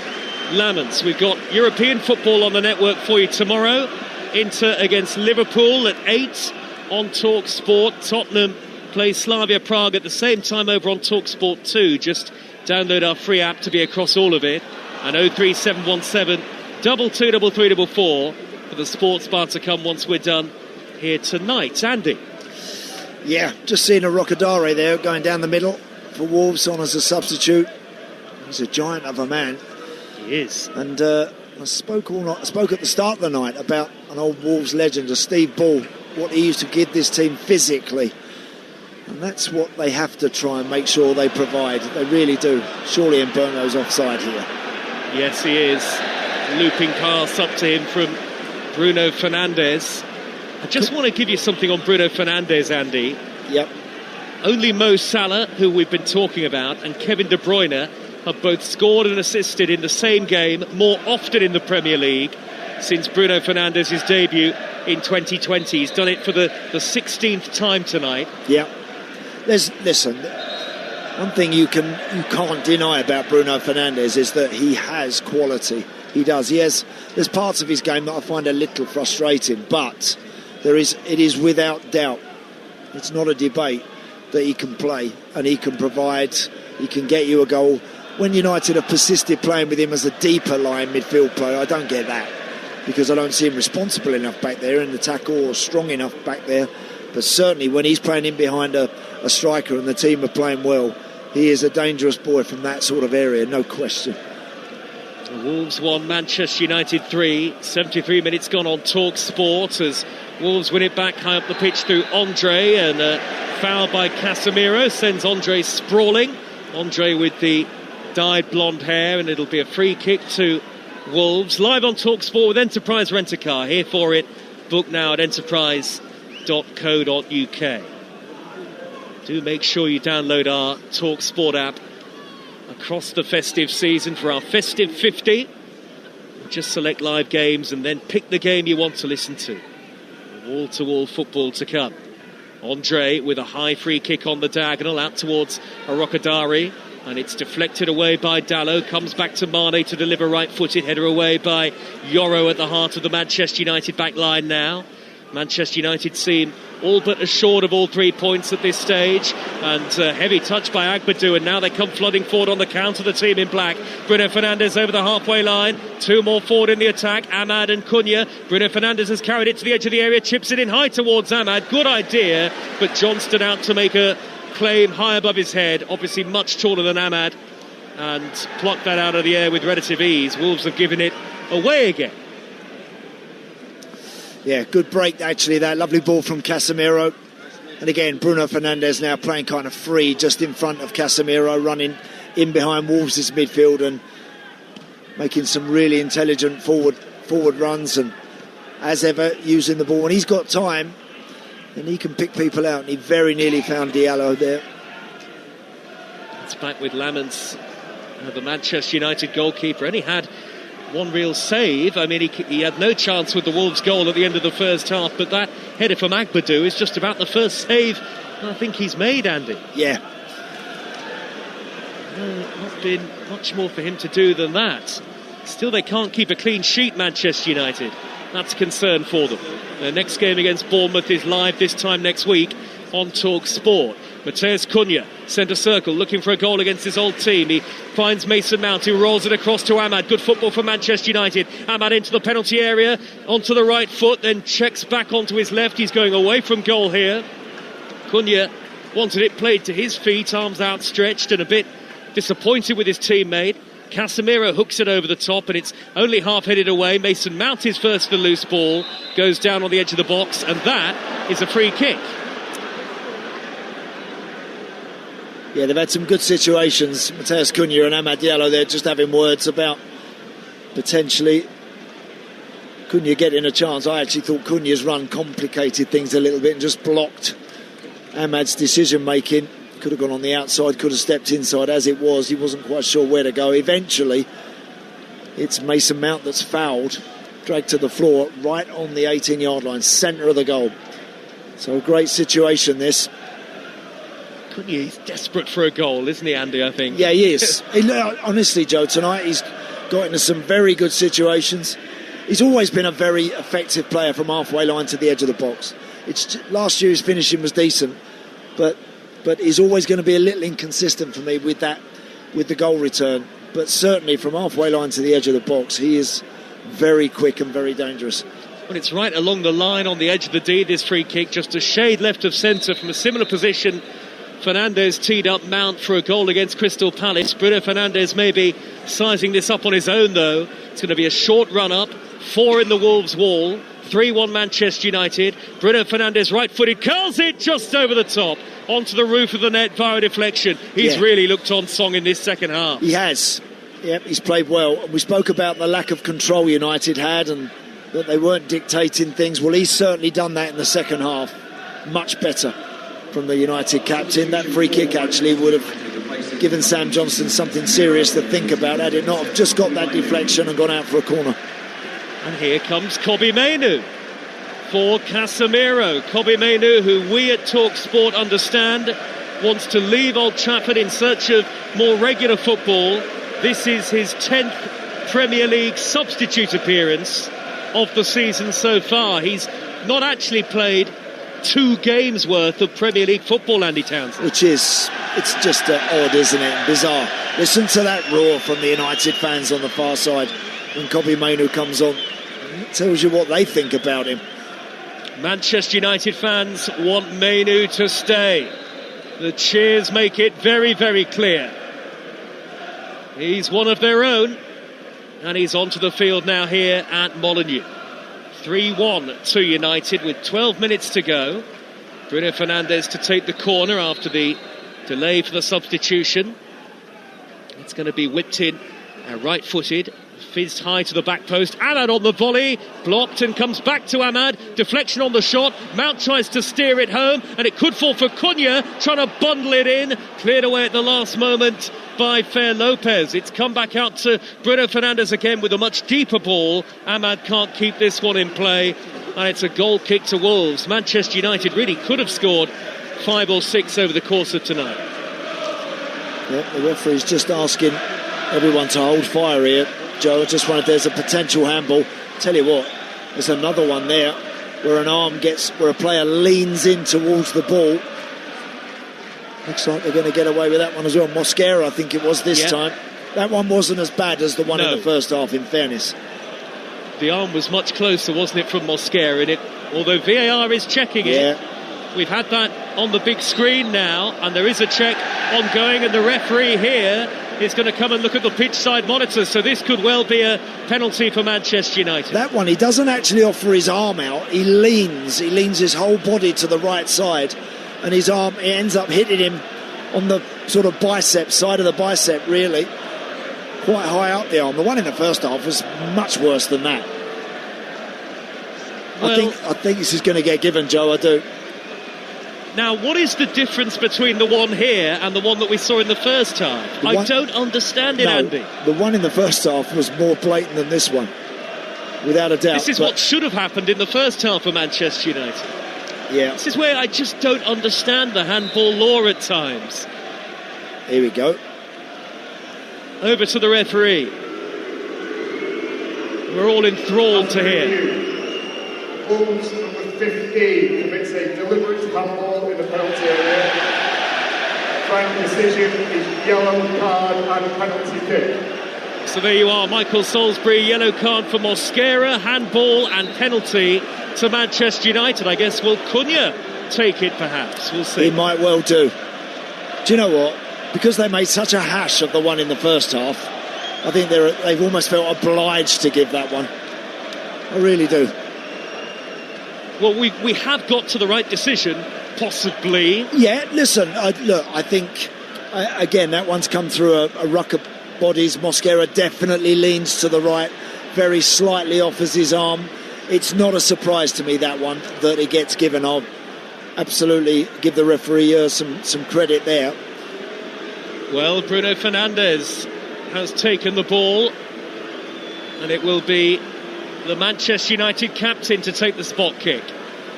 Lamens. We've got European football on the network for you tomorrow. Inter against Liverpool at 8 on Talksport. Tottenham play Slavia Prague at the same time over on Talksport 2. Just download our free app to be across all of it. And 03717 223344 for the sports bar to come once we're done here tonight. Andy? Yeah, just seeing a Rocadare there going down the middle for Wolves on as a substitute. He's a giant of a man. He is. And I spoke at the start of the night about an old Wolves legend, Steve Ball, what he used to give this team physically. And that's what they have to try and make sure they provide. They really do. Surely Mberno's offside here. Yes, he is. Looping pass up to him from Bruno Fernandes. I just want to give you something on Bruno Fernandes, Andy. Yep. Only Mo Salah, who we've been talking about, and Kevin De Bruyne have both scored and assisted in the same game more often in the Premier League since Bruno Fernandes' debut in 2020. He's done it for the 16th time tonight. Yeah. Listen, one thing you can't deny about Bruno Fernandes is that he has quality. He does. There's parts of his game that I find a little frustrating, but it is without doubt, it's not a debate, that he can play and he can provide, he can get you a goal. When United have persisted playing with him as a deeper line midfield player, I don't get that, because I don't see him responsible enough back there in the tackle or strong enough back there. But certainly when he's playing in behind a striker and the team are playing well, he is a dangerous boy from that sort of area, no question. The Wolves 1, Manchester United 3. 73 minutes gone on Talksport as Wolves win it back high up the pitch through Andre, and a foul by Casemiro sends Andre sprawling. Andre with the dyed blonde hair, and it'll be a free kick to Wolves. Live on Talksport with Enterprise Rent-A-Car. Here for it. Book now at enterprise.co.uk. Do make sure you download our Talksport app across the festive season for our Festive 50. Just select live games and then pick the game you want to listen to. Wall-to-wall football to come. Andre with a high free kick on the diagonal out towards Arokadari, and it's deflected away by Dalot. Comes back to Mane to deliver right-footed. Header away by Yoro at the heart of the Manchester United back line now. Manchester United seem all but assured of all 3 points at this stage, and heavy touch by Agbadou, and now they come flooding forward on the counter, the team in black. Bruno Fernandes over the halfway line, 2 more forward in the attack, Ahmad and Cunha. Bruno Fernandes has carried it to the edge of the area, chips it in high towards Ahmad. Good idea, but Johnston out to make a claim high above his head, obviously much taller than Ahmad, and plucked that out of the air with relative ease. Wolves have given it away again. Yeah, good break actually, that lovely ball from Casemiro. And again, Bruno Fernandes now playing kind of free just in front of Casemiro, running in behind Wolves' midfield and making some really intelligent forward runs, and as ever using the ball when he's got time, and he can pick people out, and he very nearly found Diallo there. It's back with Lamens, the Manchester United goalkeeper, and he had one real save. I mean, he had no chance with the Wolves goal at the end of the first half, but that header from Agbadou is just about the first save I think he's made, Andy. Yeah. Not been much more for him to do than that. Still, they can't keep a clean sheet, Manchester United. That's a concern for them. Their next game against Bournemouth is live this time next week on Talksport. Mateus Cunha, centre circle, looking for a goal against his old team. He finds Mason Mount, who rolls it across to Ahmad. Good football for Manchester United. Ahmad into the penalty area, onto the right foot, then checks back onto his left. He's going away from goal here. Cunha wanted it played to his feet, arms outstretched, and a bit disappointed with his teammate. Casemiro hooks it over the top, and it's only half-headed away. Mason Mount is first for the loose ball, goes down on the edge of the box, and that is a free kick. Yeah, they've had some good situations. Mateus Cunha and Amad Diallo, they're just having words about potentially Cunha getting a chance. I actually thought Cunha's run complicated things a little bit and just blocked Ahmad's decision-making. Could have gone on the outside, could have stepped inside. As it was, he wasn't quite sure where to go. Eventually, it's Mason Mount that's fouled, dragged to the floor right on the 18-yard line, centre of the goal. So a great situation, this. He's desperate for a goal, isn't he, Andy, I think? Yeah, he is. Honestly, Joe, tonight he's got into some very good situations. He's always been a very effective player from halfway line to the edge of the box. Last year his finishing was decent, but he's always going to be a little inconsistent for me with the goal return. But certainly from halfway line to the edge of the box, he is very quick and very dangerous. Well, it's right along the line on the edge of the D, this free kick, just a shade left of centre from a similar position. Fernandes teed up Mount for a goal against Crystal Palace. Bruno Fernandes may be sizing this up on his own, though. It's going to be a short run-up. 4 in the Wolves' wall. 3-1 Manchester United. Bruno Fernandes, right-footed, curls it just over the top onto the roof of the net via deflection. He's really looked on song in this second half. He has. Yep, he's played well. We spoke about the lack of control United had and that they weren't dictating things. Well, he's certainly done that in the second half. Much better from the United captain. That free kick actually would have given Sam Johnston something serious to think about had it not have just got that deflection and gone out for a corner. And here comes Kobbie Mainoo for Casemiro. Kobbie Mainoo, who we at Talksport understand wants to leave Old Trafford in search of more regular football. This is his 10th Premier League substitute appearance of the season so far. He's not actually played 2 games worth of Premier League football, Andy Townsend. It's just odd, isn't it? Bizarre. Listen to that roar from the United fans on the far side when Kobbie Mainoo comes on. It tells you what they think about him. Manchester United fans want Mainoo to stay. The cheers make it very, very clear. He's one of their own, and he's onto the field now here at Molineux. 3-1 to United with 12 minutes to go. Bruno Fernandes to take the corner after the delay for the substitution. It's going to be whipped in, right-footed, fizzed high to the back post. Ahmad on the volley, blocked and comes back to Ahmad. Deflection on the shot. Mount tries to steer it home, and it could fall for Cunha, trying to bundle it in. Cleared away at the last moment by Fer Lopez. It's come back out to Bruno Fernandes again with a much deeper ball. Ahmad can't keep this one in play, and it's a goal kick to Wolves. Manchester United really could have scored 5 or 6 over the course of tonight. Yeah, the referee's just asking everyone to hold fire here. Joe, I just wondered if there's a potential handball. Tell you what, there's another one there where where a player leans in towards the ball. Looks like they're going to get away with that one as well. Mosquera, I think it was this time. That one wasn't as bad as the one in the first half, in fairness. The arm was much closer, wasn't it, from Mosquera? And although VAR is checking it, we've had that on the big screen now, and there is a check ongoing, and the referee here is going to come and look at the pitch side monitors, so this could well be a penalty for Manchester United. That one, he doesn't actually offer his arm out, he leans his whole body to the right side, and his arm, it ends up hitting him on the sort of bicep, side of the bicep, really, quite high up the arm. The one in the first half was much worse than that. Well, I think this is going to get given, Joe, I do. Now, what is the difference between the one here and the one that we saw in the first half? I don't understand it, Andy. The one in the first half was more blatant than this one, without a doubt. This is what should have happened in the first half for Manchester United. Yeah. This is where I just don't understand the handball law at times. Here we go. Over to the referee. We're all enthralled to hear. Wolves number 15 commits a deliberate handball in the penalty area. Final decision is yellow card and penalty kick. So there you are, Michael Salisbury, yellow card for Mosquera, handball and penalty to Manchester United. I guess will Cunha take it perhaps? We'll see. He might well do. Do you know what? Because they made such a hash of the one in the first half, I think they've almost felt obliged to give that one. I really do. Well, we have got to the right decision, possibly. Yeah, listen, I think, again, that one's come through a ruck of bodies. Mosquera definitely leans to the right, very slightly offers his arm. It's not a surprise to me, that one, that it gets given. I'll absolutely give the referee some credit there. Well, Bruno Fernandes has taken the ball, and it will be the Manchester United captain to take the spot kick.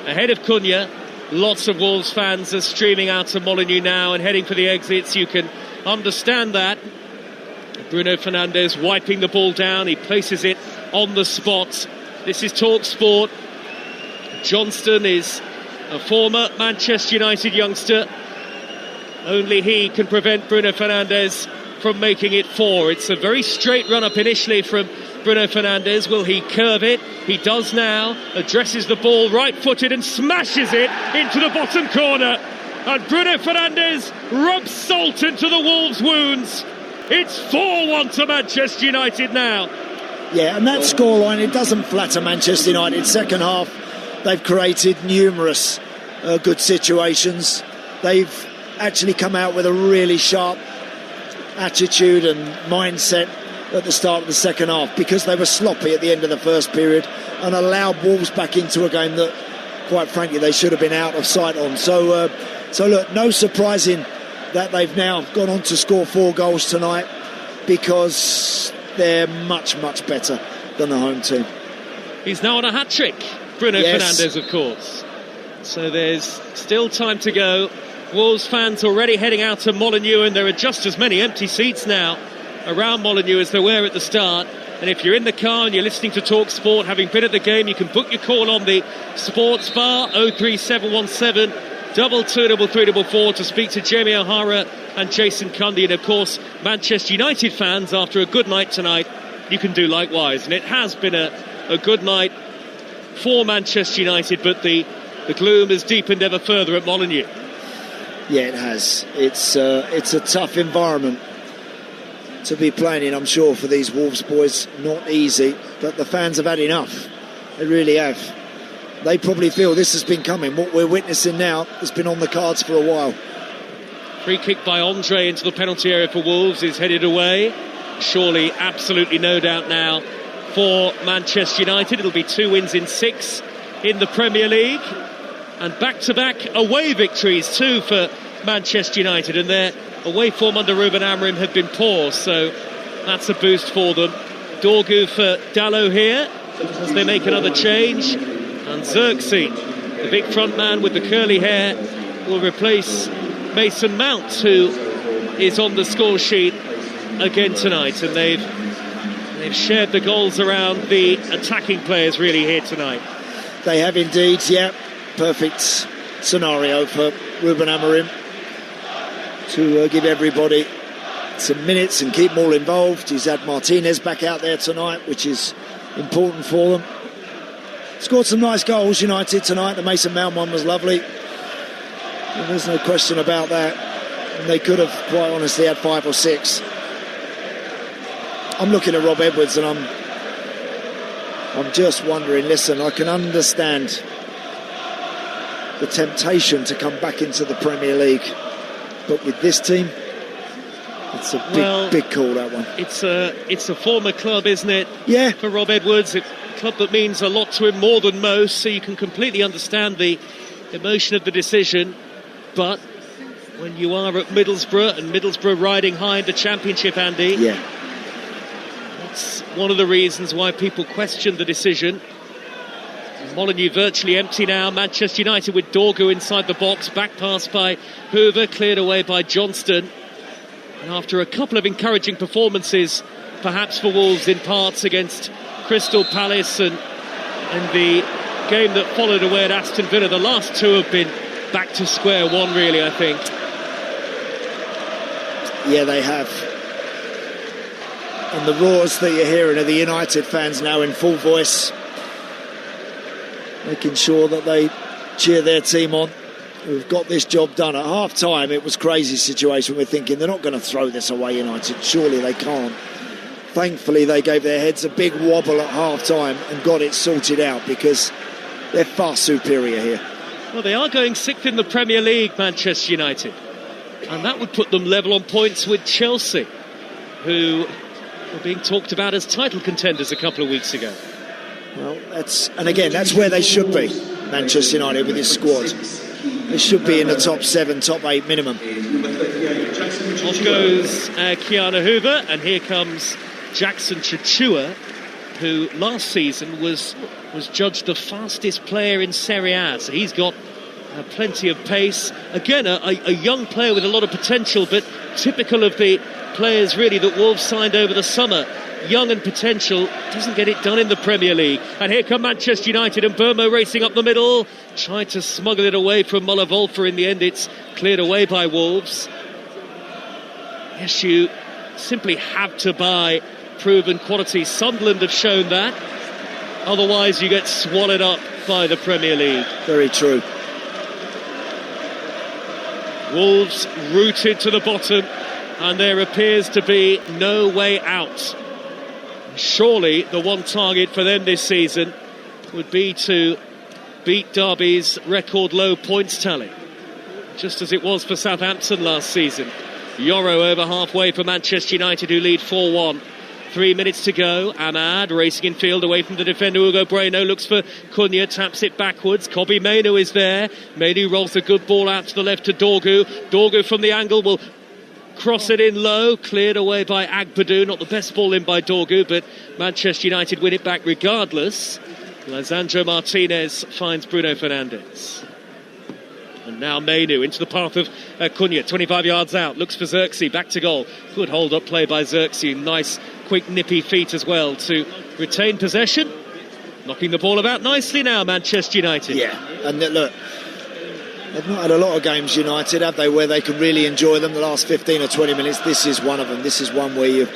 Ahead of Cunha, lots of Wolves fans are streaming out of Molineux now and heading for the exits. You can understand that. Bruno Fernandes wiping the ball down. He places it on the spot. This is Talksport. Johnston is a former Manchester United youngster. Only he can prevent Bruno Fernandes from making it 4. It's a very straight run-up initially from Bruno Fernandes. Will he curve it? He does now. Addresses the ball right-footed and smashes it into the bottom corner. And Bruno Fernandes rubs salt into the Wolves' wounds. It's 4-1 to Manchester United now. Yeah, and that scoreline, it doesn't flatter Manchester United. Second half, they've created numerous good situations. They've actually come out with a really sharp attitude and mindset at the start of the second half, because they were sloppy at the end of the first period and allowed Wolves back into a game that, quite frankly, they should have been out of sight on. So look, no surprising that they've now gone on to score 4 goals tonight, because they're much, much better than the home team. He's now on a hat-trick. Bruno Fernandes, of course. So there's still time to go. Wolves fans already heading out to Molineux, and there are just as many empty seats now around Molineux as there were at the start. And if you're in the car and you're listening to Talksport, having been at the game, you can book your call on the sports bar 03717 223344 to speak to Jamie O'Hara and Jason Cundy. And of course, Manchester United fans, after a good night tonight, you can do likewise. And it has been a good night for Manchester United, but the gloom has deepened ever further at Molineux. Yeah, it has. It's a tough environment to be playing in, I'm sure, for these Wolves boys. Not easy, but the fans have had enough. They really have. They probably feel this has been coming. What we're witnessing now has been on the cards for a while. Free kick by Andre into the penalty area for Wolves is headed away. Surely, absolutely no doubt now for Manchester United. It'll be 2 wins in 6 in the Premier League. And back-to-back away victories too for Manchester United. And their away form under Ruben Amorim had been poor, so that's a boost for them. Dorgu for Dalot here as they make another change. And Xerxes, the big front man with the curly hair, will replace Mason Mount, who is on the score sheet again tonight. And they've shared the goals around the attacking players really here tonight. They have indeed, yeah. Perfect scenario for Ruben Amorim to give everybody some minutes and keep them all involved. He's had Martinez back out there tonight, which is important for them. Scored some nice goals, United, tonight. The Mason Mount one was lovely. And there's no question about that. And they could have, quite honestly, had 5 or 6. I'm looking at Rob Edwards and I'm just wondering, listen, I can understand the temptation to come back into the Premier League, but with this team, it's a big call, that one. It's a former club, isn't it? Yeah. For Rob Edwards, it's a club that means a lot to him, more than most, so you can completely understand the emotion of the decision. But when you are at Middlesbrough, and Middlesbrough riding high in the Championship, Andy, that's one of the reasons why people question the decision. Molineux virtually empty now. Manchester United with Dorgu inside the box. Back pass by Hoover, cleared away by Johnston. And after a couple of encouraging performances, perhaps for Wolves in parts against Crystal Palace and the game that followed away at Aston Villa, the last two have been back to square one, really, I think. Yeah, they have. And the roars that you're hearing are the United fans now in full voice, making sure that they cheer their team on. We've got this job done. At half-time, it was a crazy situation. We're thinking they're not going to throw this away, United. Surely they can't. Thankfully, they gave their heads a big wobble at half-time and got it sorted out, because they're far superior here. Well, they are going 6th in the Premier League, Manchester United. And that would put them level on points with Chelsea, who were being talked about as title contenders a couple of weeks ago. Well, that's where they should be, Manchester United, with this squad. They should be in the top 7, top 8 minimum. Off goes Keanu Hoover, and here comes Jackson Chichua, who last season was judged the fastest player in Serie A. So he's got plenty of pace. Again, a young player with a lot of potential, but typical of the players really that Wolves signed over the summer. Young and potential, doesn't get it done in the Premier League. And here come Manchester United, and Burmo racing up the middle, tried to smuggle it away from Muller-Wolfer. In the end, it's cleared away by Wolves. Yes, you simply have to buy proven quality. Sunderland have shown that. Otherwise, you get swallowed up by the Premier League. Very true. Wolves rooted to the bottom, and there appears to be no way out. Surely the one target for them this season would be to beat Derby's record low points tally, just as it was for Southampton last season. Yoro over halfway for Manchester United, who lead 4-1. 3 minutes to go. Ahmad racing in field away from the defender Hugo Bueno, looks for Cunha, taps it backwards. Kobbie Mainoo is there. Mainoo rolls a good ball out to the left to Dorgu. Dorgu from the angle will cross it in low, cleared away by Agbadou. Not the best ball in by Dorgu, but Manchester United win it back regardless. Lisandro Martinez finds Bruno Fernandes. And now Mainu into the path of Cunha, 25 yards out, looks for Xerxes, back to goal. Good hold-up play by Xerxes, nice, quick, nippy feet as well to retain possession. Knocking the ball about nicely now, Manchester United. Yeah, and look, they've not had a lot of games, United, have they, where they can really enjoy them the last 15 or 20 minutes. This is one of them. This is one where you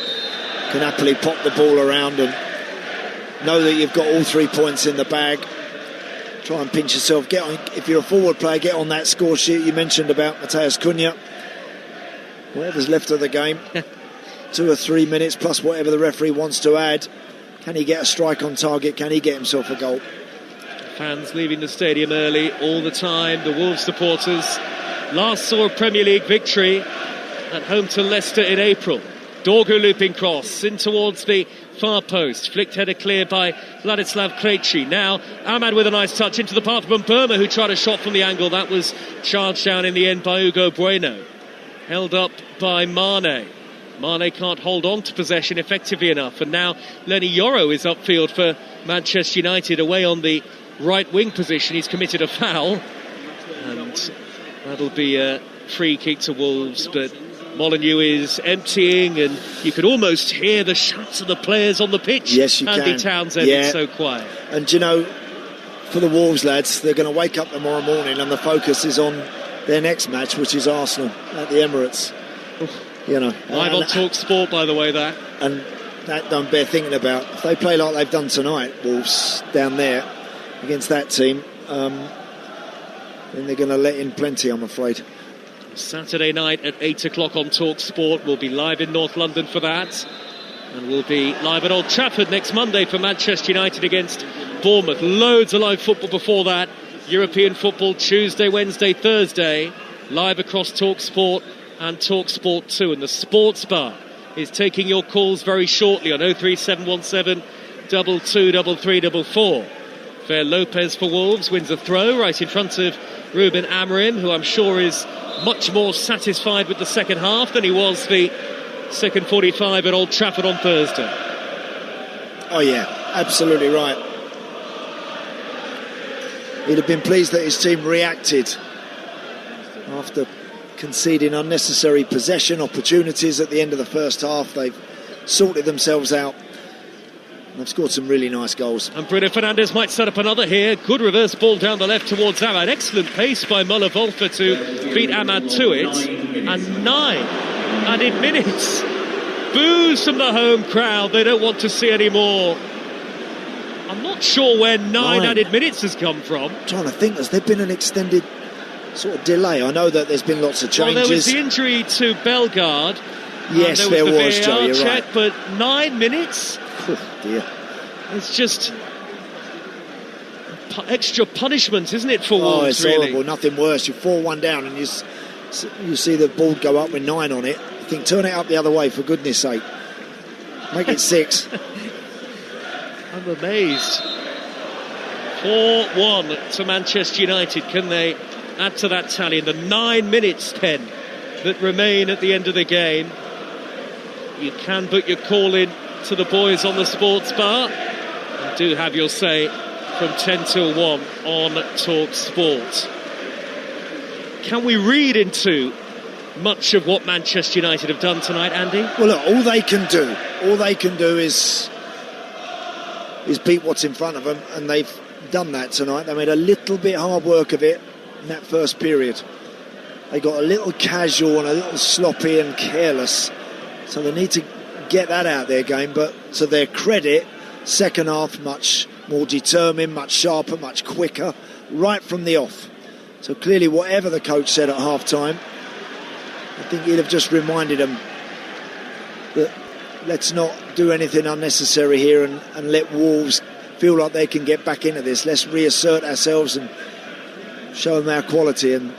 can happily pop the ball around and know that you've got all 3 points in the bag. Try and pinch yourself. Get on, if you're a forward player, get on that score sheet you mentioned about Matheus Cunha. Whatever's left of the game, 2 or 3 minutes plus whatever the referee wants to add. Can he get a strike on target? Can he get himself a goal? Fans leaving the stadium early all the time. The Wolves supporters last saw a Premier League victory at home to Leicester in April. Dorgu looping cross in towards the far post. Flicked header clear by Vladislav Krejci. Now Ahmad with a nice touch into the path of Burma, who tried a shot from the angle. That was charged down in the end by Hugo Bueno. Held up by Mane. Mane can't hold on to possession effectively enough. And now Lenny Yoro is upfield for Manchester United, away on the right wing position. He's committed a foul. And that'll be a free kick to Wolves, but Molineux is emptying, and you can almost hear the shouts of the players on the pitch. Yes, you Andy can. Townsend, yeah. It's so quiet. And you know, for the Wolves lads, they're going to wake up tomorrow morning and the focus is on their next match, which is Arsenal at the Emirates. You know, live on Talksport, by the way, that. And that don't bear thinking about. If they play like they've done tonight, Wolves, down there against that team, then they're going to let in plenty, I'm afraid. Saturday night at 8 o'clock on Talksport. We'll be live in North London for that. And we'll be live at Old Trafford next Monday for Manchester United against Bournemouth. Loads of live football before that. European football Tuesday, Wednesday, Thursday. Live across Talksport and Talksport 2. And the Sports Bar is taking your calls very shortly on 03717 223344. Fer Lopez for Wolves wins a throw right in front of Ruben Amorim, who I'm sure is much more satisfied with the second half than he was the second 45 at Old Trafford on Thursday. Oh yeah, absolutely right. He'd have been pleased that his team reacted after conceding unnecessary possession opportunities at the end of the first half. They've sorted themselves out. They've scored some really nice goals. And Bruno Fernandes might set up another here. Good reverse ball down the left towards Ahmad. Excellent pace by Muller Wolfer to beat Ahmad to it. And 9 added minutes. Boos from the home crowd. They don't want to see any more. I'm not sure where 9 added minutes has come from. I'm trying to think, has there been an extended sort of delay? I know that there's been lots of changes. Well, there was the injury to Bellegarde. Yes, there was, the Joe, VAR you're check, right. But 9 minutes? Oh, dear. It's just extra punishment, isn't it, for Wolves? Oh, it's really horrible. Nothing worse. You 4-1 down and you see the ball go up with 9 on it. You think, turn it up the other way, for goodness sake. Make it 6. I'm amazed. 4-1 to Manchester United. Can they add to that tally in the 9 minutes, 10 that remain at the end of the game? You can put your call in to the boys on the Sports Bar. And do have your say from 10 till 1 on Talk Sport. Can we read into much of what Manchester United have done tonight, Andy? Well, look, all they can do is beat what's in front of them, and they've done that tonight. They made a little bit hard work of it in that first period. They got a little casual and a little sloppy and careless, so they need to get that out of their game. But to their credit, second half much more determined, much sharper, much quicker, right from the off. So clearly, whatever the coach said at half-time, I think he'd have just reminded them that let's not do anything unnecessary here and let Wolves feel like they can get back into this. Let's reassert ourselves and show them our quality, and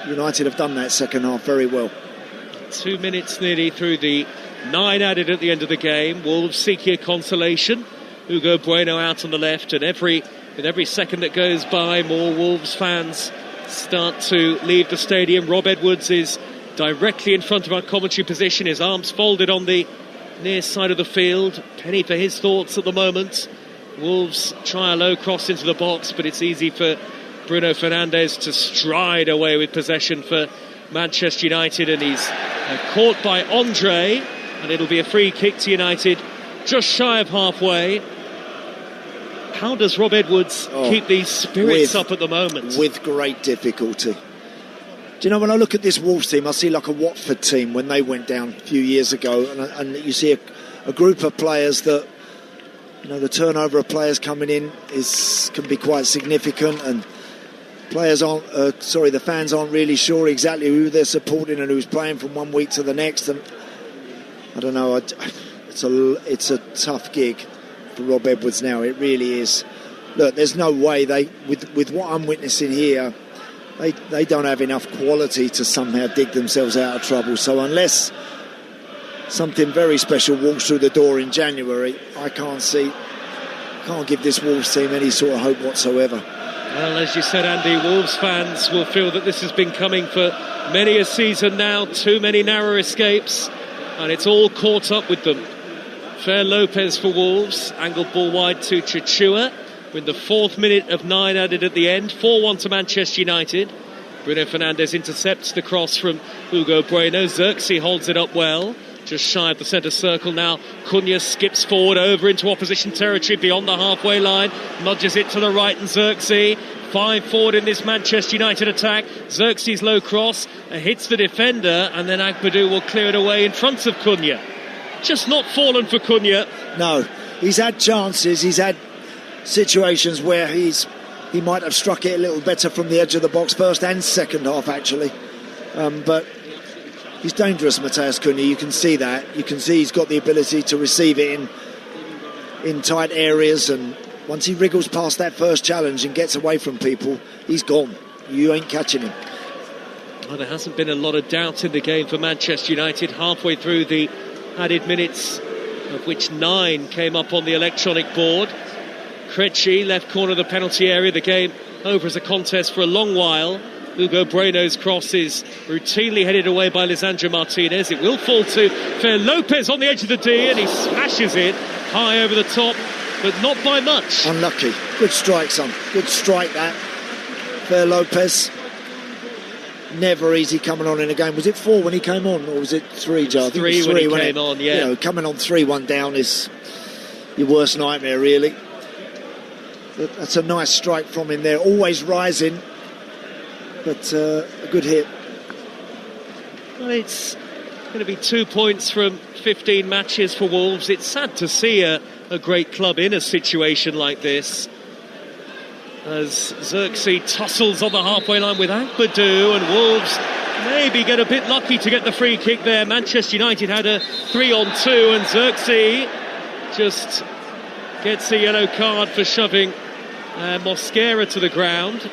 United have done that second half very well. 2 minutes nearly through the 9 added at the end of the game. Wolves seeking a consolation. Hugo Bueno out on the left, and with every second that goes by, more Wolves fans start to leave the stadium. Rob Edwards is directly in front of our commentary position, his arms folded on the near side of the field. Penny for his thoughts at the moment. Wolves try a low cross into the box, but it's easy for Bruno Fernandes to stride away with possession for Manchester United, and he's caught by Andre, and it'll be a free kick to United just shy of halfway. How does Rob Edwards keep these spirits up at the moment? With great difficulty. Do you know, when I look at this Wolves team, I see like a Watford team when they went down a few years ago, and you see a group of players that, you know, the turnover of players coming in can be quite significant, and the fans aren't really sure exactly who they're supporting and who's playing from one week to the next, and I don't know. It's a tough gig for Rob Edwards now. It really is. Look, there's no way with what I'm witnessing here, they don't have enough quality to somehow dig themselves out of trouble. So unless something very special walks through the door in January, I can't give this Wolves team any sort of hope whatsoever. Well, as you said, Andy, Wolves fans will feel that this has been coming for many a season now. Too many narrow escapes, and it's all caught up with them. Fer Lopez for Wolves, angled ball wide to Chichua, with the 4th minute of 9 added at the end. 4-1 to Manchester United. Bruno Fernandes intercepts the cross from Hugo Bueno. Xerxes holds it up well, just shy of the centre circle now. Cunha skips forward over into opposition territory beyond the halfway line, nudges it to the right, and Xerxes 5 forward in this Manchester United attack. Xerxes low cross, hits the defender, and then Agbadou will clear it away in front of Cunha. Just not fallen for Cunha. No, he's had chances, he's had situations where he might have struck it a little better from the edge of the box, first and second half actually, but he's dangerous, Matheus Cunha. You can see that. You can see he's got the ability to receive it in tight areas, and once he wriggles past that first challenge and gets away from people, he's gone. You ain't catching him. Well, there hasn't been a lot of doubt in the game for Manchester United. Halfway through the added minutes, of which 9 came up on the electronic board. Krejci, left corner of the penalty area. The game over as a contest for a long while. Hugo Bueno's cross is routinely headed away by Lisandro Martinez. It will fall to Fer Lopez on the edge of the D, and he smashes it high over the top, but not by much. Unlucky. Good strike, son. Good strike, that. Fer Lopez. Never easy coming on in a game. Was it 4 when he came on, or was it 3, Joe? 3 when he came on, yeah. You know, coming on 3-1 down is your worst nightmare, really. That's a nice strike from him there. Always rising, but a good hit. Well, it's going to be 2 points from 15 matches for Wolves. It's sad to see a great club in a situation like this, as Xerxes tussles on the halfway line with Agbadou, and Wolves maybe get a bit lucky to get the free kick there. Manchester United had a 3-on-2, and Xerxes just gets a yellow card for shoving Mosquera to the ground.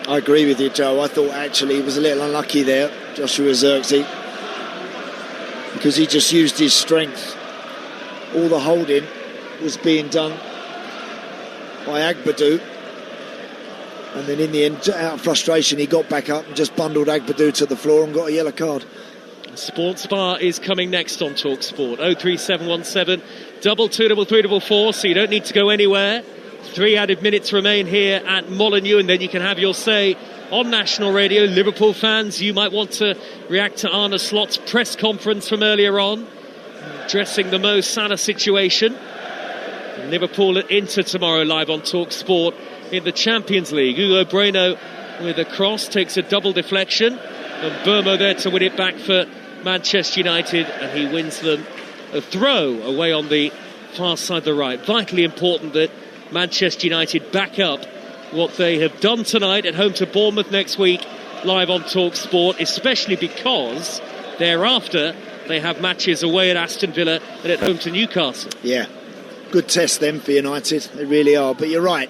I agree with you, Joe. I thought actually he was a little unlucky there, Joshua Xerxes, because he just used his strength. All the holding was being done by Agbadou, and then in the end, out of frustration, he got back up and just bundled Agbadou to the floor and got a yellow card. Sports Bar is coming next on Talksport. 03717 223344, so you don't need to go anywhere. 3 added minutes remain here at Molineux, and then you can have your say on national radio. Liverpool fans, you might want to react to Arne Slot's press conference from earlier on, addressing the Mo Salah situation. Liverpool at Inter tomorrow, live on Talksport in the Champions League. Hugo Bueno with a cross, takes a double deflection, and Burmo there to win it back for Manchester United, and he wins them a throw away on the far side of the right. Vitally important that Manchester United back up what they have done tonight at home to Bournemouth next week, live on Talksport, especially because thereafter they have matches away at Aston Villa and at home to Newcastle. Yeah, good test then for United, they really are. But you're right,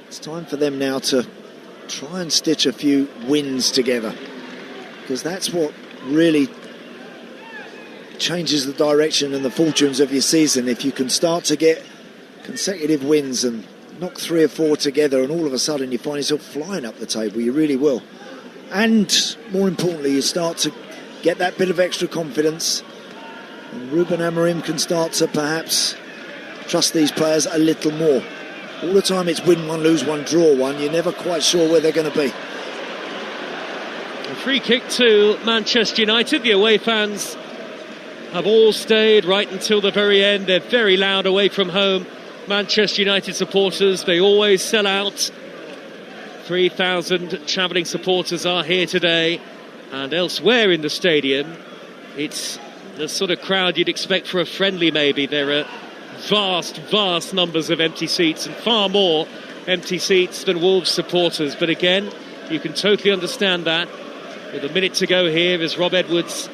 it's time for them now to try and stitch a few wins together, because that's what really changes the direction and the fortunes of your season. If you can start to get consecutive wins and knock 3 or 4 together, and all of a sudden you find yourself flying up the table, you really will. And more importantly, you start to get that bit of extra confidence, and Ruben Amorim can start to perhaps trust these players a little more. All the time it's win one, lose one, draw one. You're never quite sure where they're going to be. A free kick to Manchester United. The away fans have all stayed right until the very end. They're very loud away from home. Manchester United supporters, they always sell out. 3,000 travelling supporters are here today, and elsewhere in the stadium it's the sort of crowd you'd expect for a friendly maybe. There are vast numbers of empty seats, and far more empty seats than Wolves supporters. But again, you can totally understand that. With a minute to go here as Rob Edwards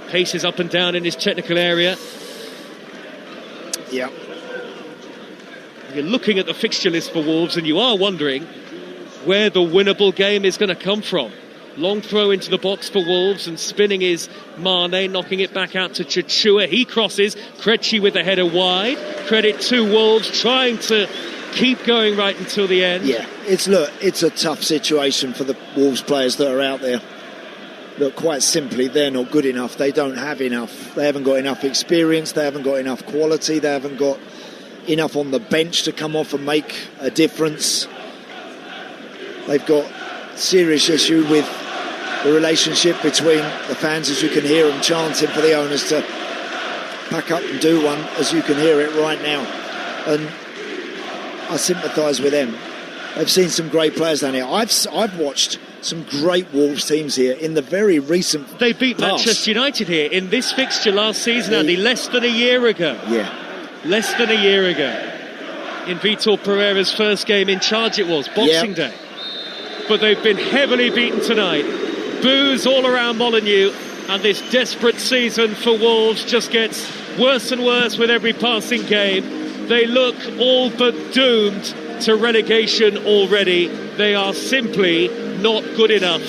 paces up and down in his technical area. Yeah. You're looking at the fixture list for Wolves and you are wondering where the winnable game is going to come from. Long throw into the box for Wolves, and spinning is Mane, knocking it back out to Chichua. He crosses, Krejci with the header wide. Credit to Wolves, trying to keep going right until the end. Yeah, it's a tough situation for the Wolves players that are out there. Look, quite simply, they're not good enough. They don't have enough. They haven't got enough experience. They haven't got enough quality. They haven't got enough on the bench to come off and make a difference. They've got serious issue with the relationship between the fans, as you can hear them chanting for the owners to pack up and do one, as you can hear it right now. And I sympathise with them. They've seen some great players down here. I've watched some great Wolves teams here in the very recent They beat past. Manchester United here in this fixture last season, Andy, less than a year ago. Yeah. Less than a year ago. In Vitor Pereira's first game in charge it was, Boxing Day. But they've been heavily beaten tonight. Boos all around Molineux, and this desperate season for Wolves just gets worse and worse with every passing game. They look all but doomed to relegation already. They are simply not good enough.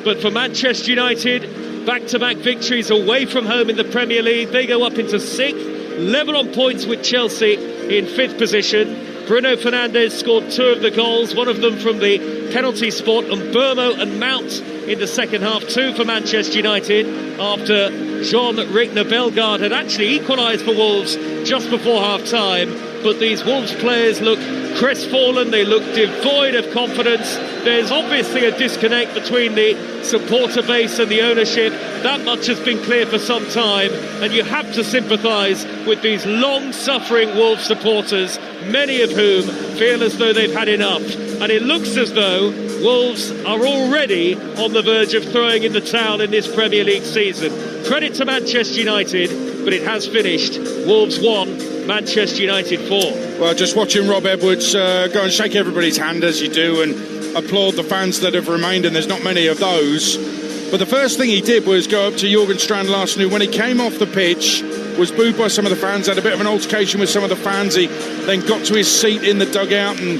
But for Manchester United, back-to-back victories away from home in the Premier League. They go up into 6th, level on points with Chelsea in 5th position. Bruno Fernandes scored 2 of the goals, one of them from the penalty spot, and Burmo and Mount in the second half, 2 for Manchester United, after Jean Rickner Bellegarde had actually equalised for Wolves just before half-time. But these Wolves players look crestfallen, they look devoid of confidence. There's obviously a disconnect between the supporter base and the ownership. That much has been clear for some time, and you have to sympathise with these long-suffering Wolves supporters, many of whom feel as though they've had enough. And it looks as though Wolves are already on the verge of throwing in the towel in this Premier League season. Credit to Manchester United, but it has finished. Wolves 1, Manchester United 4. Well, just watching Rob Edwards go and shake everybody's hand as you do and applaud the fans that have remained, and there's not many of those. But the first thing he did was go up to Jürgen Strand Larsen, who when he came off the pitch was booed by some of the fans, had a bit of an altercation with some of the fans. He then got to his seat in the dugout and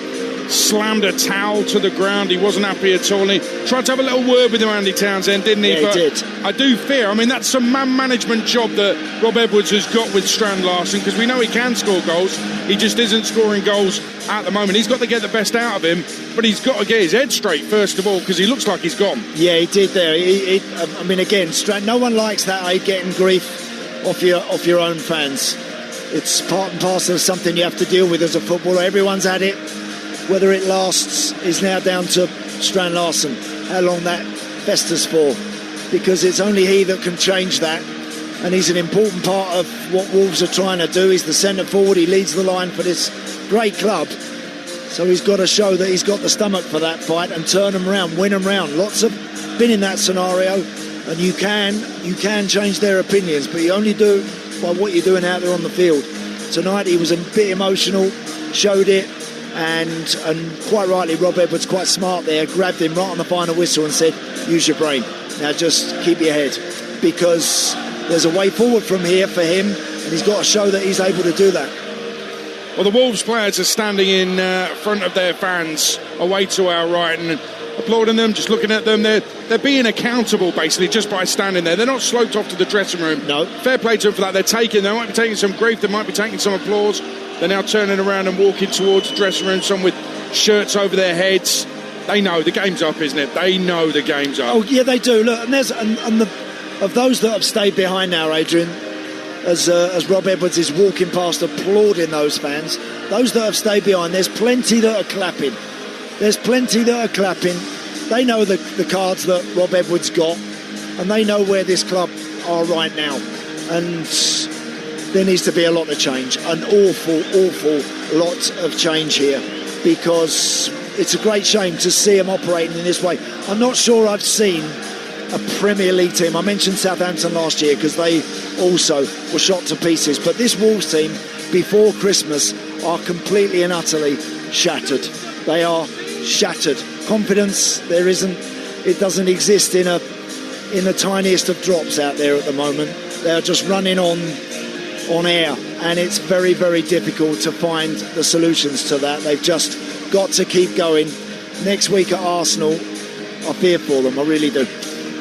slammed a towel to the ground. He wasn't happy at all. And he tried to have a little word with him, Andy Townsend, didn't he? Yeah, he did. I do fear, I mean, that's some man management job that Rob Edwards has got with Strand Larsen, because we know he can score goals. He just isn't scoring goals at the moment. He's got to get the best out of him, but he's got to get his head straight first of all, because he looks like he's gone. Yeah, he did there. I mean, again, Strand, no one likes that, getting grief off your own fans. It's part and parcel of something you have to deal with as a footballer. Everyone's had it. Whether it lasts is now down to Strand Larsen, how long that festers for, because it's only he that can change that, and he's an important part of what Wolves are trying to do. He's the centre forward, he leads the line for this great club, so he's got to show that he's got the stomach for that fight and turn them round, win them round. Lots have been in that scenario, and you can change their opinions, but you only do by what you're doing out there on the field. Tonight he was a bit emotional, showed it, and quite rightly Rob Edwards, quite smart there, grabbed him right on the final whistle and said, use your brain, now just keep your head, because there's a way forward from here for him, and he's got to show that he's able to do that. Well, the Wolves players are standing in front of their fans away to our right and applauding them, just looking at them. They're being accountable basically just by standing there. They're not sloped off to the dressing room. No. Fair play to them for that. They might be taking some grief, they might be taking some applause. They're now turning around and walking towards the dressing room, some with shirts over their heads. They know the game's up, isn't it? They know the game's up. Oh, yeah, they do. Look, and of those that have stayed behind now, Adrian, as Rob Edwards is walking past, applauding those fans. Those that have stayed behind, there's plenty that are clapping. They know the cards that Rob Edwards got, and they know where this club are right now. And there needs to be a lot of change, an awful lot of change here, because it's a great shame to see them operating in this way. I'm not sure I've seen a Premier League team. I mentioned Southampton last year because they also were shot to pieces, but this Wolves team before Christmas are completely and utterly shattered. They are shattered. Confidence, there isn't. It doesn't exist in the tiniest of drops out there at the moment. They are just running on air, and it's very, very difficult to find the solutions to that. They've just got to keep going. Next week at Arsenal, I fear for them, I really do.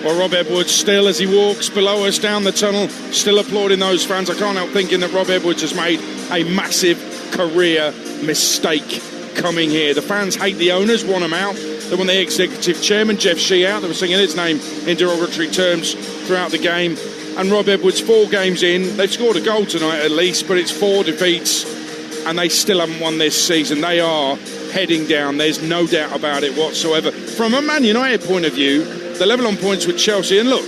Well, Rob Edwards still, as he walks below us down the tunnel, still applauding those fans. I can't help thinking that Rob Edwards has made a massive career mistake coming here. The fans hate the owners, want them out. They want the executive chairman, Jeff Shee, out. They were singing his name in derogatory terms throughout the game. And Rob Edwards, 4 games in, they've scored a goal tonight at least, but it's 4 defeats, and they still haven't won this season. They are heading down. There's no doubt about it whatsoever. From a Man United point of view, they're level on points with Chelsea. And look,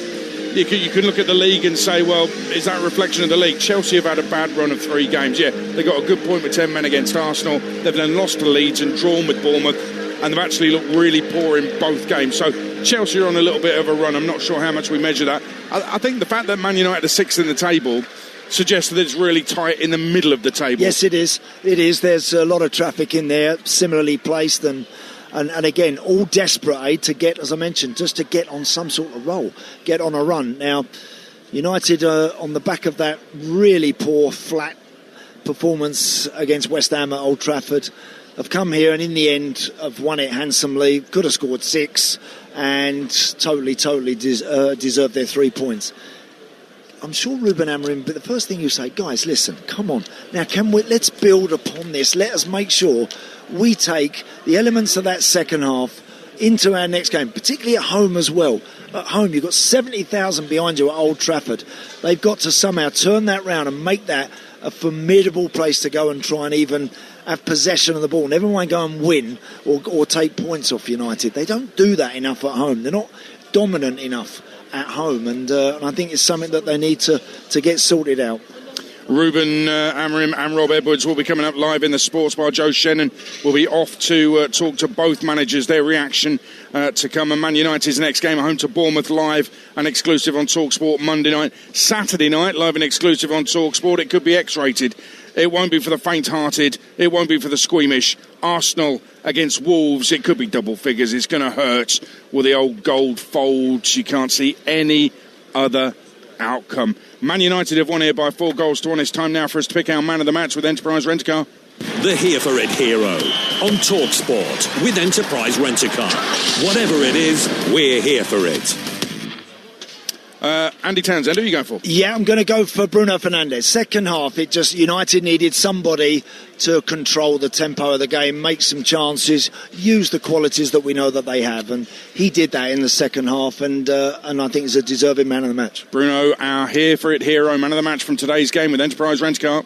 you can look at the league and say, well, is that a reflection of the league? Chelsea have had a bad run of 3 games. Yeah, they got a good point with 10 men against Arsenal. They've then lost to Leeds and drawn with Bournemouth, and they've actually looked really poor in both games. So Chelsea are on a little bit of a run. I'm not sure how much we measure that. I think the fact that Man United are 6th in the table suggests that it's really tight in the middle of the table. Yes, it is. It is. There's a lot of traffic in there, similarly placed, and again, all desperate to get, as I mentioned, just to get on some sort of roll, get on a run. Now, United on the back of that really poor, flat performance against West Ham at Old Trafford, have come here and in the end have won it handsomely. Could have scored 6 and totally deserved their 3 points. I'm sure Ruben Amorim, but the first thing you say, guys, listen, come on. Now, let's build upon this. Let us make sure we take the elements of that second half into our next game, particularly at home as well. At home, you've got 70,000 behind you at Old Trafford. They've got to somehow turn that round and make that a formidable place to go and try and even have possession of the ball. Never mind go and win or take points off United. They don't do that enough at home. They're not dominant enough at home, and I think it's something that they need to get sorted out. Ruben Amorim and Rob Edwards will be coming up live in the Sports Bar. Joe Shannon will be off to talk to both managers, their reaction to come. And Man United's next game at home to Bournemouth, live and exclusive on Talksport Monday night. Saturday night, live and exclusive on Talksport. It could be X-rated. It won't be for the faint-hearted. It won't be for the squeamish. Arsenal against Wolves. It could be double figures. It's going to hurt with the old gold folds. You can't see any other outcome. Man United have won here by 4-1. It's time now for us to pick our man of the match with Enterprise Rent-A-Car. The Here For It hero on Talksport with Enterprise Rent-A-Car. Whatever it is, we're here for it. Andy Townsend, who are you going for? Yeah, I'm going to go for Bruno Fernandes. Second half, United needed somebody to control the tempo of the game, make some chances, use the qualities that we know that they have, and he did that in the second half, and I think he's a deserving man of the match. Bruno, our Here For It hero, man of the match from today's game with Enterprise Rent-A-Car.